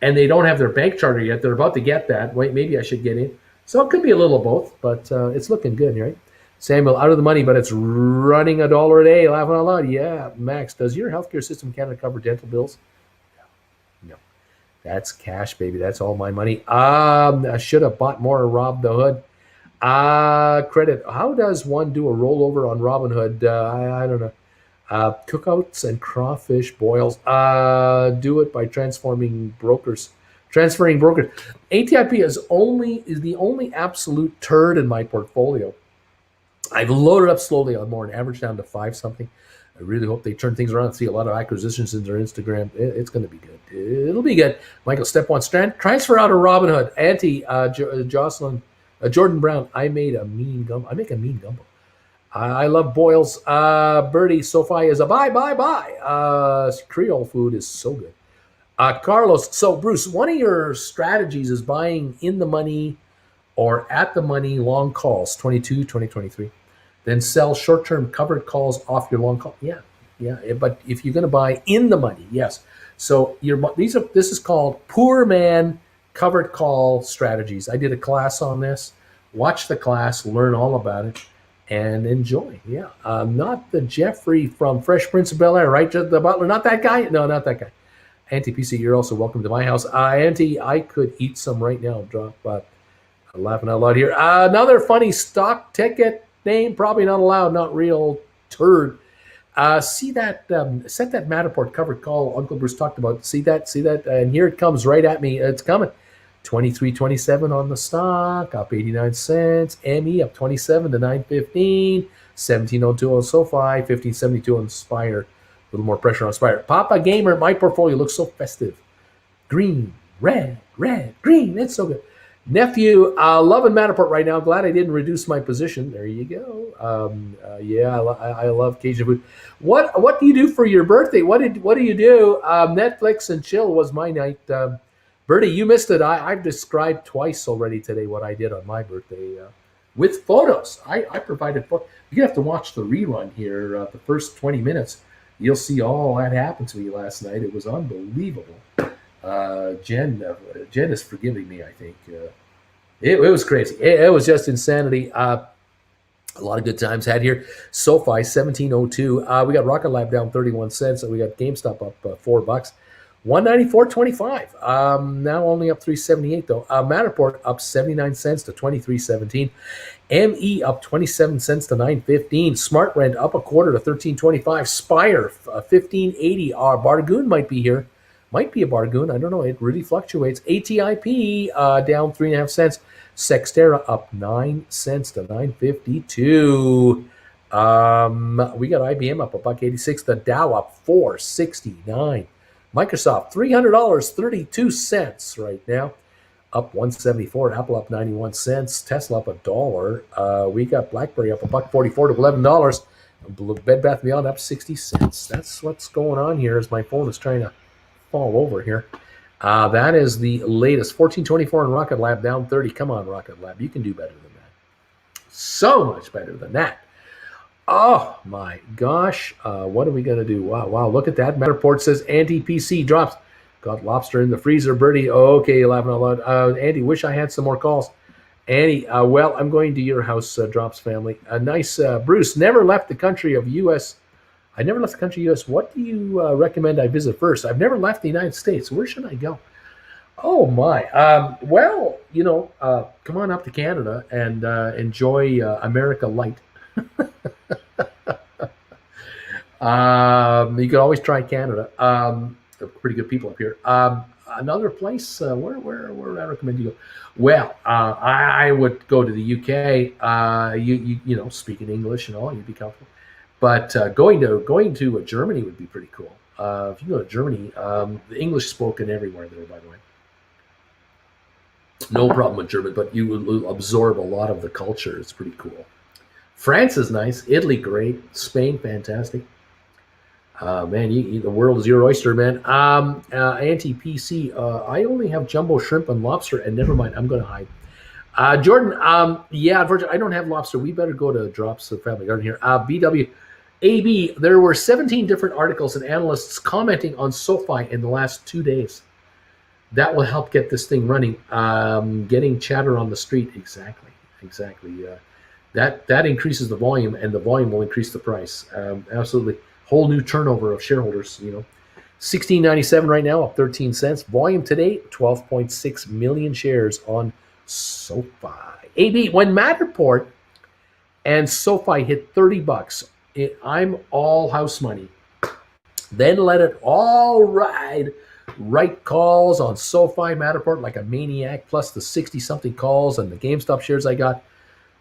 and they don't have their bank charter yet. They're about to get that. Wait, maybe I should get in. So it could be a little of both, but it's looking good, right? Samuel, out of the money, but it's running $1 a day. Laughing out loud. Yeah, Max, does your healthcare system Canada cover dental bills? No. That's cash, baby. That's all my money. I should have bought more Rob the Hood. Credit. How does one do a rollover on Robinhood? I don't know. Cookouts and crawfish boils. Do it by transferring brokers. ATIP is the only absolute turd in my portfolio. I've loaded up slowly on more and averaged down to 5 something. I really hope they turn things around. See a lot of acquisitions in their Instagram. It's going to be good. It'll be good. Michael, step 1, transfer out of Robinhood. Jocelyn, Jordan Brown. I make a mean gumbo. I love boils. Birdie, SoFi is a buy. Creole food is so good. Carlos, so Bruce, one of your strategies is buying in the money or at the money long calls, 22, 2023. Then sell short-term covered calls off your long call. Yeah. But if you're going to buy in the money, yes. So this is called poor man covered call strategies. I did a class on this. Watch the class, learn all about it, and enjoy. Yeah. Not the Jeffrey from Fresh Prince of Bel-Air, right? The butler, not that guy? No, not that guy. Auntie PC, you're also welcome to my house. Auntie, I could eat some right now. Laughing out loud here. Another funny stock ticket name, probably not allowed, not real turd. See that, set that Matterport covered call Uncle Bruce talked about. See that, and here it comes right at me. It's coming. 23.27 on the stock, up 89 cents. ME up 27 to 9.15. 17.02 on SoFi, 15.72 on Spire. A little more pressure on Spire. Papa Gamer, my portfolio looks so festive. Green, red, green. It's so good. Nephew, loving Matterport right now. Glad I didn't reduce my position. There you go. Yeah, I love Cajun food. What do you do for your birthday? What do you do? Netflix and chill was my night. Bertie, you missed it. I've described twice already today what I did on my birthday with photos. I provided photos. You have to watch the rerun here. The first 20 minutes, you'll see all that happened to me last night. It was unbelievable. Jen is forgiving me, I think. It was crazy. It was just insanity. A lot of good times had here. SoFi 1702. We got Rocket Lab down 31 cents. We got GameStop up $4. 194.25. Now only up 378 though. Matterport up 79 cents to 23.17. ME up 27 cents to 9.15. Smart Rent up a quarter to 13.25. Spire 15.80. Bargoon might be here. Might be a bargain. I don't know. It really fluctuates. ATIP down 3.5 cents. Sextera up 9 cents to 9.52. We got IBM up $1.86. The Dow up 4.69. Microsoft $300.32 right now, up 174. Apple up 91 cents. Tesla up $1. We got BlackBerry up $1.44 to $11. Bed Bath & Beyond up 60 cents. That's what's going on here as my phone is trying to fall over here. That is the latest. 1424 in Rocket Lab down 30. Come on, Rocket Lab. You can do better than that. So much better than that. Oh my gosh. What are we going to do? Wow. Look at that. Matterport says anti-PC drops. Got lobster in the freezer, Bertie. Okay, you're laughing out loud. Andy, wish I had some more calls. Andy, well, I'm going to your house, Drops family. Nice. Bruce, never left the country of U.S. I never left the country U.S. What do you recommend I visit first? I've never left the United States. Where should I go? Oh, my. Well, come on up to Canada and enjoy America Light. You can always try Canada. They're pretty good people up here. Another place, where would I recommend you go? Well, I would go to the UK. You speaking English and all, you'd be comfortable. But going to Germany would be pretty cool. If you go to Germany, the English spoken everywhere there, by the way. No problem with German, but you will absorb a lot of the culture. It's pretty cool. France is nice. Italy, great. Spain, fantastic. Man, the world is your oyster, man. Anti-PC. I only have jumbo shrimp and lobster, and never mind, I'm going to hide. Jordan, yeah, unfortunately, I don't have lobster. We better go to Drops Family Garden here. BW. AB, there were 17 different articles and analysts commenting on SoFi in the last 2 days. That will help get this thing running. Getting chatter on the street. Exactly. That increases the volume, and the volume will increase the price. Absolutely. Whole new turnover of shareholders, $16.97 right now, up 13 cents. Volume today, 12.6 million shares on SoFi. AB, when Matterport and SoFi hit $30, I'm all house money. Then let it all ride. Write calls on SoFi, Matterport like a maniac, plus the 60-something calls and the GameStop shares I got.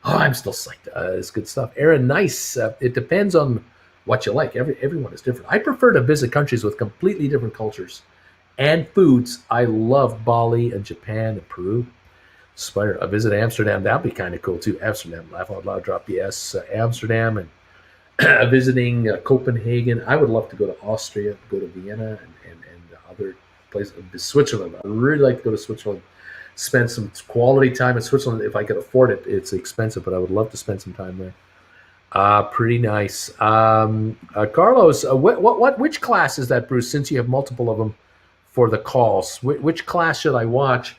Oh, I'm still psyched. It's good stuff. Aaron, nice. It depends on what you like. Everyone is different. I prefer to visit countries with completely different cultures and foods. I love Bali and Japan and Peru. Aspire a visit Amsterdam. That'd be kind of cool too. Amsterdam, laugh out loud, drop yes. Amsterdam and visiting Copenhagen. I would love to go to Austria, go to Vienna and other places. Switzerland. I'd really like to go to Switzerland. Spend some quality time in Switzerland if I could afford it. It's expensive, but I would love to spend some time there. Pretty nice. Carlos, which class is that, Bruce? Since you have multiple of them for the calls, which class should I watch?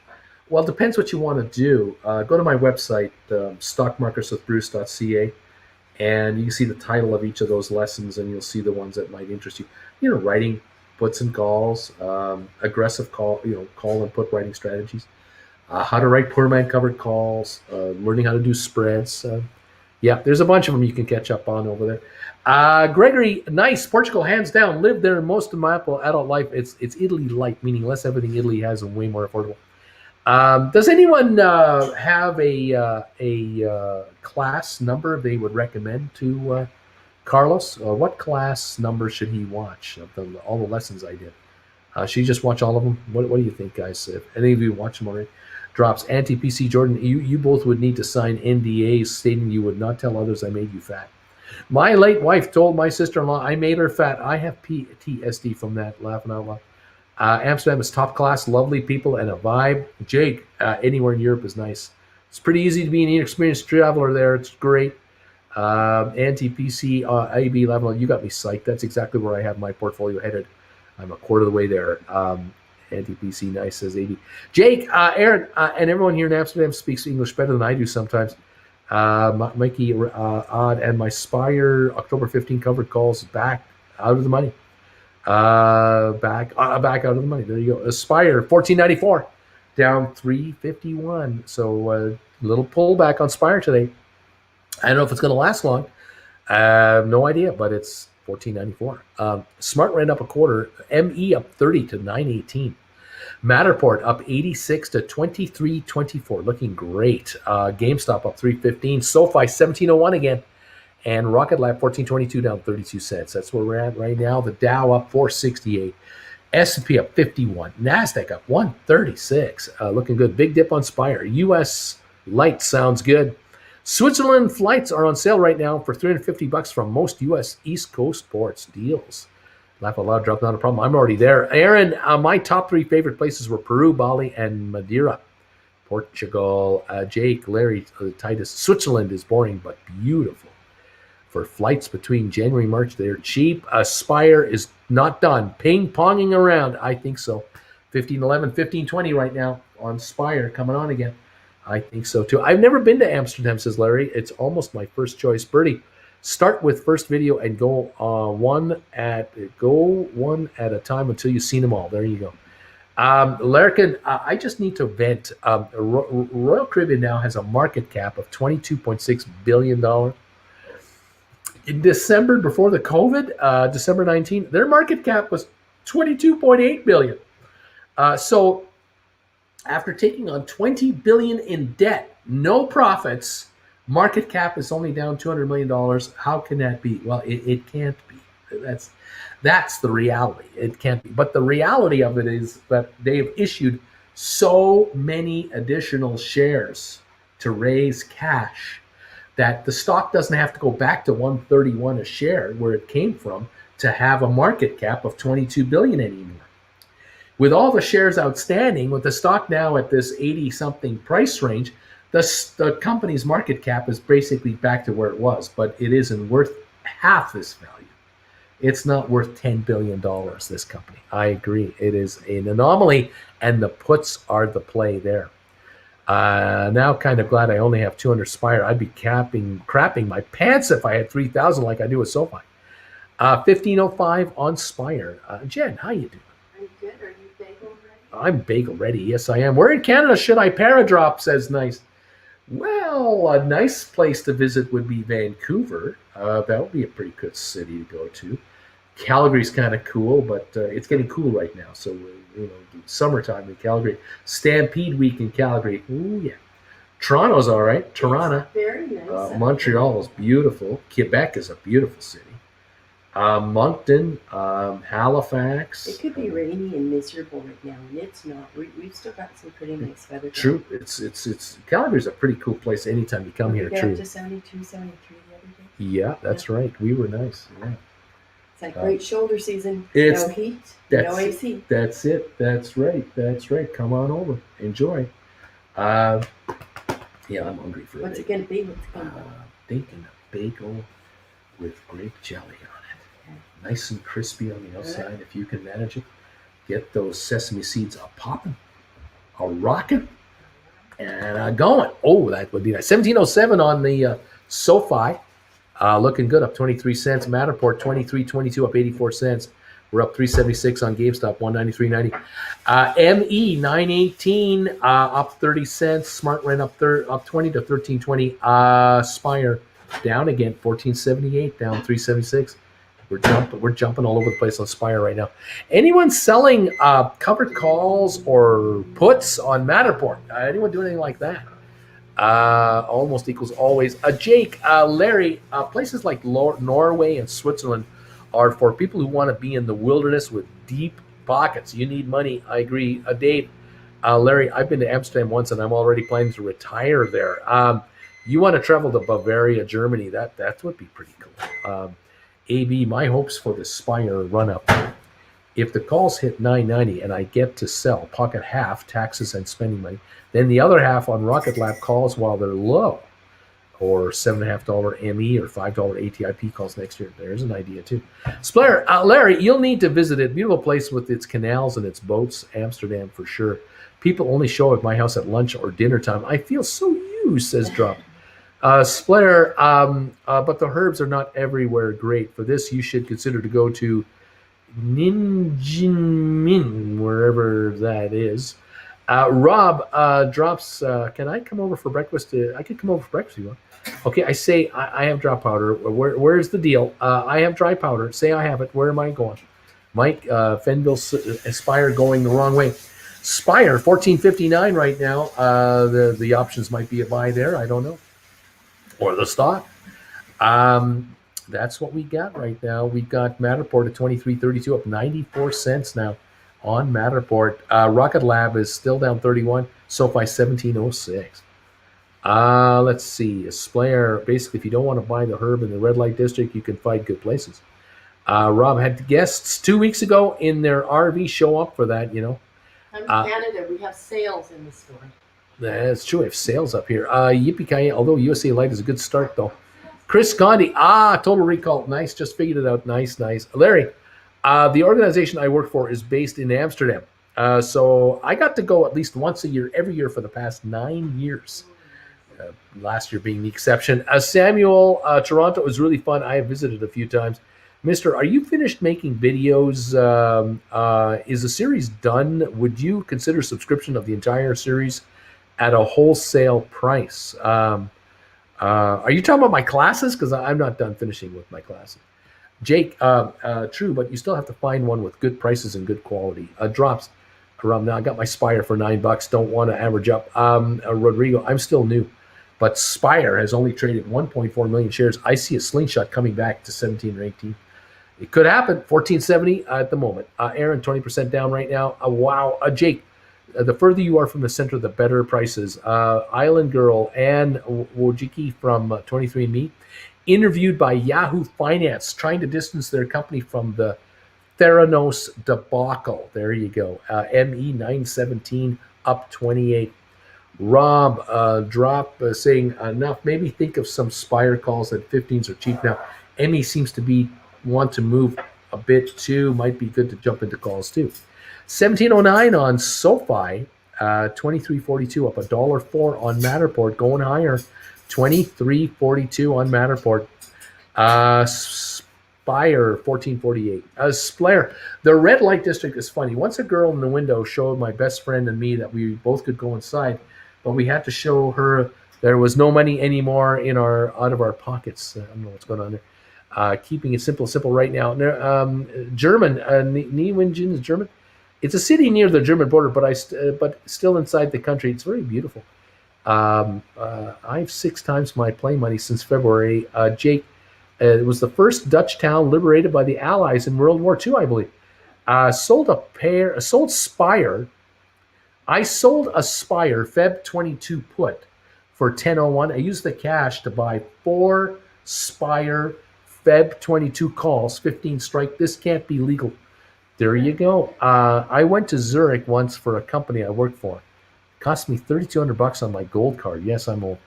Well, it depends what you want to do. Go to my website, stockmarkerswithbruce.ca, and you can see the title of each of those lessons, and you'll see the ones that might interest you. Writing puts and calls, aggressive call and put writing strategies. How to write poor man covered calls, learning how to do spreads. Yeah, there's a bunch of them you can catch up on over there. Gregory, nice. Portugal, hands down. Lived there most of my adult life. It's Italy light, meaning less everything Italy has and way more affordable. Does anyone have a class number they would recommend to Carlos? What class number should he watch of all the lessons I did? She just watch all of them. What do you think, guys? If any of you watch them already, drops anti-PC Jordan. You both would need to sign NDAs stating you would not tell others I made you fat. My late wife told my sister-in-law I made her fat. I have PTSD from that. Laughing out loud. Amsterdam is top class, lovely people, and a vibe. Jake, anywhere in Europe is nice. It's pretty easy to be an inexperienced traveler there. It's great. Anti-PC AB level, you got me psyched. That's exactly where I have my portfolio headed. I'm a quarter of the way there. Anti-PC, nice, says AB. Jake, Aaron, and everyone here in Amsterdam speaks English better than I do sometimes. Mikey, Odd, and my Spire October 15 covered calls back out of the money. Back out of the money. There you go. Aspire $14.94, down $3.51. So a little pullback on Spire today. I don't know if it's going to last long. No idea, but it's $14.94. Smart ran up a quarter. ME up 30 to 918. Matterport up 86 to 23.24, looking great. GameStop up 315. SoFi 1701 again. And Rocket Lab 1422 down 32 cents. That's where we're at right now. The Dow up 468. S&P up 51. NASDAQ up 136. Looking good. Big dip on Spire. US Light sounds good. Switzerland flights are on sale right now for $350 from most US East Coast ports. Deals. Laugh out loud, drop, not a problem. I'm already there. Aaron, my top 3 favorite places were Peru, Bali, and Madeira. Portugal, Jake, Larry, Titus. Switzerland is boring but beautiful. For flights between January and March, they're cheap. Aspire is not done. Ping-ponging around. I think so. 1511, 1520 right now on Spire, coming on again. I think so too. I've never been to Amsterdam, says Larry. It's almost my first choice. Birdie, start with first video and go one at a time until you've seen them all. There you go. Larkin, I just need to vent. Royal Caribbean now has a market cap of $22.6 billion. In December, before the COVID, December 19, their market cap was $22.8 billion. So after taking on $20 billion in debt, no profits, market cap is only down $200 million. How can that be? Well, it can't be. That's the reality. It can't be. But the reality of it is that they've issued so many additional shares to raise cash that the stock doesn't have to go back to 131 a share where it came from to have a market cap of 22 billion anymore. With all the shares outstanding, with the stock now at this 80-something price range, the company's market cap is basically back to where it was, but it isn't worth half this value. It's not worth $10 billion, this company. I agree. It is an anomaly, and the puts are the play there. Now kind of glad I only have 200 Spire. I'd be crapping my pants if I had 3,000 like I do with SoFi. 1505 on Spire. Jen, how you doing? I'm good. Are you bagel ready? I'm bagel ready. Yes, I am. Where in Canada should I paradrop, says Nice. Well, a nice place to visit would be Vancouver. That would be a pretty good city to go to. Calgary's kind of cool, but it's getting cool right now. So, summertime in Calgary. Stampede week in Calgary. Ooh, yeah. Toronto's all right. Toronto. It's very nice. Montreal is beautiful. Quebec is a beautiful city. Moncton, Halifax. It could be rainy and miserable right now, and it's not. We've still got some pretty nice weather. True. It's Calgary's a pretty cool place anytime you come here. We got True. up to 72, 73 the other day. Yeah, that's right. We were nice. Yeah. It's like great shoulder season. It's- No heat, no AC. That's it. That's right. Come on over. Enjoy. Yeah, I'm hungry for What's a it going to be? What's it going to be? Thinking a bagel with grape jelly on it. Nice and crispy on the outside if you can manage it. Get those sesame seeds a popping, a rocking, and a going. Oh, that would be nice. 1707 on the SoFi. Looking good, up 23 cents. Matterport 23.22, up 84 cents. We're up 376 on GameStop, 193.90. ME 918, up 30 cents. Smart ran up 20 to 13.20. Spire down again, 14.78, down 376. We're jumping all over the place on Spire right now. Anyone selling covered calls or puts on Matterport? Anyone do anything like that? Almost equals always. Jake, Larry, places like Norway and Switzerland are for people who want to be in the wilderness with deep pockets. You need money. I agree. Dave, Larry, I've been to Amsterdam once, and I'm already planning to retire there. You want to travel to Bavaria, Germany? That would be pretty cool. AB, my hopes for the Spire run up. If the calls hit 990 and I get to sell, pocket half taxes and spending money, then the other half on Rocket Lab calls while they're low, or $7.50 ME or $5 ATIP calls next year. There's an idea too. Splair, Larry, you'll need to visit it. Beautiful place with its canals and its boats. Amsterdam for sure. People only show at my house at lunch or dinner time. I feel so used, says Drop. Splair, but the herbs are not everywhere great. For this, you should consider to go to Ninjinmin, wherever that is. Rob drops, can I come over for breakfast? I could come over for breakfast if you want. Okay, I say I have dry powder. Where's the deal? I have dry powder. Say I have it. Where am I going? Mike, Fenville Spire going the wrong way. Spire, 1459 right now. The options might be a buy there. I don't know. Or the stock. That's what we got right now. We got Matterport at 23.32, up 94 cents now on Matterport. Rocket Lab is still down 31. SoFi 1706. Let's see. Splair, basically, if you don't want to buy the herb in the red light district, you can find good places. Rob had guests 2 weeks ago in their RV show up for that, you know. I'm in Canada. We have sales in the store. That's true. We have sales up here. Yippee-ki-yay. Although USA Light is a good start, though. Chris Gandhi. Total Recall. Nice. Just figured it out. Nice. Larry, the organization I work for is based in Amsterdam. So I got to go at least once a year, every year for the past 9 years. Last year being the exception. Samuel, Toronto was really fun. I have visited a few times. Mister, are you finished making videos? Is the series done? Would you consider subscription of the entire series at a wholesale price? Are you talking about my classes? Because I'm not done finishing with my classes. Jake, true, but you still have to find one with good prices and good quality. Drops. Now I got my Spire for $9. Don't want to average up. Rodrigo, I'm still new, but Spire has only traded 1.4 million shares. I see a slingshot coming back to 17 or 18. It could happen. 1470 at the moment. Aaron, 20% down right now. Wow. Jake, the further you are from the center, the better prices. Island Girl and Wojcicki from 23andMe, interviewed by Yahoo Finance, trying to distance their company from the Theranos debacle. There you go. ME 917 up 28. Rob drop saying enough. Maybe think of some Spire calls at 15s are cheap now. ME seems to want to move a bit too. Might be good to jump into calls too. 1709 on SoFi, 23.42 up $1.04 on Matterport, going higher. 23.42 on Matterport. Spire 14.48. Splair, the red light district is funny. Once a girl in the window showed my best friend and me that we both could go inside, but we had to show her there was no money anymore out of our pockets. I don't know what's going on there. Keeping it simple right now. German, Niewingen is German. It's a city near the German border, but still inside the country. It's very beautiful. I've 6 times my play money since February. Jake, it was the first Dutch town liberated by the Allies in World War II, I believe. Sold Spire. I sold a Spire Feb 22 put for 10.01. I used the cash to buy 4 Spire Feb 22 calls, 15 strike. This can't be legal. There you go. I went to Zurich once for a company I worked for. It cost me $3,200 on my gold card. Yes, I'm old.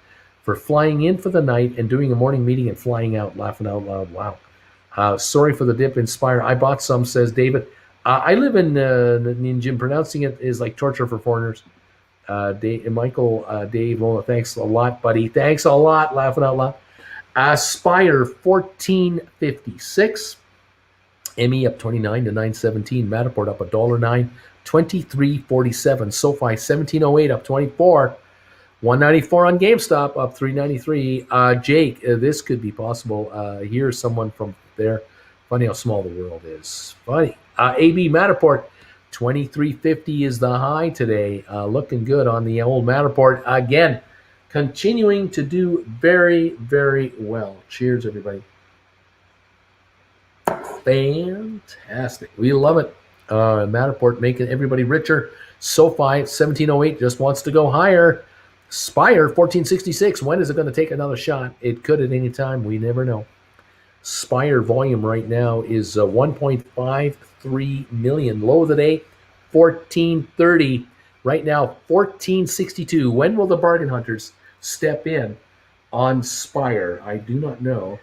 For flying in for the night and doing a morning meeting and flying out, laughing out loud. Wow. Sorry for the dip in Spire. I bought some, says David. I live in Ninjin. Pronouncing it is like torture for foreigners. Dave, Lola, thanks a lot, buddy. Thanks a lot, laughing out loud. Spire 14.56. ME up 29 to 917. Matterport up $1.09, 23.47. SoFi 1708 up 24. 194 on GameStop up 393. Jake, this could be possible. Here's someone from there. Funny how small the world is. Funny. AB Matterport 23.50 is the high today. Looking good on the old Matterport again. Continuing to do very, very well. Cheers, everybody. Fantastic. We love it. Matterport making everybody richer. SoFi at 1708 just wants to go higher. Spire 1466. When is it going to take another shot? It could at any time. We never know. Spire volume right now is 1.53 million. Low of the day, 1430. Right now, 1462. When will the bargain hunters step in on Spire? I do not know.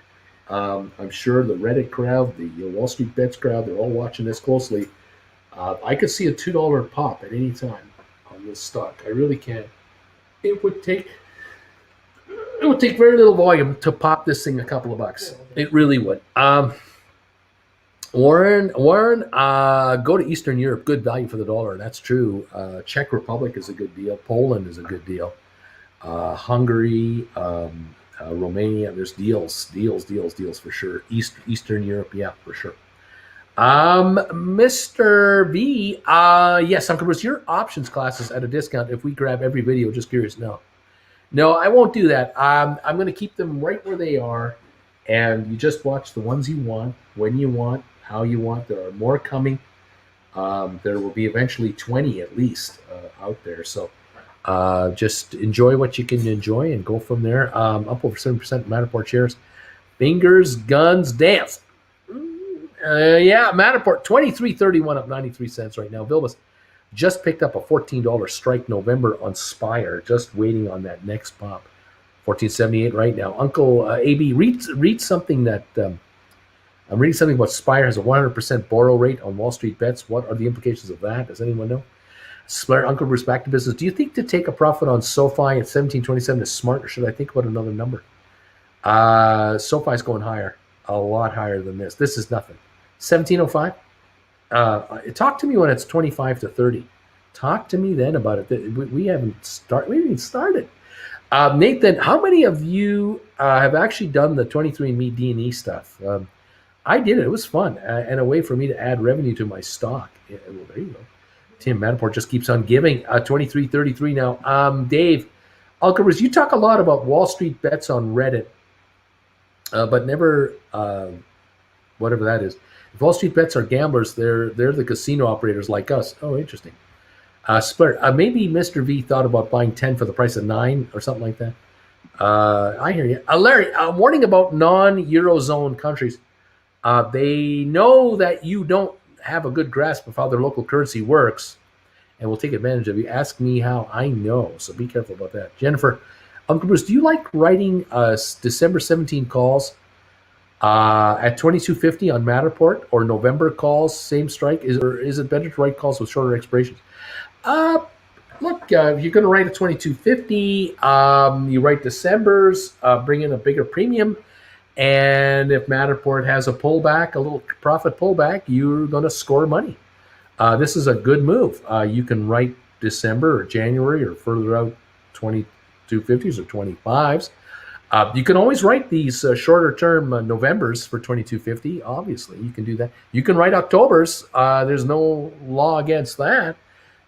I'm sure the Reddit crowd, the Wall Street Bets crowd, they're all watching this closely. I could see a $2 pop at any time on this stock. I really can. It would take very little volume to pop this thing a couple of bucks. It really would. Warren, go to Eastern Europe. Good value for the dollar. That's true. Czech Republic is a good deal. Poland is a good deal. Hungary, Romania. There's deals for sure. Eastern Europe, yeah, for sure. Mr. V, yes, Uncle Bruce, your options class is at a discount if we grab every video. Just curious. No, I won't do that. I'm going to keep them right where they are, and you just watch the ones you want, when you want, how you want. There are more coming. There will be eventually 20 at least out there. So just enjoy what you can enjoy and go from there. Up over 7% Matterport shares. Fingers, guns, dance. Yeah, Matterport 23.31 up 93 cents right now. Vilbus just picked up a $14 strike November on Spire, just waiting on that next pop. 14.78 right now. Uncle AB, read something that I'm reading something about Spire has a 100% borrow rate on Wall Street Bets. What are the implications of that? Does anyone know? Spire, Uncle Bruce, back to business. Do you think to take a profit on SoFi at 17.27 is smart, or should I think about another number? SoFi's going higher, a lot higher than this. This is nothing. 17.05. Talk to me when it's 25 to 30. Talk to me then about it. We haven't even started. Nathan, how many of you have actually done the 23andMe D&E stuff? I did it. It was fun and a way for me to add revenue to my stock. Yeah, well, there you go. Tim Matterport just keeps on giving. 23.33 now. Dave, Alcaraz, you talk a lot about Wall Street Bets on Reddit, but never whatever that is. If Wall Street Bets are gamblers, they're the casino operators like us. Oh, interesting. Split. Maybe Mr. V thought about buying 10 for the price of 9 or something like that. I hear you. Larry, warning about non-Eurozone countries. They know that you don't have a good grasp of how their local currency works and will take advantage of you. Ask me how. I know, so be careful about that. Jennifer, Uncle Bruce, do you like writing December 17 calls at 22.50 on Matterport, or November calls, same strike? Is it better to write calls with shorter expirations? Look, if you're going to write at 22.50, you write December's, bring in a bigger premium, and if Matterport has a pullback, a little profit pullback, you're going to score money. This is a good move. You can write December or January or further out 22.50s or 25s. You can always write these shorter term Novembers for 22.50. Obviously, you can do that. You can write Octobers. There's no law against that.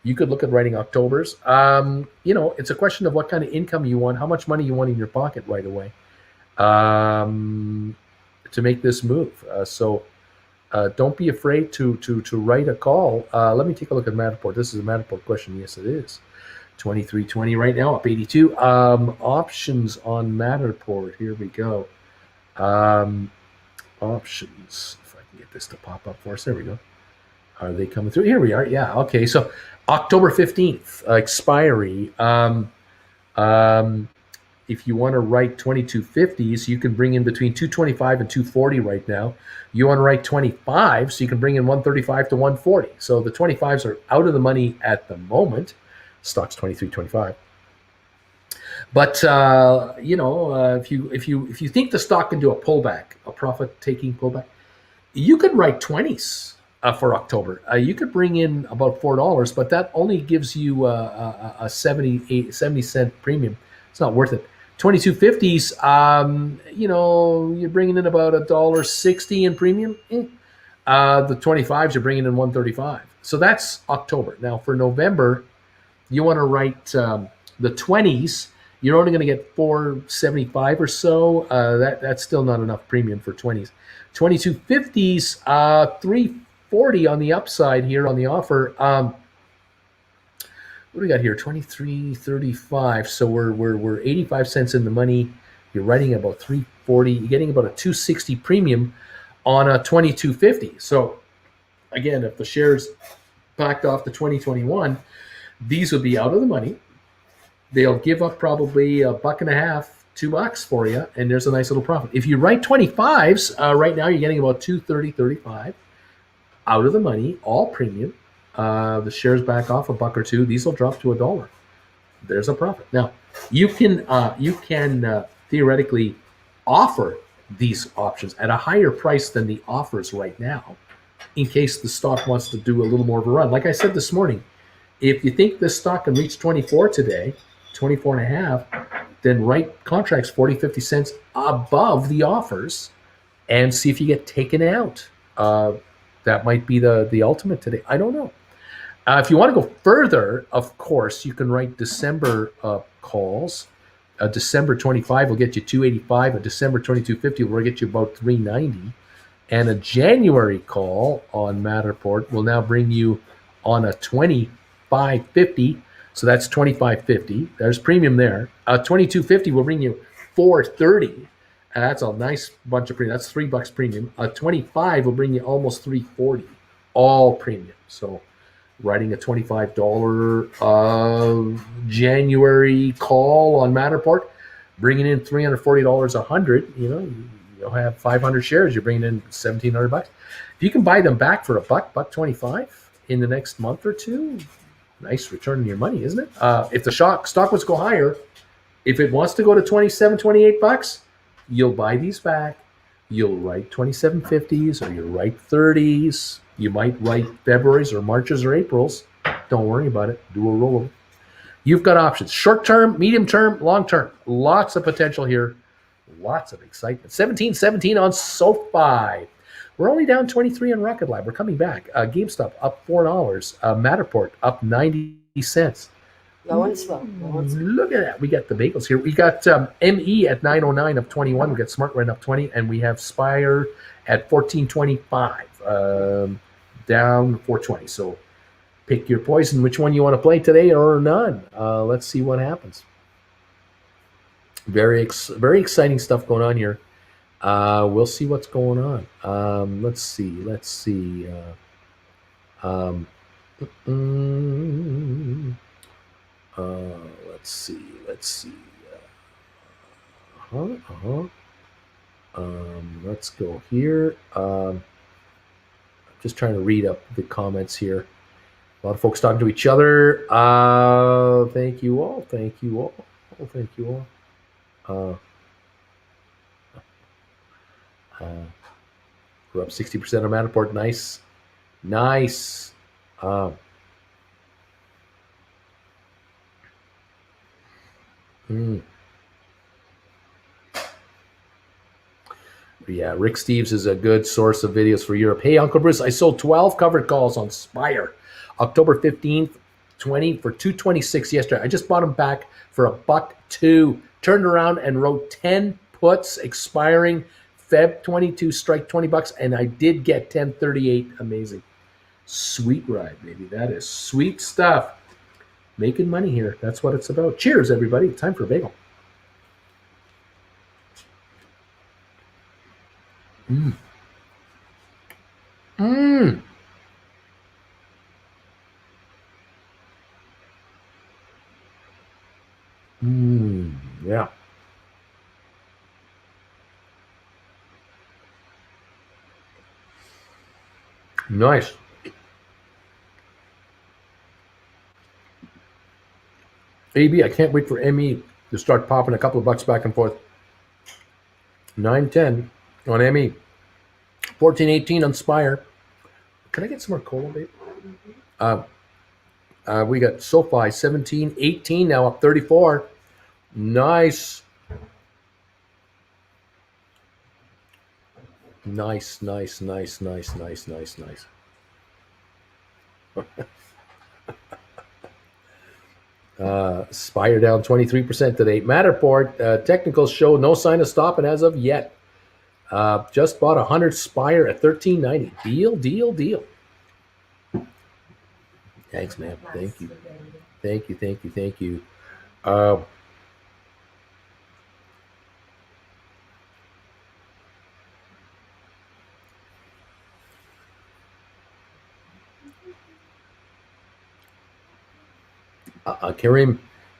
You could look at writing Octobers. It's a question of what kind of income you want, how much money you want in your pocket right away to make this move. So don't be afraid to write a call. Let me take a look at Matterport. This is a Matterport question. Yes, it is. 23.20 right now, up 82. Options on Matterport. Here we go. Options. If I can get this to pop up for us. There we go. Are they coming through? Here we are. Yeah. Okay. So October 15th, expiry. If you want to write 22.50s, you can bring in between 225 and 240 right now. You want to write 25, so you can bring in 135 to 140. So the 25s are out of the money at the moment. Stock's 23.25. But if you think the stock can do a pullback, a profit-taking pullback, you could write 20s for October. You could bring in about $4, but that only gives you a 70 cent premium. It's not worth it. 22.50s, you're bringing in about $1.60 in premium. The 25s, you're bringing in 135. So that's October. Now for November, you want to write the 20s. You're only going to get 475 or so. That's still not enough premium for 20s. 22.50s, 340 on the upside here on the offer. What do we got here? 23.35. So we're 85 cents in the money. You're writing about 340. You're getting about a 260 premium on a 22.50. So again, if the shares backed off the 2021, these would be out of the money. They'll give up probably $1.50, $2 for you, and there's a nice little profit. If you write 25s, right now you're getting about 230.35 out of the money, all premium. The shares back off $1 or $2. These will drop to $1. There's a profit. Now you can theoretically offer these options at a higher price than the offers right now, in case the stock wants to do a little more of a run. Like I said this morning, if you think this stock can reach 24 today, 24 and a half, then write contracts 40, 50 cents above the offers and see if you get taken out. That might be the ultimate today. I don't know. If you want to go further, of course, you can write December calls. A December 25 will get you 285. A December 22.50 will get you about 390. And a January call on Matterport will now bring you on a 25.50. So that's 25.50. There's premium there. A 22.50 will bring you 430. And that's a nice bunch of premium. That's $3 premium. A 25 will bring you almost 340, all premium. So writing a $25 January call on Matterport, bringing in $340 100. You'll have 500 shares. You're bringing in $1,700. If you can buy them back for $1.25 in the next month or two, nice return on your money, isn't it? If the stock was to go higher, if it wants to go to $27, $28, you'll buy these back. You'll write 27.50s or you'll write 30s. You might write February's or March's or April's. Don't worry about it. Do a rollover. You've got options. Short term, medium term, long term. Lots of potential here. Lots of excitement. 17.17 on SoFi. We're only down 23 on Rocket Lab. We're coming back. GameStop up $4. Matterport up 90 cents. Low and slow. Look at that. We got the bagels here. We got ME at 909 up 21. We got SmartRent up 20. And we have Spire at 1425. Down 420. So pick your poison. Which one you want to play today or none? Let's see what happens. Very exciting stuff going on here. We'll see what's going on. Let's see. Let's see. Let's go here. Just trying to read up the comments here. A lot of folks talking to each other. Thank you all. Thank you all. Oh, thank you all. We're up 60% on Matterport. Nice. Yeah, Rick Steves is a good source of videos for Europe. Hey, Uncle Bruce, I sold 12 covered calls on Spire, October 15th, 20 for $226 yesterday. I just bought them back for $1.02. Turned around and wrote 10 puts expiring Feb 22, strike $20, and I did get 1038. Amazing. Sweet ride, baby. That is sweet stuff. Making money here. That's what it's about. Cheers, everybody. Time for a bagel. Yeah. Nice. AB, I can't wait for ME to start popping a couple of bucks back and forth. 9.10 on ME. 14.18 on Spire. Can I get some more cola, babe? We got SoFi 17.18 now up 34. Nice. Nice. Spire down 23% today. Matterport technicals show no sign of stopping as of yet. Just bought 100 Spire at $13.90. Deal. Thanks, man. Thank you. Thank you. Uh,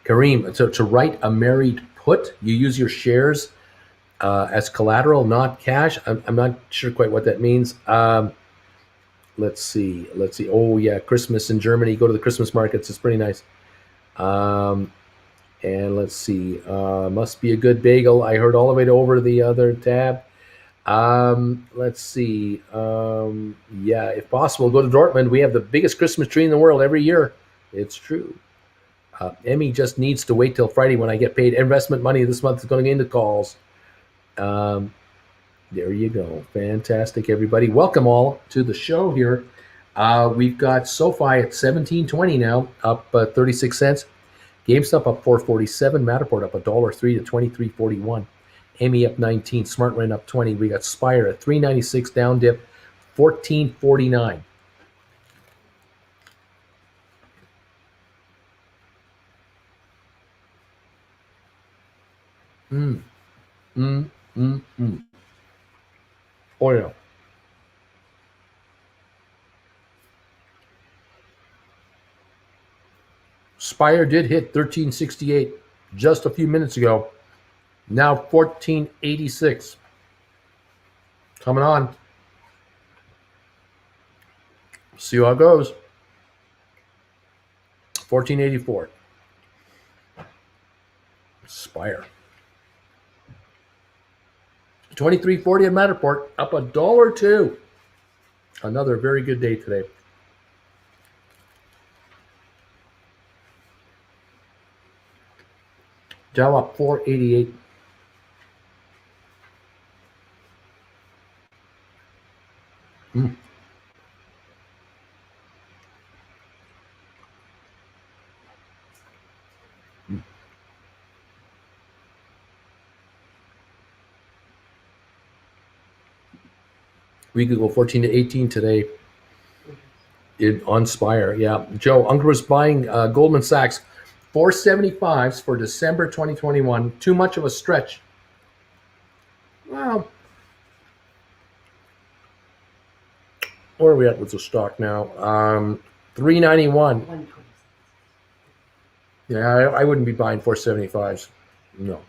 Kareem. So to write a married put, you use your shares as collateral, not cash. I'm not sure quite what that means. Let's see. Oh yeah, Christmas in Germany. Go to the Christmas markets. It's pretty nice. Um, and let's see. Must be a good bagel. I heard all the way to over the other tab. Let's see. Yeah, if possible, go to Dortmund. We have the biggest Christmas tree in the world every year. It's true. Emmy just needs to wait till Friday when I get paid. Investment money this month is going into calls. Um, there you go. Fantastic, everybody. Welcome all to the show here. We've got SoFi at 17.20 now, up 36 cents. GameStop up 4.47. Matterport up $1.03 to 23.41. Emmy up 19. SmartRent up 20. We got Spire at 3.96, down dip 14.49. Mm, mm. Oil. Spire did hit 1368 just a few minutes ago. Now 1486. Coming on. See how it goes. 1484. Spire. 2340 at Matterport, up $1.02. Another very good day today. Dow up 488. We could go 14 to 18 today on Spire. Yeah. Joe, Unger was buying Goldman Sachs 475s for December 2021. Too much of a stretch. Well, where are we at with the stock now? 391. Yeah, I wouldn't be buying 475s. No.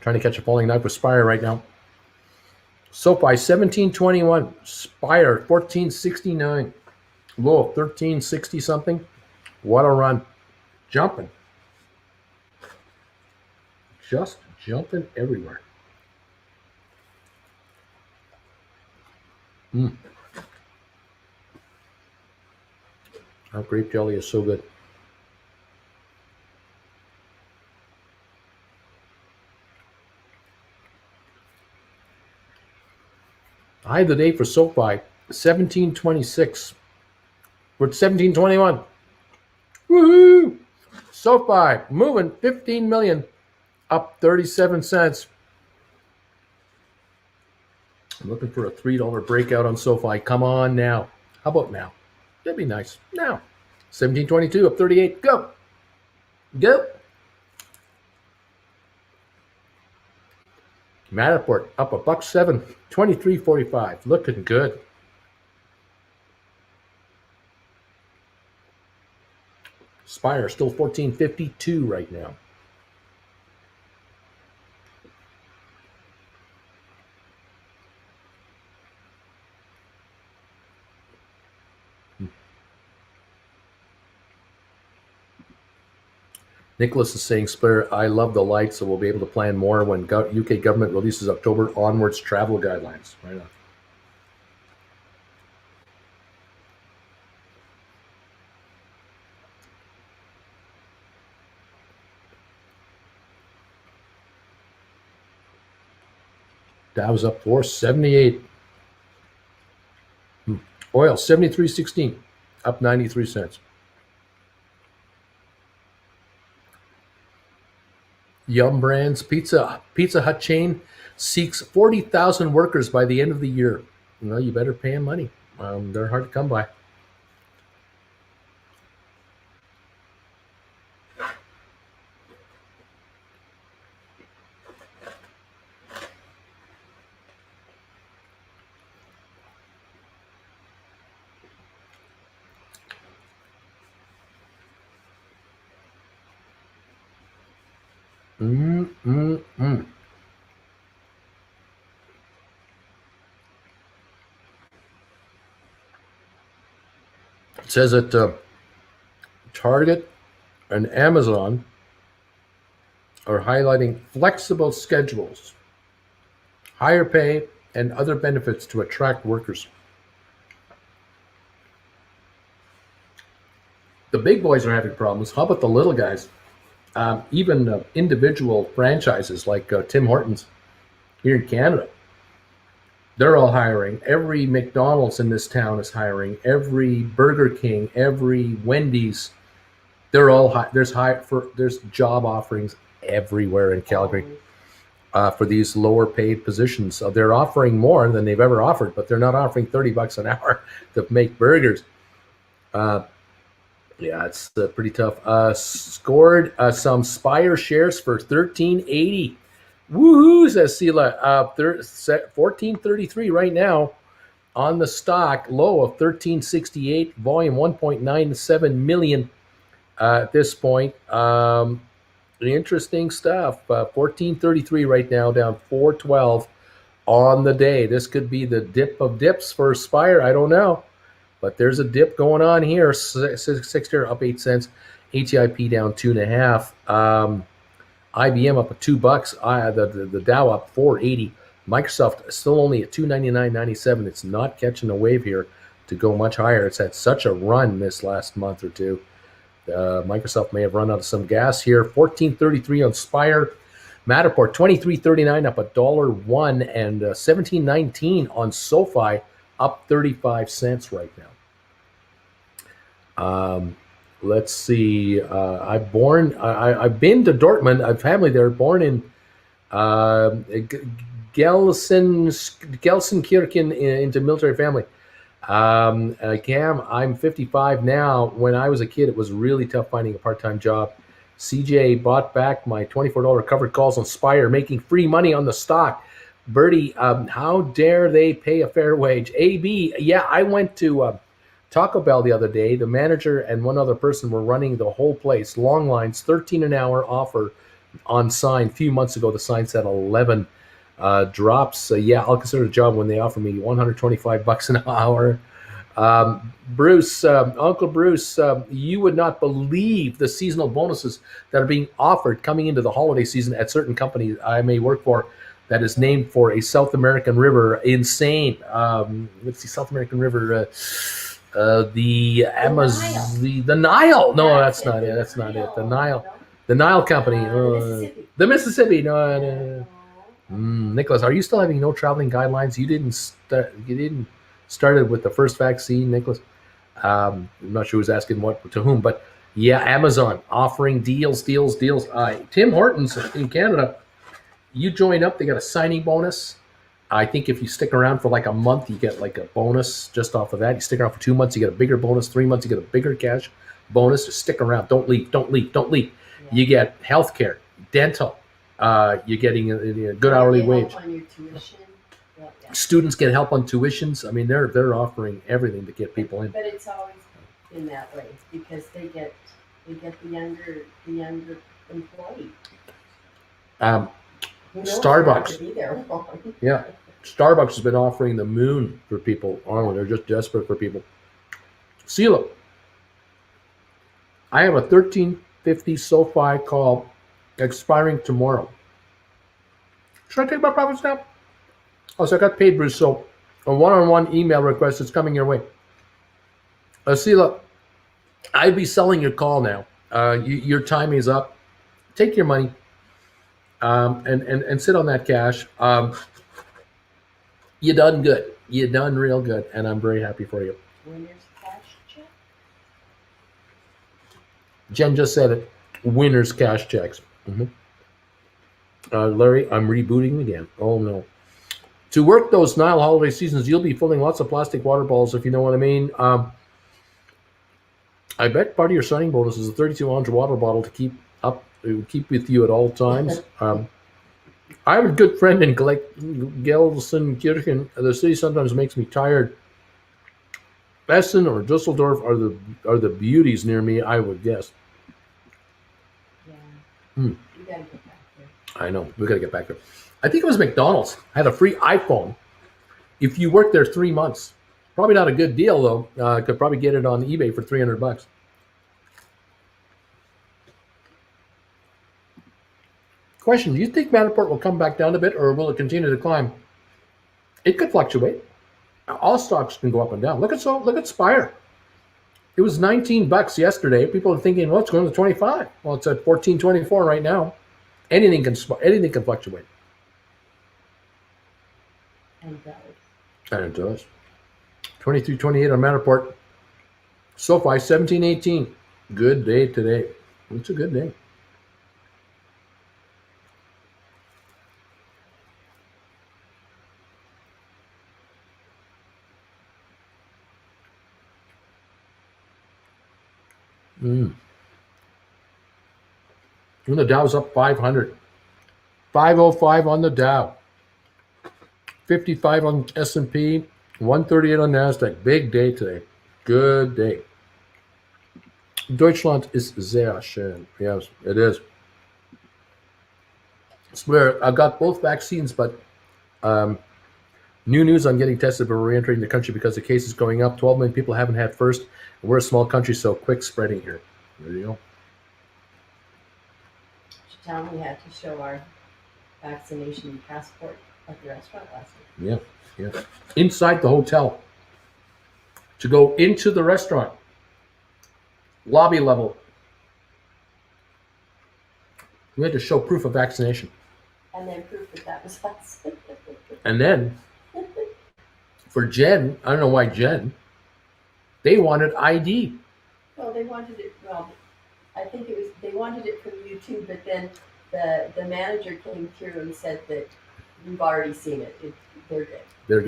Trying to catch a falling knife with Spire right now. SoFi 1721. Spire 1469. Low of 1360 something. What a run. Jumping. Just jumping everywhere. Our grape jelly is so good. High of the day for SoFi, 1726. We're at 1721. Woohoo! SoFi moving 15 million, up 37 cents. I'm looking for a $3 breakout on SoFi. Come on now. How about now? That'd be nice. Now. 1722, up 38. Go. Matterport up $1.07, 23.45. Looking good. Spire still 14.52 right now. Nicholas is saying, Spare, I love the light, so we'll be able to plan more when UK government releases October onwards travel guidelines. Right on. Dow's up 478. Oil 73.16, up 93 cents. Yum Brands Pizza Hut chain seeks 40,000 workers by the end of the year. Well, you better pay them money. They're hard to come by. Mm. It says that Target and Amazon are highlighting flexible schedules, higher pay, and other benefits to attract workers. The big boys are having problems. How about the little guys? Even individual franchises like Tim Hortons here in Canada, they're all hiring. Every McDonald's in this town is hiring. Every Burger King, every Wendy's, they're all there's job offerings everywhere in Calgary for these lower paid positions. So they're offering more than they've ever offered, but they're not offering $30 an hour to make burgers. Yeah, it's pretty tough. Scored some Spire shares for $13.80. Woohoo, says Sela. 14.33 right now on the stock. Low of 13.68. Volume 1.97 million at this point. Interesting stuff. 14.33 right now, down 4.12 on the day. This could be the dip of dips for Spire. I don't know. But there's a dip going on here. 6 here up 8 cents. ATIP down 2.5. IBM up at $2. The Dow up 480. Microsoft still only at 299.97. It's not catching a wave here to go much higher. It's had such a run this last month or two. Microsoft may have run out of some gas here. 14.33 on Spire. Matterport 23.39 up $1 and 17.19 on SoFi up 35 cents right now. Let's see. I've been to Dortmund. I have family there. Born in Gelsenkirchen into military family. Cam, I'm 55 now. When I was a kid, it was really tough finding a part-time job. CJ bought back my $24 covered calls on Spire, making free money on the stock. Bertie, how dare they pay a fair wage? AB, yeah, I went to Taco Bell the other day. The manager and one other person were running the whole place. Long lines, 13 an hour offer on sign. A few months ago, the sign said 11 drops. Yeah, I'll consider the job when they offer me $125 an hour. Bruce, Uncle Bruce, you would not believe the seasonal bonuses that are being offered coming into the holiday season at certain companies I may work for that is named for a South American river. Insane. Let's see, South American river, the Amazon, the Nile. No, that's not it. That's not it. The Nile company. The Mississippi. No. Nicholas, are you still having no traveling guidelines? You didn't started with the first vaccine, Nicholas. I'm not sure who's asking what to whom, but yeah, Amazon offering deals. Tim Hortons in Canada, you join up, they got a signing bonus. I think if you stick around for like a month, you get like a bonus just off of that. You stick around for 2 months, you get a bigger bonus. 3 months, you get a bigger cash bonus. Just stick around. Don't leave. Yeah. You get healthcare, dental. You're getting a good hourly wage. On your tuition. Yeah. Students get help on tuitions. I mean, they're offering everything to get people in. But it's always been that way because they get the younger employee. Starbucks. To be there Yeah, Starbucks has been offering the moon for people. Oh, they're just desperate for people. Sela, I have a 1350 SoFi call expiring tomorrow. Should I take my profits now? Oh, so I got paid, Bruce. So a one-on-one email request is coming your way. Sela, I'd be selling your call now. Your time is up. Take your money. And sit on that cash. You done good. You done real good, and I'm very happy for you. Winner's cash check. Jen just said it. Winners cash checks. Larry, I'm rebooting again. Oh no. To work those Nile holiday seasons, you'll be filling lots of plastic water bottles, if you know what I mean. I bet part of your signing bonus is a 32-ounce water bottle to keep up, to keep with you at all times. I have a good friend in Gelsenkirchen. The city sometimes makes me tired. Essen or Dusseldorf are the beauties near me, I would guess. Yeah. Hmm. You gotta get back there. I know. We got to get back there. I think it was McDonald's. Had a free iPhone if you worked there 3 months. Probably not a good deal, though. Could probably get it on eBay for $300. Question: do you think Matterport will come back down a bit, or will it continue to climb? It could fluctuate. All stocks can go up and down. Look at Spire. It was $19 yesterday. People are thinking, well, it's going to 25. Well, it's at 14.24 right now. Anything can fluctuate. And And it does. 23.28 on Matterport. SoFi 17.18. Good day today. It's a good day. And the Dow's up 500. 505 on the Dow. 55 on S&P. 138 on NASDAQ. Big day today. Good day. Deutschland ist sehr schön. Yes, it is. I swear, I got both vaccines, but new news on getting tested for re-entering the country because the case is going up. 12 million people haven't had first. We're a small country, so quick spreading here. There you go. Tom, we had to show our vaccination passport at the restaurant last week. Yeah. Inside the hotel. To go into the restaurant. Lobby level. We had to show proof of vaccination. And then proof that was us. And then, for Jen, I don't know why Jen, they wanted ID. Well, they wanted it. Well, I think it was they wanted it from you too. But then the manager came through and said that we've already seen it. They're good.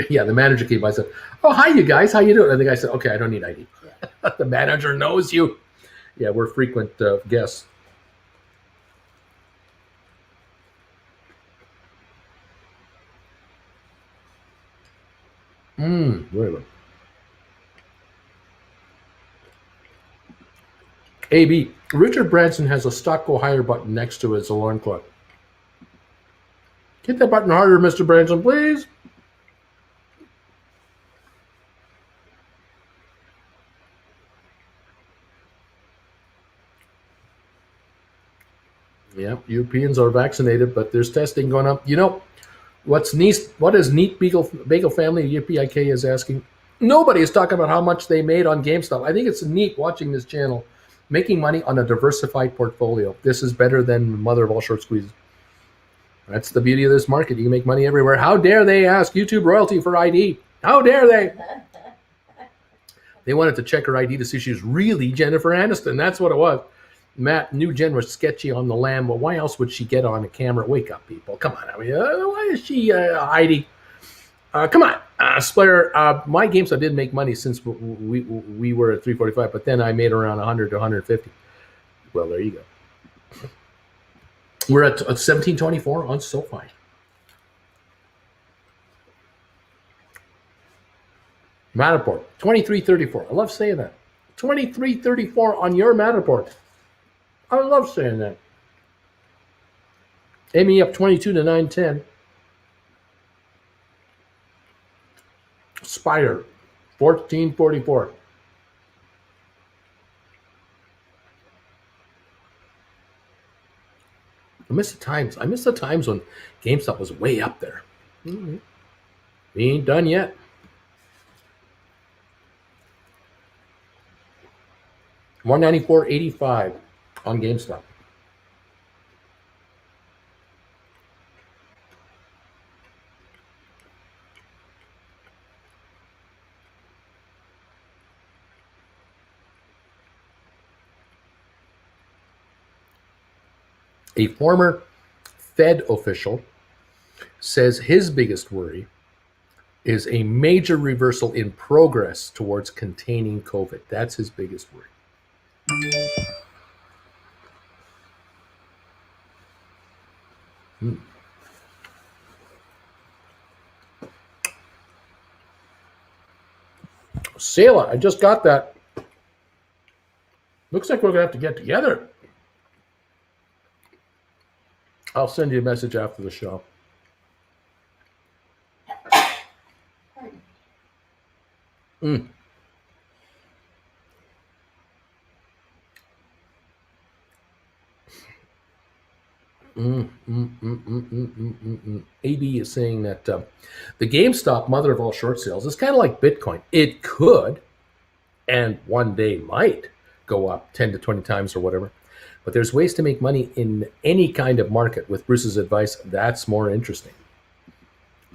The manager came by and said, "Oh, hi, you guys. How you doing?" And the guy said, "Okay, I don't need ID." Yeah. The manager knows you. Yeah, we're frequent guests. Very good. AB, Richard Branson has a stock go higher button next to his alarm clock. Hit that button harder, Mr. Branson, please. Yeah, Europeans are vaccinated, but there's testing going on. You know, what is Neat Bagel Family, UPIK, is asking? Nobody is talking about how much they made on GameStop. I think it's neat watching this channel, making money on a diversified portfolio. This is better than mother of all short squeezes. That's the beauty of this market. You can make money everywhere. How dare they ask YouTube royalty for ID? How dare they? They wanted to check her ID to see if she was really Jennifer Aniston. That's what it was. Matt knew Jen was sketchy on the lam, but why else would she get on a camera? Wake up, people. Come on. I mean, why is she hiding? Come on. Splayer, my GameStop did make money since we were at 345, but then I made around 100 to 150. Well, there you go. We're at 1724 on SoFi. Matterport, 2334. I love saying that. 2334 on your Matterport. I love saying that. Amy up 22 to 910. Spire, 1444. I miss the times. I miss the times when GameStop was way up there. Mm-hmm. We ain't done yet. $194.85 on GameStop. A former Fed official says his biggest worry is a major reversal in progress towards containing COVID. That's his biggest worry. Sela, I just got that. Looks like we're going to have to get together. I'll send you a message after the show. Mm. AB is saying that the GameStop, mother of all short sales, is kind of like Bitcoin. It could, and one day might, go up 10 to 20 times or whatever. But there's ways to make money in any kind of market. With Bruce's advice, that's more interesting.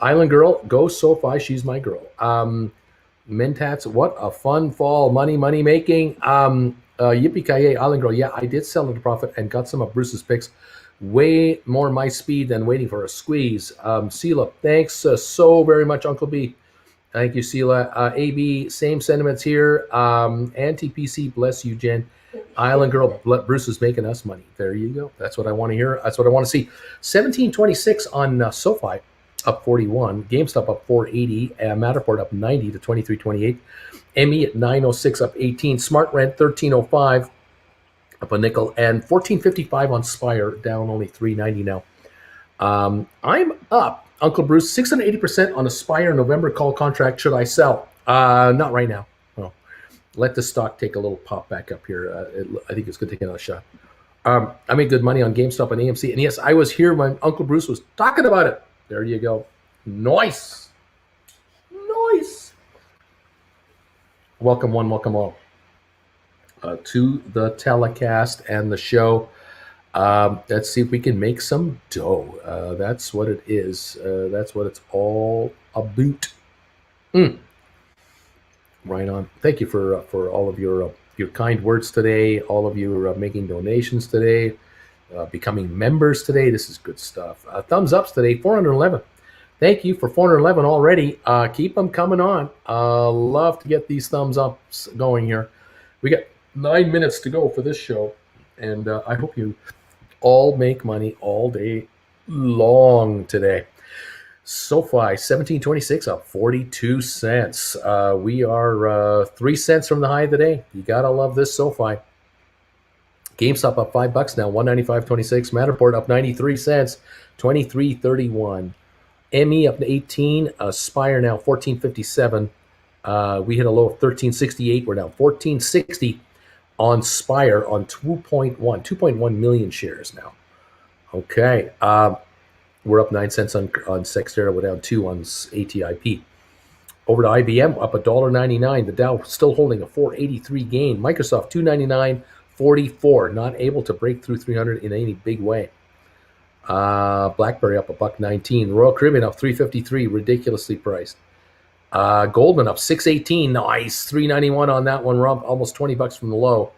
Island Girl, go SoFi. She's my girl. Mentats, what a fun fall. Money making. Yippee-ki-yay, Island Girl. Yeah, I did sell at a profit and got some of Bruce's picks. Way more my speed than waiting for a squeeze. Sela, thanks so very much, Uncle B. Thank you, Sela. AB, same sentiments here. Anti-PC, bless you, Jen. Island Girl, Bruce is making us money. There you go. That's what I want to hear. That's what I want to see. 1726 on SoFi, up 41. GameStop up 480. Matterport up 90 to 2328. ME at 906 up 18. Smart Rent 1305 up a nickel, and 1455 on Spire, down only 390 now. I'm up, Uncle Bruce, 680% on a Spire November call contract. Should I sell? Not right now. No. Let the stock take a little pop back up here. I think it's going to take another shot. I made good money on GameStop and AMC, and yes, I was here when Uncle Bruce was talking about it. There you go. Nice. Welcome one, welcome all. To the telecast and the show. Let's see if we can make some dough. That's what it is. That's what it's all about. Right on. Thank you for all of your kind words today. All of you are making donations today, becoming members today. This is good stuff. Thumbs ups today, 411. Thank you for 411 already. Keep them coming on. Love to get these thumbs ups going here. We got 9 minutes to go for this show, and I hope you all make money all day long today. SoFi 1726 up 42 cents. We are 3 cents from the high of the day. You gotta love this SoFi. GameStop up $5 now, 195.26. Matterport up 93 cents, 23.31. ME up to 18. Spire now 14.57. We hit a low of 13.68. We're now 14.60 on Spire on 2.1 million shares now. Okay. We're up 9 cents on Sextera. We're down 2 on ATIP. Over to IBM, up $1.99. The Dow still holding a 483 gain. Microsoft 299.44. Not able to break through 300 in any big way. BlackBerry up $1.19. Royal Caribbean up 353. Ridiculously priced. Goldman up 618. Nice. 391 on that one. We're up almost $20 from the low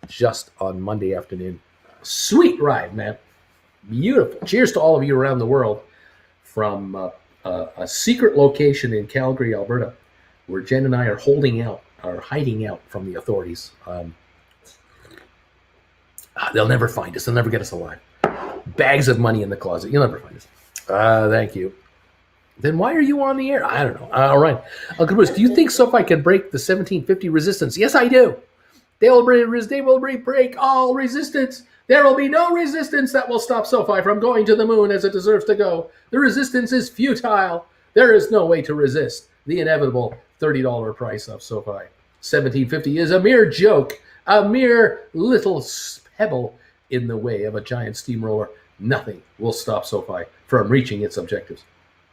just on Monday afternoon. Sweet ride, man. Beautiful. Cheers to all of you around the world from a secret location in Calgary, Alberta, where Jen and I are hiding out from the authorities. They'll never find us. They'll never get us alive. Bags of money in the closet. You'll never find us. Thank you. Then why are you on the air? I don't know. All right. Uncle Bruce, do you think SoFi can break the 1750 resistance? Yes, I do. They will break all resistance. There will be no resistance that will stop SoFi from going to the moon as it deserves to go. The resistance is futile. There is no way to resist the inevitable $30 price of SoFi. 1750 is a mere joke, a mere little pebble in the way of a giant steamroller. Nothing will stop SoFi from reaching its objectives.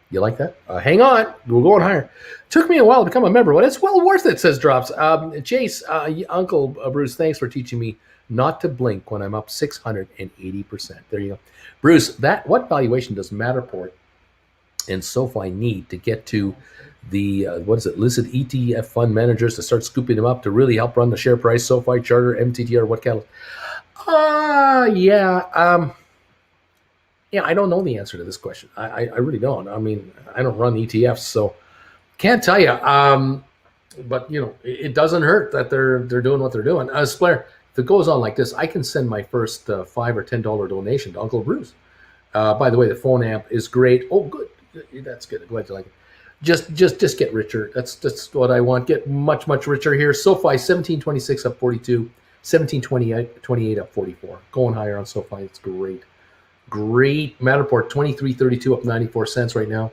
You like that? Hang on. We're going higher. Took me a while to become a member, but it's well worth it, says Drops. Chase, Uncle Bruce, thanks for teaching me not to blink when I'm up 680%. There you go. Bruce, what valuation does Matterport and SoFi need to get to the, listed ETF fund managers to start scooping them up to really help run the share price? SoFi, Charter, MTTR, what catalyst? Yeah, I don't know the answer to this question. I really don't. I mean, I don't run ETFs, so Can't tell you. But it doesn't hurt that they're doing what they're doing. Blair, if it goes on like this, I can send my first $5 or $10 donation to Uncle Bruce. By the way, the phone amp is great. Oh, good. That's good. I'm glad you like it. Just get richer. That's what I want. Get much richer here. SoFi 1726 up 42, 1728 up 44. Going higher on SoFi. It's great. Matterport 2332 up 94 cents right now.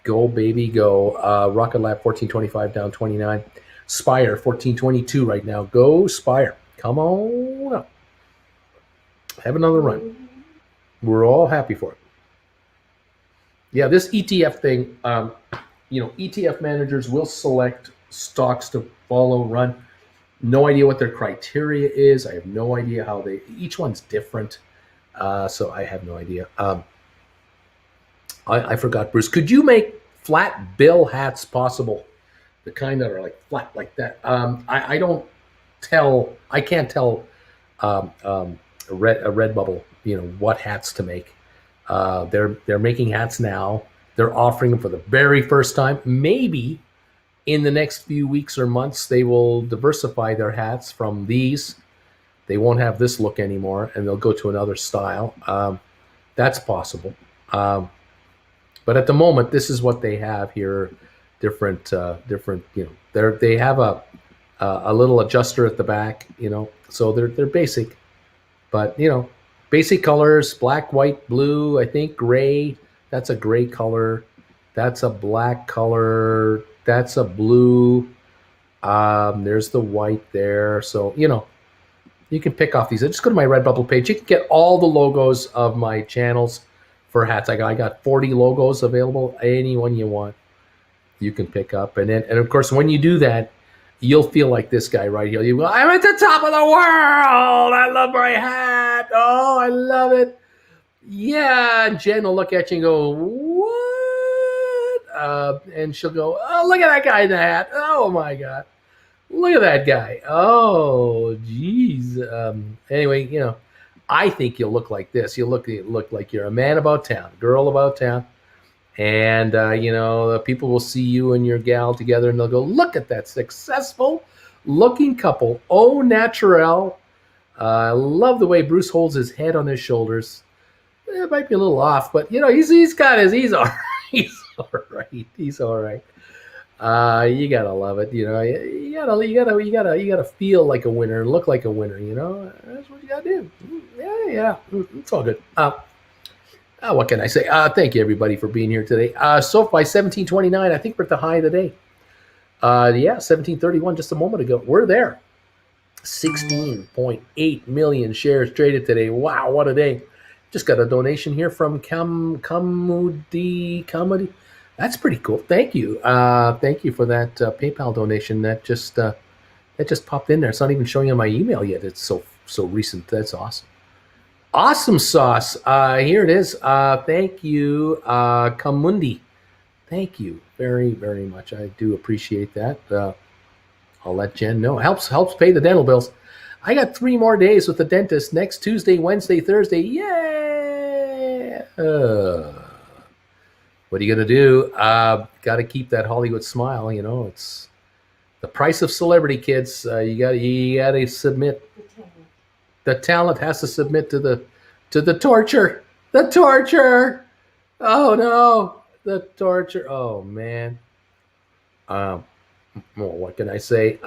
Go baby go. Rocket Lab 1425 down 29. Spire 1422 right now. Go Spire. Come on up. Have another run. We're all happy for it. Yeah, this ETF thing, ETF managers will select stocks to follow, run. No idea what their criteria is. I have no idea how each one's different. So I have no idea. I forgot, Bruce. Could you make flat bill hats possible? The kind that are like flat like that. I can't tell a Redbubble, what hats to make. They're making hats now. They're offering them for the very first time. Maybe in the next few weeks or months, they will diversify their hats from these. They won't have this look anymore, and they'll go to another style. That's possible. But at the moment, this is what they have here. Different. They have a little adjuster at the back. So they're basic, but basic colors: black, white, blue. I think gray. That's a gray color. That's a black color. That's a blue. There's the white there. So you can pick off these. Just go to my Redbubble page. You can get all the logos of my channels for hats. I got 40 logos available. Any one you want, you can pick up. And of course, when you do that, you'll feel like this guy right here. You go, I'm at the top of the world. I love my hat. Oh, I love it. Yeah. And Jen will look at you and go, what? And she'll go, oh, look at that guy in the hat. Oh, my God. Look at that guy. Oh, geez. Anyway, I think you'll look like this. You'll look like you're a man about town, girl about town. And, people will see you and your gal together and they'll go, look at that successful looking couple. Au naturel. I love the way Bruce holds his head on his shoulders. It might be a little off, but, he's all right. He's all right. He's all right. You gotta love it. You gotta feel like a winner and look like a winner. That's what you gotta do. Yeah. It's all good. What can I say? Thank you everybody for being here today. SoFi 1729. I think we're at the high of the day. 1731 just a moment ago. We're there. 16.8 million shares traded today. Wow, what a day! Just got a donation here from Comedy. That's pretty cool. Thank you. Thank you for that PayPal donation. That just popped in there. It's not even showing on my email yet. It's so recent. That's awesome. Awesome sauce. Here it is. Thank you, Kamundi. Thank you very, very much. I do appreciate that. I'll let Jen know. Helps pay the dental bills. I got 3 more days with the dentist next Tuesday, Wednesday, Thursday. Yay! What are you going to do? Got to keep that Hollywood smile. It's the price of celebrity, kids. You got to submit. The talent has to submit to the torture. The torture. Oh no, the torture. Oh man. Well, what can I say?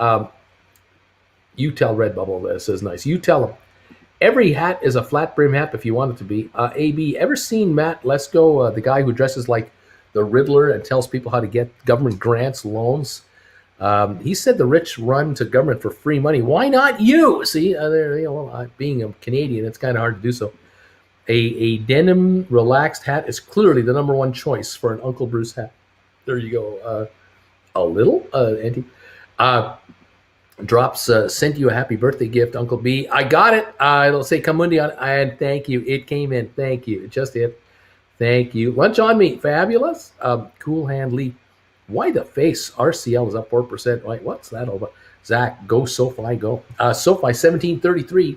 You tell Redbubble this is nice. You tell them. Every hat is a flat brim hat if you want it to be. AB, ever seen Matt Lesko, the guy who dresses like the Riddler and tells people how to get government grants, loans? He said the rich run to government for free money. Why not you? See, being a Canadian, it's kind of hard to do so. A denim relaxed hat is clearly the number one choice for an Uncle Bruce hat. There you go. A little, Auntie. Drops sent you a happy birthday gift, Uncle B. I got it. It'll say Kamundi on, and thank you. It came in. Thank you. It just hit. Thank you. Lunch on me. Fabulous. Cool Hand Lee. Why the face? RCL is up 4%. Wait, what's that all about? Zach, go SoFi, go. SoFi 1733,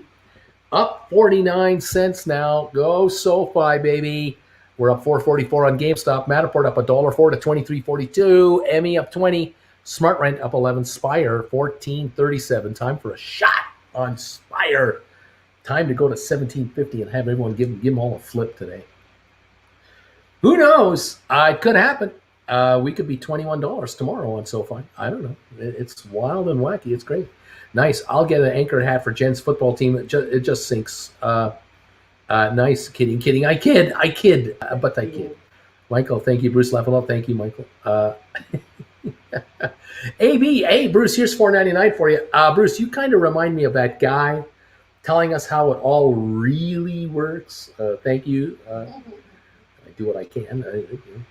up 49 cents now. Go SoFi, baby. We're up 4.44 on GameStop. Matterport up $1.04 to 23.42. Emmy up 20. Smart Rent up 11. Spire 14.37. Time for a shot on Spire. Time to go to 17.50 and have everyone give them all a flip today. Who knows? It could happen. We could be $21 tomorrow on SoFi. I don't know. It's wild and wacky. It's great. Nice. I'll get an anchor hat for Jen's football team. It just sinks. Nice. Kidding. I kid. But I kid. Michael, thank you. Bruce Level Up. Thank you, Michael. AB. Hey, Bruce, here's $4.99 for you. Bruce, you kind of remind me of that guy telling us how it all really works. Thank you. I do what I can. I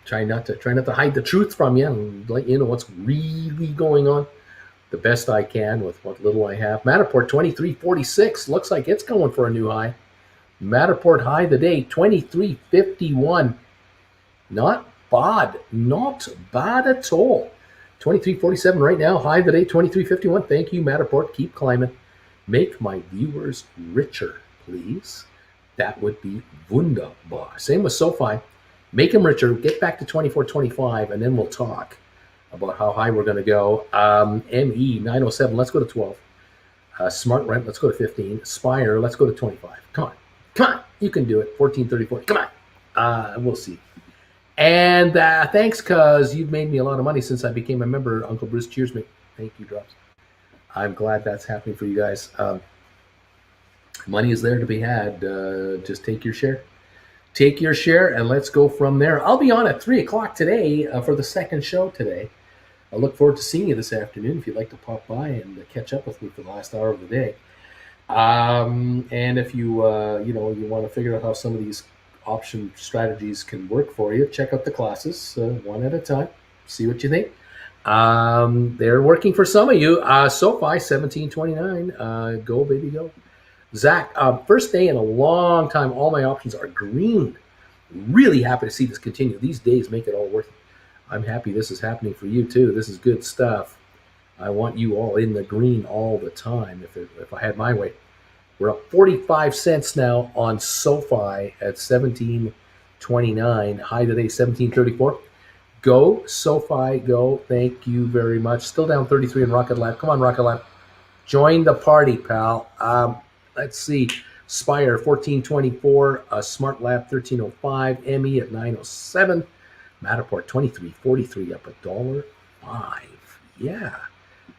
try not to hide the truth from you and let you know what's really going on the best I can with what little I have. Matterport 23.46 looks like it's going for a new high. Matterport high today 23.51. Not bad at all. 23.47 right now. High today 23.51. Thank you, Matterport. Keep climbing. Make my viewers richer, please. That would be wunderbar. Same with SoFi. Make them richer. Get back to 24.25, and then we'll talk about how high we're going to go. ME 907. Let's go to 12. Smart Rent. Let's go to 15. Spire. Let's go to 25. Come on. You can do it. 14.34. Come on. We'll see. And thanks, because you've made me a lot of money since I became a member. Uncle Bruce, cheers me. Thank you, Drops. I'm glad that's happening for you guys. Money is there to be had. Just take your share. Take your share, and let's go from there. I'll be on at 3 o'clock today for the second show today. I look forward to seeing you this afternoon if you'd like to pop by and catch up with me for the last hour of the day. And if you want to figure out how some of these option strategies can work for you, check out the classes one at a time. See what you think. They're working for some of you. SoFi 17.29. Go, baby, go. Zach, first day in a long time, all my options are green. Really happy to see this continue. These days make it all worth it. I'm happy this is happening for you too. This is good stuff. I want you all in the green all the time if I had my way. We're up 45 cents now on SoFi at 17.29. High today, 17.34. Go, SoFi, go. Thank you very much. Still down 33 in Rocket Lab. Come on, Rocket Lab. Join the party, pal. Let's see. Spire 14.24, Smart Lab 13.05, ME at 9.07, Matterport 23.43 up $1.05. Yeah.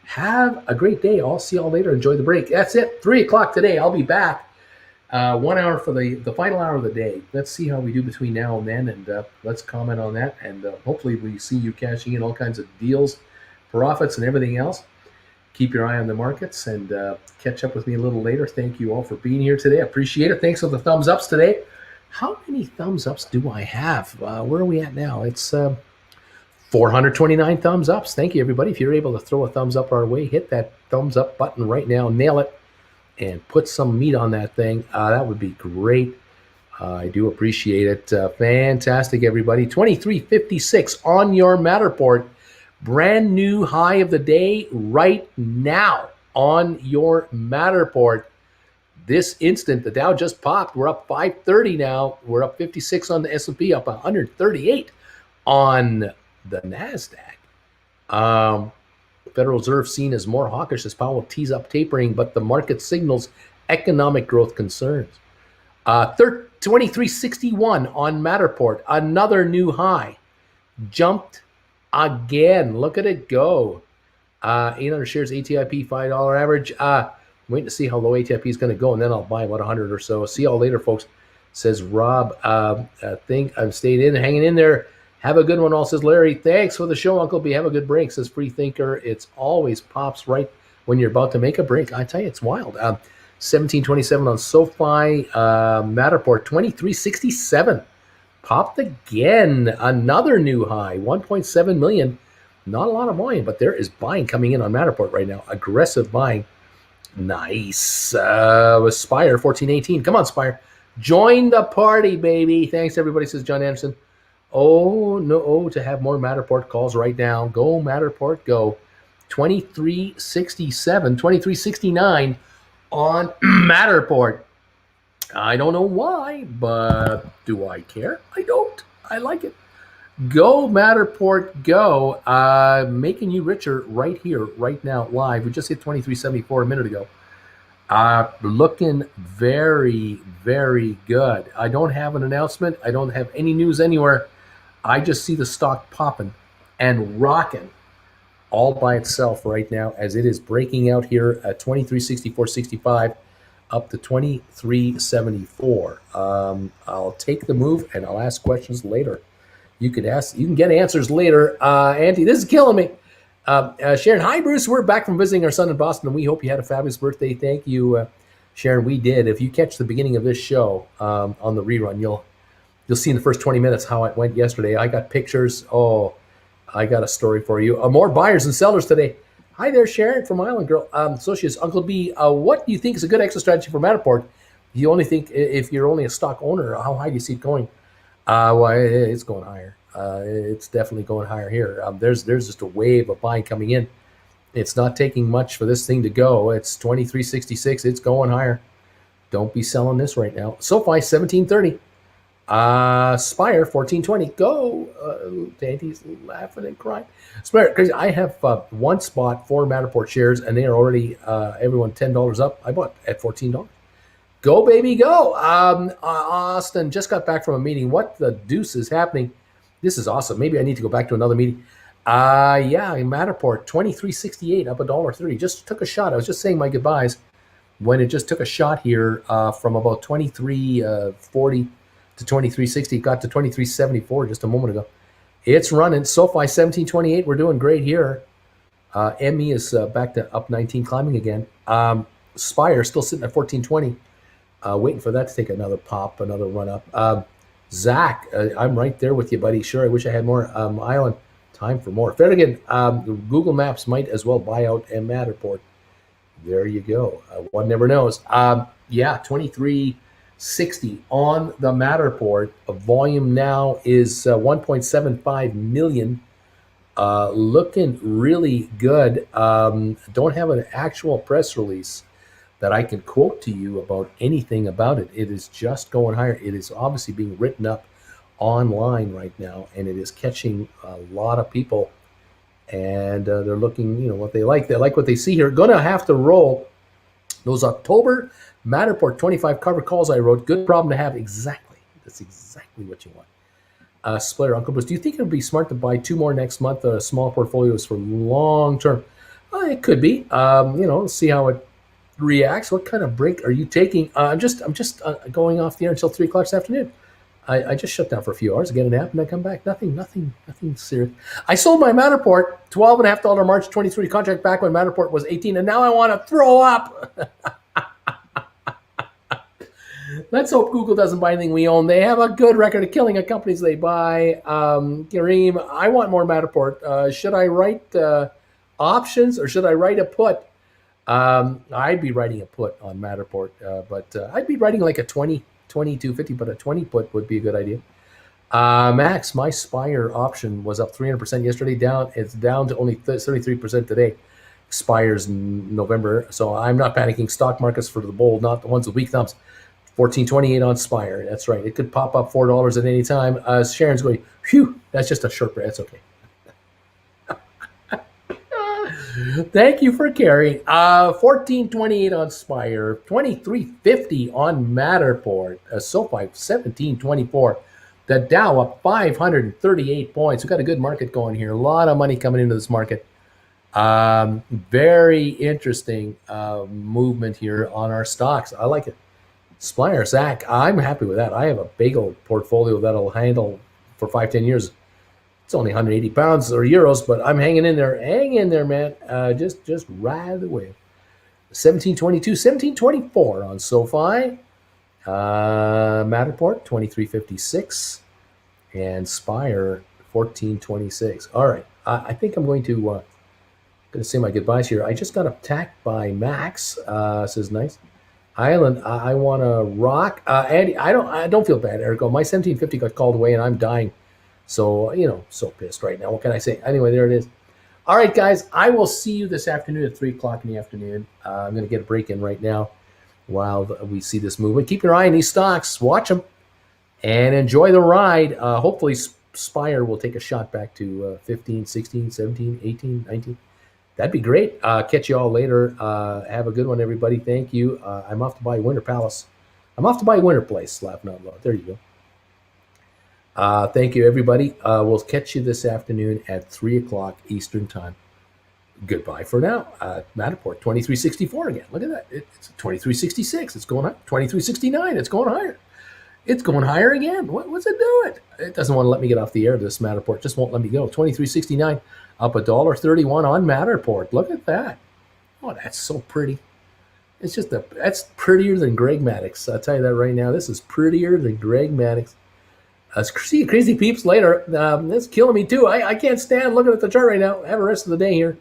Have a great day. I'll see y'all later. Enjoy the break. That's it. 3 o'clock today. I'll be back. 1 hour for the final hour of the day. Let's see how we do between now and then, and let's comment on that. And hopefully we see you cashing in all kinds of deals, profits, and everything else. Keep your eye on the markets and catch up with me a little later. Thank you all for being here today. I appreciate it. Thanks for the thumbs ups today. How many thumbs ups do I have? Where are we at now? It's 429 thumbs ups. Thank you, everybody. If you're able to throw a thumbs up our way, hit that thumbs up button right now. Nail it and put some meat on that thing. That would be great. I do appreciate it. Fantastic, everybody. 23.56 on your Matterport. Brand new high of the day right now on your Matterport. This instant, the Dow just popped. We're up 530 now. We're up 56 on the S&P, up 138 on the NASDAQ. Federal Reserve seen as more hawkish as Powell tees up tapering, but the market signals economic growth concerns. 23.61 on Matterport, another new high. Jumped again. Look at it go. 800 shares, ATIP, $5 average. Waiting to see how low ATIP is going to go, and then I'll buy about 100 or so. See y'all later, folks. Says Rob. Think I'm staying in, hanging in there. Have a good one, all, says Larry. Thanks for the show, Uncle B. Have a good break, says Free Thinker. It's always pops right when you're about to make a break. I tell you, it's wild. 17.27 on SoFi. Matterport, 23.67. Popped again. Another new high, 1.7 million. Not a lot of volume, but there is buying coming in on Matterport right now. Aggressive buying. Nice. With Spire, 14.18. Come on, Spire. Join the party, baby. Thanks, everybody, says John Anderson. Oh, no, to have more Matterport calls right now. Go, Matterport, go. 23.67, 23.69 on Matterport. I don't know why, but do I care? I don't. I like it. Go Matterport, go. Making you richer right here, right now, live. We just hit 2374 a minute ago. Looking very, very good. I don't have an announcement. I don't have any news anywhere. I just see the stock popping and rocking all by itself right now as it is breaking out here at 2364.65 up to 2374. I'll take the move and I'll ask questions later. You can get answers later. Auntie, this is killing me. Sharon, hi Bruce. We're back from visiting our son in Boston, and we hope you had a fabulous birthday. Thank you, Sharon. We did. If you catch the beginning of this show on the rerun, you'll see in the first 20 minutes how it went yesterday. I got pictures. Oh, I got a story for you. More buyers and sellers today. Hi there, Sharon from Island Girl. So she's Uncle B. What do you think is a good exit strategy for Matterport? You only think if you're only a stock owner, how high do you see it going? Well, it's going higher. It's definitely going higher here. There's just a wave of buying coming in. It's not taking much for this thing to go. It's 2366. It's going higher. Don't be selling this right now. SoFi 1730. Spire 1420. Go. Dandy's laughing and crying. Spire, because I have one spot for Matterport shares, and they are already everyone $10 up. I bought at $14. Go, baby, go. Austin just got back from a meeting. What the deuce is happening? This is awesome. Maybe I need to go back to another meeting. Yeah, in Matterport, 2368 up $1.30. Just took a shot. I was just saying my goodbyes when it just took a shot here from about 2340 to 2360. It got to 2374 just a moment ago. It's running. SoFi 1728. We're doing great here. ME is back to up 19, climbing again. Spire still sitting at 1420. Waiting for that to take another pop, another run up. Zach, I'm right there with you, buddy. Sure, I wish I had more. Island, time for more. Ferrigan, Google Maps might as well buy out Matterport. There you go. One never knows. Yeah, 2360 on the Matterport. Volume now is 1.75 million. Looking really good. Don't have an actual press release that I can quote to you about anything about it. It is just going higher. It is obviously being written up online right now, and it is catching a lot of people. And they're looking, what they like. They like what they see here. Going to have to roll those October Matterport 25 cover calls I wrote. Good problem to have. Exactly. That's exactly what you want. Splayer, Uncle Bruce, do you think it would be smart to buy 2 more next month? Small portfolios for long term. It could be. See how it reacts. What kind of break are you taking? I'm just going off the air until 3 o'clock this afternoon. I just shut down for a few hours, get a nap, and I come back. Nothing serious. I sold my Matterport, $12.50 March 23 contract back when Matterport was 18, and now I want to throw up. Let's hope Google doesn't buy anything we own. They have a good record of killing at companies they buy. Kareem, I want more Matterport. Should I write options or should I write a put? I'd be writing a put on Matterport, but I'd be writing like a 2250, but a 20 put would be a good idea. Max, my Spire option was up 300% yesterday. It's down to only 33% today. Expires in November, so I'm not panicking. Stock markets for the bold, not the ones with weak thumbs. 1428 on Spire. That's right. It could pop up $4 at any time. Sharon's going, phew, that's just a short break. That's okay. Thank you for carrying. 1428 on Spire, 2350 on Matterport, SoFi 1724. The Dow up 538 points. We've got a good market going here. A lot of money coming into this market. Very interesting movement here on our stocks. I like it. Spire, Zach, I'm happy with that. I have a bagel portfolio that'll handle for 5-10 years. It's only 180 pounds or euros, but I'm hanging in there. Hang in there, man. Just ride the wave. 1722, 1724 on SoFi. Matterport, 2356. And Spire, 1426. All right. I think I'm going to say my goodbyes here. I just got attacked by Max. Says nice. Island, I want to rock. Andy, I don't feel bad, Erico. My 1750 got called away, and I'm dying. So, so pissed right now. What can I say? Anyway, there it is. All right, guys, I will see you this afternoon at 3 o'clock in the afternoon. I'm going to get a break in right now. while we see this movement. Keep your eye on these stocks. Watch them and enjoy the ride. Hopefully, Spire will take a shot back to 15, 16, 17, 18, 19. That'd be great. Catch you all later. Have a good one, everybody. Thank you. I'm off to buy Winter Palace. I'm off to buy Winter Place. Laughing out loud. There you go. Thank you, everybody. We'll catch you this afternoon at 3 o'clock Eastern Time. Goodbye for now. Matterport 2364 again. Look at that. It's 2366. It's going up. 2369. It's going higher. It's going higher again. What's it doing? It doesn't want to let me get off the air. This Matterport just won't let me go. 2369 up $1.31 on Matterport. Look at that. Oh, that's so pretty. It's just that's prettier than Greg Maddox. I'll tell you that right now. This is prettier than Greg Maddox. See you crazy peeps later. That's killing me too. I can't stand looking at the chart right now. Have a rest of the day here.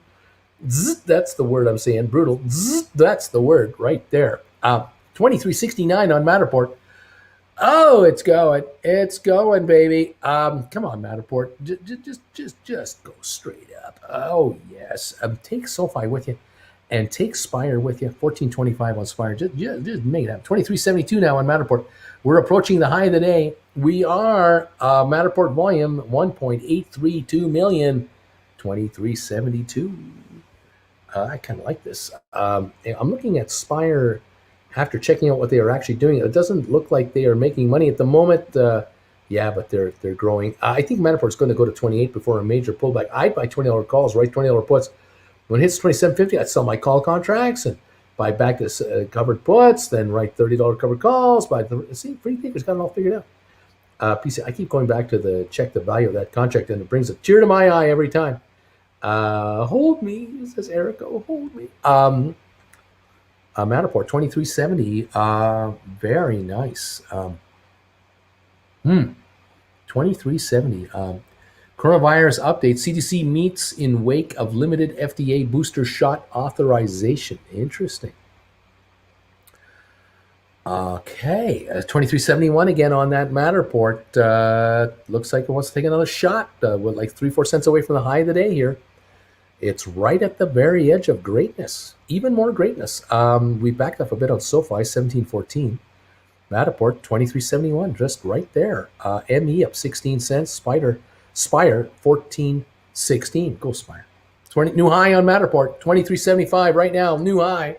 Zzz, that's the word I'm saying. Brutal. Zzz, that's the word right there. 2369 on Matterport. Oh, it's going. It's going, baby. Come on, Matterport. Just go straight up. Oh, yes. Take SoFi with you and take Spire with you. 1425 on Spire. Just make it happen. 2372 now on Matterport. We're approaching the high of the day. We are Matterport volume 1.832 million. 2372. I kind of like this. I'm looking at Spire after checking out what they are actually doing. It doesn't look like they are making money at the moment. Yeah, but they're growing. I think Matterport's going to go to 28 before a major pullback. I'd buy $20 calls, right? $20 puts. When it hits 27.50, I'd sell my call contracts and buy back this covered puts, then write $30 covered calls. See, Free Thinker's got it all figured out. PC, I keep going back to check the value of that contract, and it brings a tear to my eye every time. Hold me, says Erica. Hold me. Matterport 2370. Very nice. 2370. Coronavirus update. CDC meets in wake of limited FDA booster shot authorization. Interesting. Okay. 2371 again on that Matterport. Looks like it wants to take another shot. We're like 3-4 cents away from the high of the day here. It's right at the very edge of greatness, even more greatness. We backed up a bit on SoFi, 1714. Matterport, 2371, just right there. ME up 16 cents. Spire, 1416. Go Spire. New high on Matterport, 2375 right now, new high.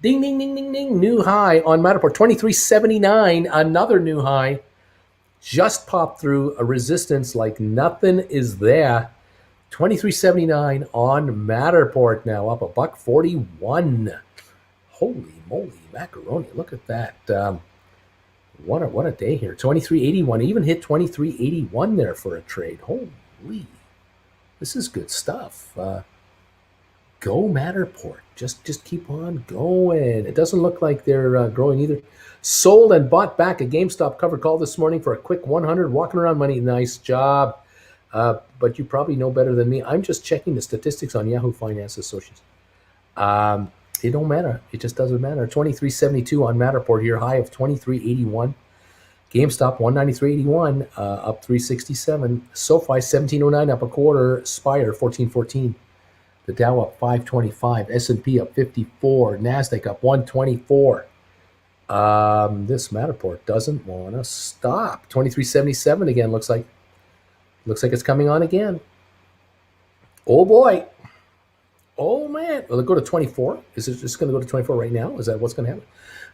Ding, ding, ding, ding, ding, new high on Matterport, 2379, another new high. Just popped through a resistance like nothing is there. 2379 on Matterport now, up $1.41. Holy moly, macaroni! Look at that. What a day here. 2381, even hit 2381 there for a trade. Holy, this is good stuff. Go Matterport. Just keep on going. It doesn't look like they're growing either. Sold and bought back a GameStop covered call this morning for a quick 100. Walking around money. Nice job. But you probably know better than me. I'm just checking the statistics on Yahoo Finance Associates. It don't matter. It just doesn't matter. 2372 on Matterport here, high of 2381. GameStop 193.81, up 367. SoFi 1709, up a quarter. Spire 1414. The Dow up 525. S&P up 54. Nasdaq up 124. This Matterport doesn't want to stop. 2377 again looks like. Looks like it's coming on again. Oh boy. Oh man. Will it go to 24? Is it just going to go to 24 right now? Is that what's going to happen?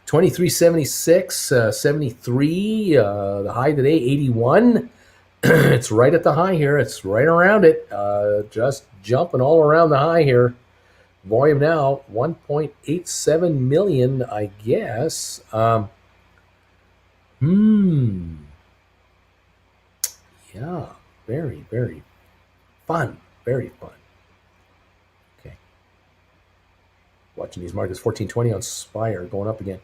2376, 73, the high today, 81. It's right at the high here. It's right around it. Just jumping all around the high here. Volume now, 1.87 million, I guess. Yeah. Very, very fun. Very fun. Okay. Watching these markets, 1420 on Spire going up again.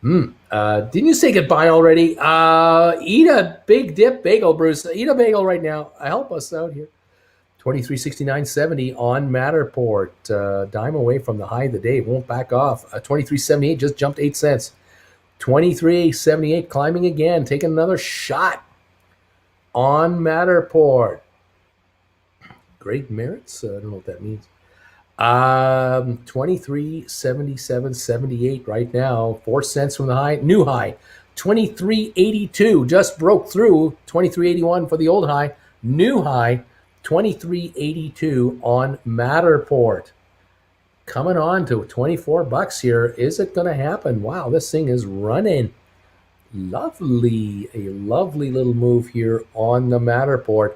Didn't you say goodbye already? Eat a big dip bagel, Bruce. Eat a bagel right now. Help us out here. 2369.70 on Matterport. Dime away from the high of the day. Won't back off. 2378 just jumped 8 cents. 2378 climbing again. Taking another shot on Matterport. Great merits. I don't know what that means. 23.77.78 right now. 4 cents from the high. New high. 23.82. Just broke through. 23.81 for the old high. New high. 23.82 on Matterport. Coming on to $24 here. Is it going to happen? Wow, this thing is running. Lovely. A lovely little move here on the Matterport.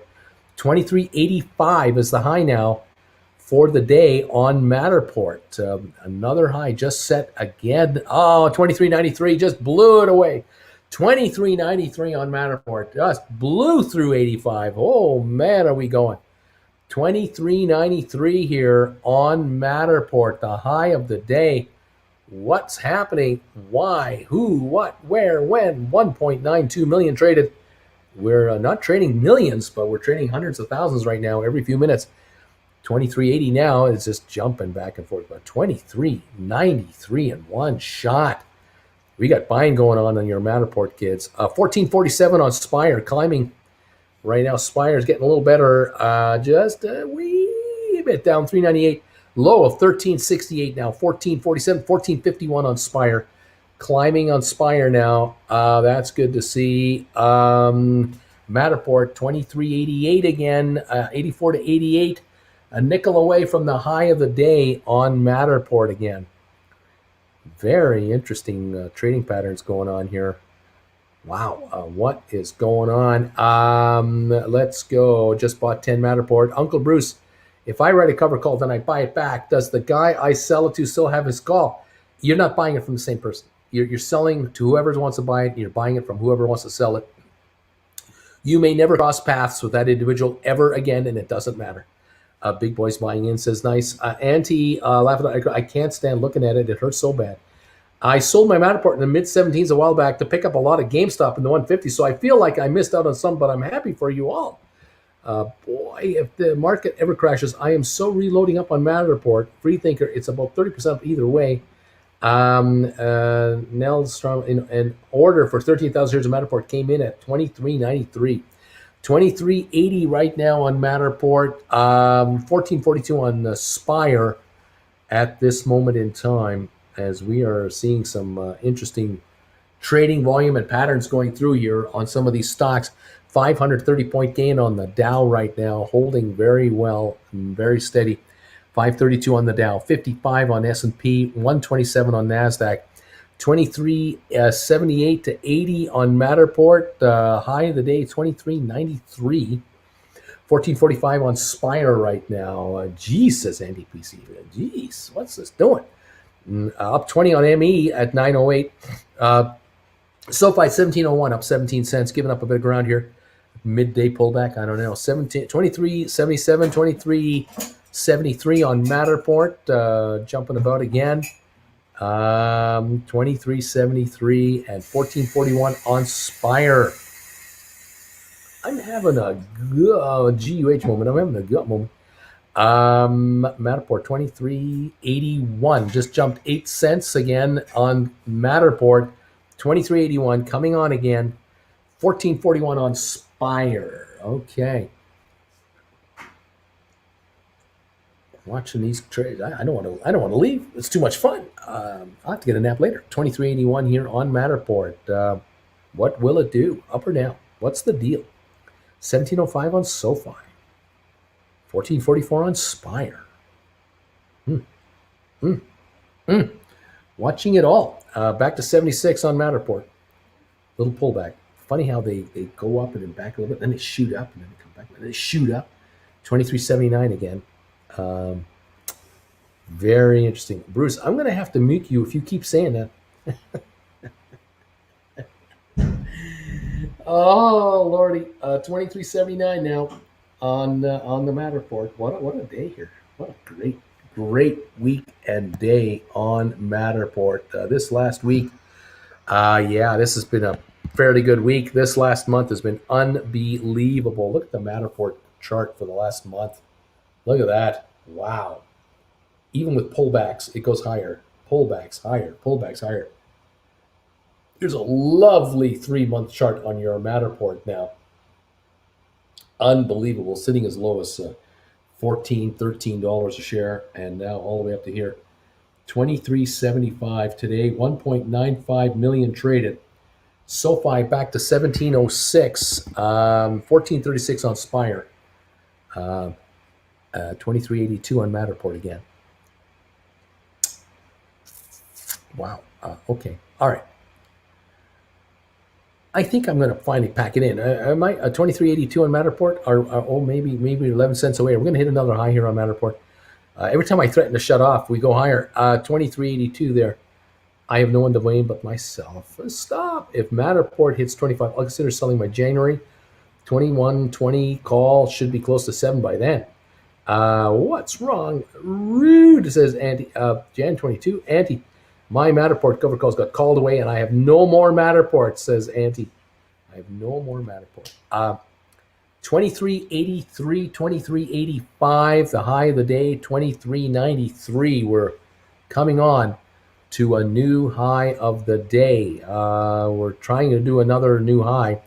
23.85 is the high now for the day on Matterport. Another high just set again. Oh, 23.93 just blew it away. 23.93 on Matterport. Just blew through 85. Oh, man, are we going. 23.93 here on Matterport, the high of the day. What's happening? Why? Who? What? Where? When? 1.92 million traded. We're not trading millions, but we're trading hundreds of thousands right now every few minutes. 23.80 now is just jumping back and forth, but 23.93 in one shot. We got buying going on your Matterport, kids. 14.47 on Spire, climbing right now. Spire's getting a little better, just a wee bit down. 3.98, low of 13.68 now. 14.47, 14.51 on Spire, climbing on Spire now. That's good to see. Matterport 23.88 again, 84 to 88. A nickel away from the high of the day on Matterport again. Very interesting trading patterns going on here. Wow, what is going on? Let's go. Just bought 10 Matterport. Uncle Bruce, if I write a cover call, then I buy it back, does the guy I sell it to still have his call? You're not buying it from the same person. You're selling to whoever wants to buy it. You're buying it from whoever wants to sell it. You may never cross paths with that individual ever again, and it doesn't matter. Big Boy's buying in, says nice. Auntie, I can't stand looking at it. It hurts so bad. I sold my Matterport in the mid-17s a while back to pick up a lot of GameStop in the 150, so I feel like I missed out on some, but I'm happy for you all. Boy, if the market ever crashes, I am so reloading up on Matterport. Freethinker, it's about 30% either way. Nellstrom, in order for 13,000 shares of Matterport came in at 23.93. 23.80 right now on Matterport. 14.42 on Spire at this moment in time, as we are seeing some interesting trading volume and patterns going through here on some of these stocks. 530-point gain on the Dow right now, holding very well and very steady. 532 on the Dow, 55 on S&P, 127 on NASDAQ, 23.78 to 80 on Matterport. High of the day, 23.93. 14.45 on Spire right now. Geez, says Andy PC. Geez, what's this doing? Up 20 on ME at 9.08. SoFi 17.01, up 17 cents, giving up a bit of ground here. Midday pullback, I don't know. 23.77, 23.73 on Matterport, jumping about again. 23.73 and 14.41 on Spire. I'm having a GUH moment. I'm having a gut moment. Matterport 23.81, just jumped 8 cents again on Matterport. 23.81 coming on again. 14.41 on Spire. Okay. Watching these trades, I don't want to leave. It's too much fun. I'll have to get a nap later. 23.81 here on Matterport. What will it do? Up or down? What's the deal? 17.05 on SoFi. 14.44 on Spire. Watching it all. Back to 76 on Matterport. Little pullback. Funny how they go up and then back a little bit, then they shoot up and then they come back and then they shoot up. 23.79 again. Very interesting. Bruce, I'm going to have to mute you if you keep saying that. Oh, Lordy. 23.79 now on the Matterport. What a day here. What a great week and day on Matterport. This last week, this has been a fairly good week. This last month has been unbelievable. Look at the Matterport chart for the last month. Look at that. Wow. Even with pullbacks, it goes higher. Pullbacks higher. Pullbacks higher. Here's a lovely 3-month chart on your Matterport now. Unbelievable. Sitting as low as $14, $13 a share, and now all the way up to here. $23.75 today, 1.95 million traded. SoFi back to 1706, 1436 on Spire, 2382 on Matterport again. Wow. Okay. All right. I think I'm going to finally pack it in. I might 2382 on Matterport, or maybe 11 cents away. We're going to hit another high here on Matterport. Every time I threaten to shut off, we go higher. 2382 there. I have no one to blame but myself. Stop. If Matterport hits 25, I'll consider selling my January 2120 call. Should be close to 7 by then. What's wrong? Rude, says Andy. Jan 22. Auntie, my Matterport cover calls got called away and I have no more Matterport, says Auntie. I have no more Matterport. 2383, 2385, the high of the day, 2393. We're coming on to a new high of the day. We're trying to do another new high.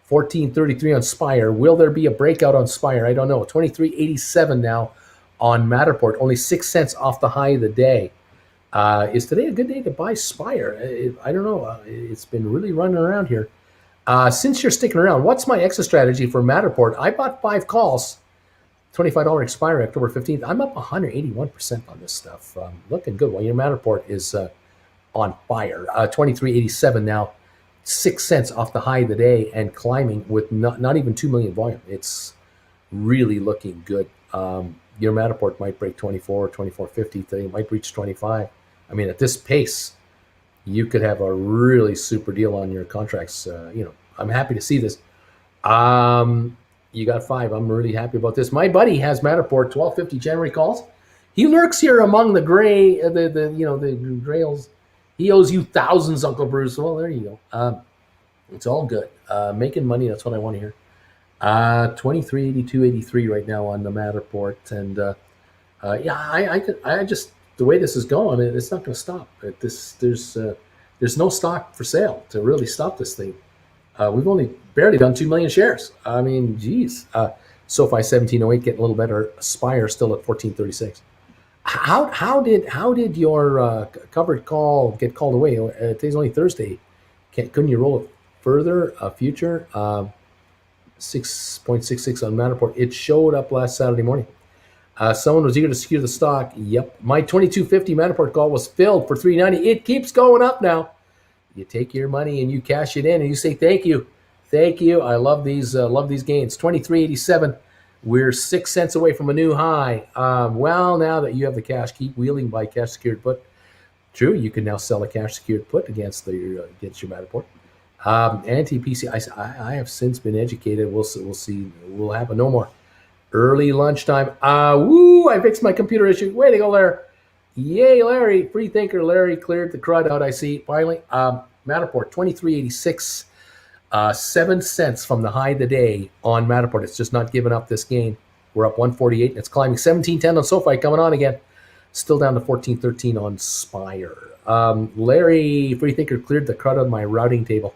1433 on Spire. Will there be a breakout on Spire? I don't know. 2387 now on Matterport. Only 6 cents off the high of the day. Is today a good day to buy Spire? I don't know. It's been really running around here. Since you're sticking around, what's my exit strategy for Matterport? I bought 5 calls, $25 expiry October 15th. I'm up 181% on this stuff. Looking good. Well, your Matterport is on fire. 2387 now, 6 cents off the high of the day and climbing with not even 2 million volume. It's really looking good. Your Matterport might break 24, 24.50 today. It might reach 25. I mean, at this pace, you could have a really super deal on your contracts. I'm happy to see this. You got 5. I'm really happy about this. My buddy has Matterport 1250 January calls. He lurks here among the gray, the grails. He owes you thousands, Uncle Bruce. Well, there you go. It's all good. Making money. That's what I want to hear. 2382.83 right now on the Matterport, and I just the way this is going, it's not going to stop. There's no stock for sale to really stop this thing. We've only barely done 2 million shares. I mean, geez. SoFi 1708 getting a little better. Spire still at 1436. How did your covered call get called away? Today's only Thursday. Couldn't you roll it further? Future 6.66 on Matterport. It showed up last Saturday morning. Someone was eager to secure the stock. Yep. My 2250 Matterport call was filled for 390. It keeps going up now. You take your money and you cash it in and you say, thank you. Thank you. I love these gains. 2387. We're 6 cents away from a new high. Well, now that you have the cash, keep wheeling by cash secured put. True, you can now sell a cash secured put against your Matterport. Anti-PC, I have since been educated. We'll see. We'll have a no more. Early lunchtime. I fixed my computer issue. Way to go, Larry. Yay, Larry. Free thinker Larry cleared the crud out, I see. Finally, Matterport, 2386. 7 cents from the high of the day on Matterport. It's just not giving up this gain. We're up 148. It's climbing 1710 on SoFi, coming on again. Still down to 1413 on Spire. Larry, free thinker, cleared the crud on my routing table.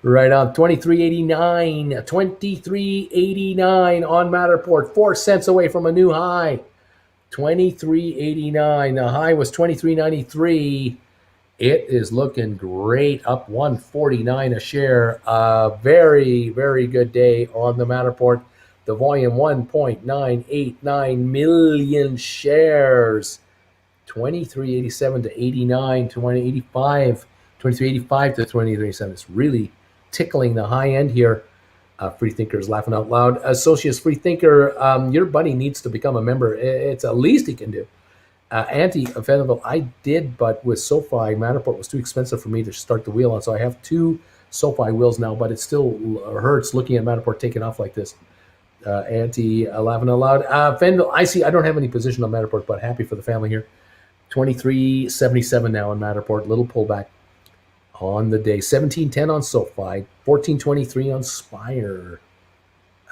Right on, 2389 on Matterport, 4 cents away from a new high. 2389. The high was 2393. It is looking great, up 149 a share. Very, very good day on the Matterport. The volume 1.989 million shares. 2387 to 89, 2085, 2385 to 2387. It's really tickling the high end here. Free Thinker is laughing out loud. Associates Free Thinker, your buddy needs to become a member. It's the least he can do. Anti-Venable, I did, but with SoFi, Matterport was too expensive for me to start the wheel on, so I have 2 SoFi wheels now, but it still hurts looking at Matterport taking off like this. Laughing out loud. Venable, I see, I don't have any position on Matterport, but happy for the family here. 2377 now on Matterport, little pullback on the day. 1710 on SoFi, 1423 on Spire.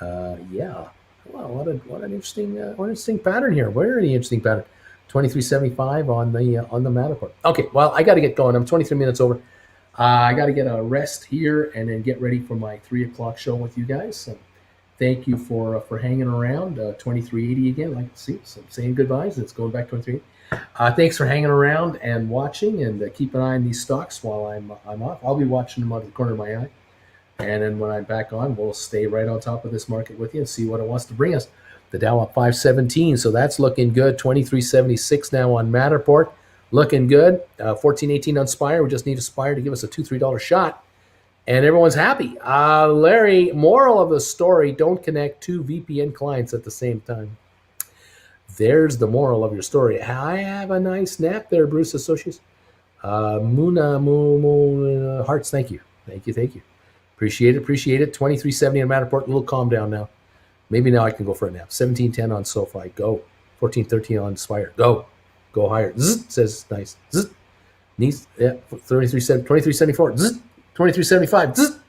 Yeah. Wow, what an interesting pattern here. Very interesting pattern. 2375 on the Matterport. Okay, well, I got to get going. I'm 23 minutes over. I got to get a rest here and then get ready for my 3 o'clock show with you guys. So Thank you for hanging around. 2380 again. Like, see, so saying goodbyes. It's going back 23. Thanks for hanging around and watching, and keep an eye on these stocks while I'm off. I'll be watching them out of the corner of my eye, and then when I'm back on, we'll stay right on top of this market with you and see what it wants to bring us. The Dow up 517, so that's looking good. 2376 now on Matterport, looking good. 1418 on Spire. We just need a Spire to give us a $2-3 shot, and everyone's happy. Larry, moral of the story: don't connect two VPN clients at the same time. There's the moral of your story. I have a nice nap there, Bruce Associates. Moona Hearts, thank you. Appreciate it. 2370 on Matterport, a little calm down now. Maybe now I can go for a nap. 1710 on SoFi, go. 1413 on Spire, go higher. Zzz, says nice. Zzz. Needs, yeah, 2374. Zzz. 2375. Zzz.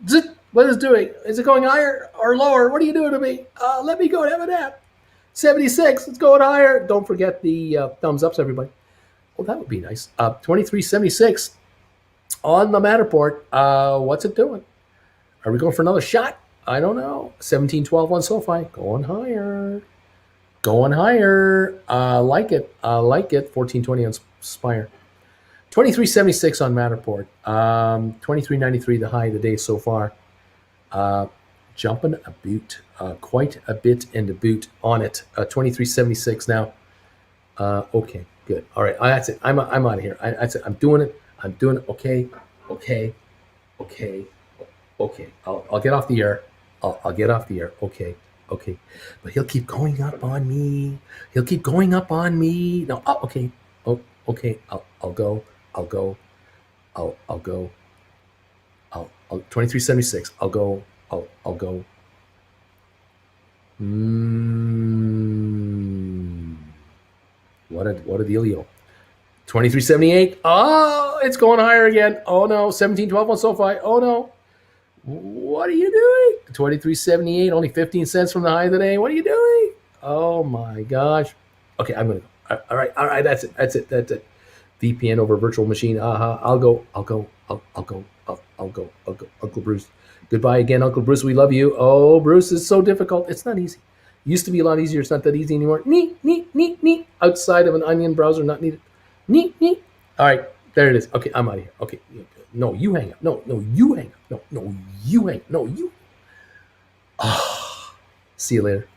Zzz. What is it doing? Is it going higher or lower? What are you doing to me? Let me go and have a nap. 76, it's going higher. Don't forget the thumbs ups, everybody. Well, that would be nice. 2376 on the Matterport. What's it doing? Are we going for another shot? I don't know. 1712 on SoFi, going higher. Like it. 1420 on Spire. 2376 on Matterport. 2393, the high of the day so far. Jumping a boot, quite a bit in the boot on it. 2376 now. Okay, good. All right, that's it. I'm out of here. That's it. I'm doing it. Okay. I'll get off the air. I'll get off the air. Okay. But he'll keep going up on me. No. Oh, okay. Oh, okay. I'll go. 2376. I'll go. What a dealio. 2378. Oh, it's going higher again. Oh no. 1712 on SoFi. Oh no. What are you doing? 2378, only 15 cents from the high of the day. What are you doing? Oh my gosh. Okay, I'm gonna go. All right. That's it. VPN over virtual machine. I'll go. Uncle Bruce. Goodbye again, Uncle Bruce. We love you. Oh, Bruce, is so difficult. It's not easy. Used to be a lot easier. It's not that easy anymore. Neat. Outside of an onion browser, not needed. Neat. All right, there it is. Okay, I'm out of here. Okay, no, you hang up. No, you hang up. No, you hang up. No, you. See you later.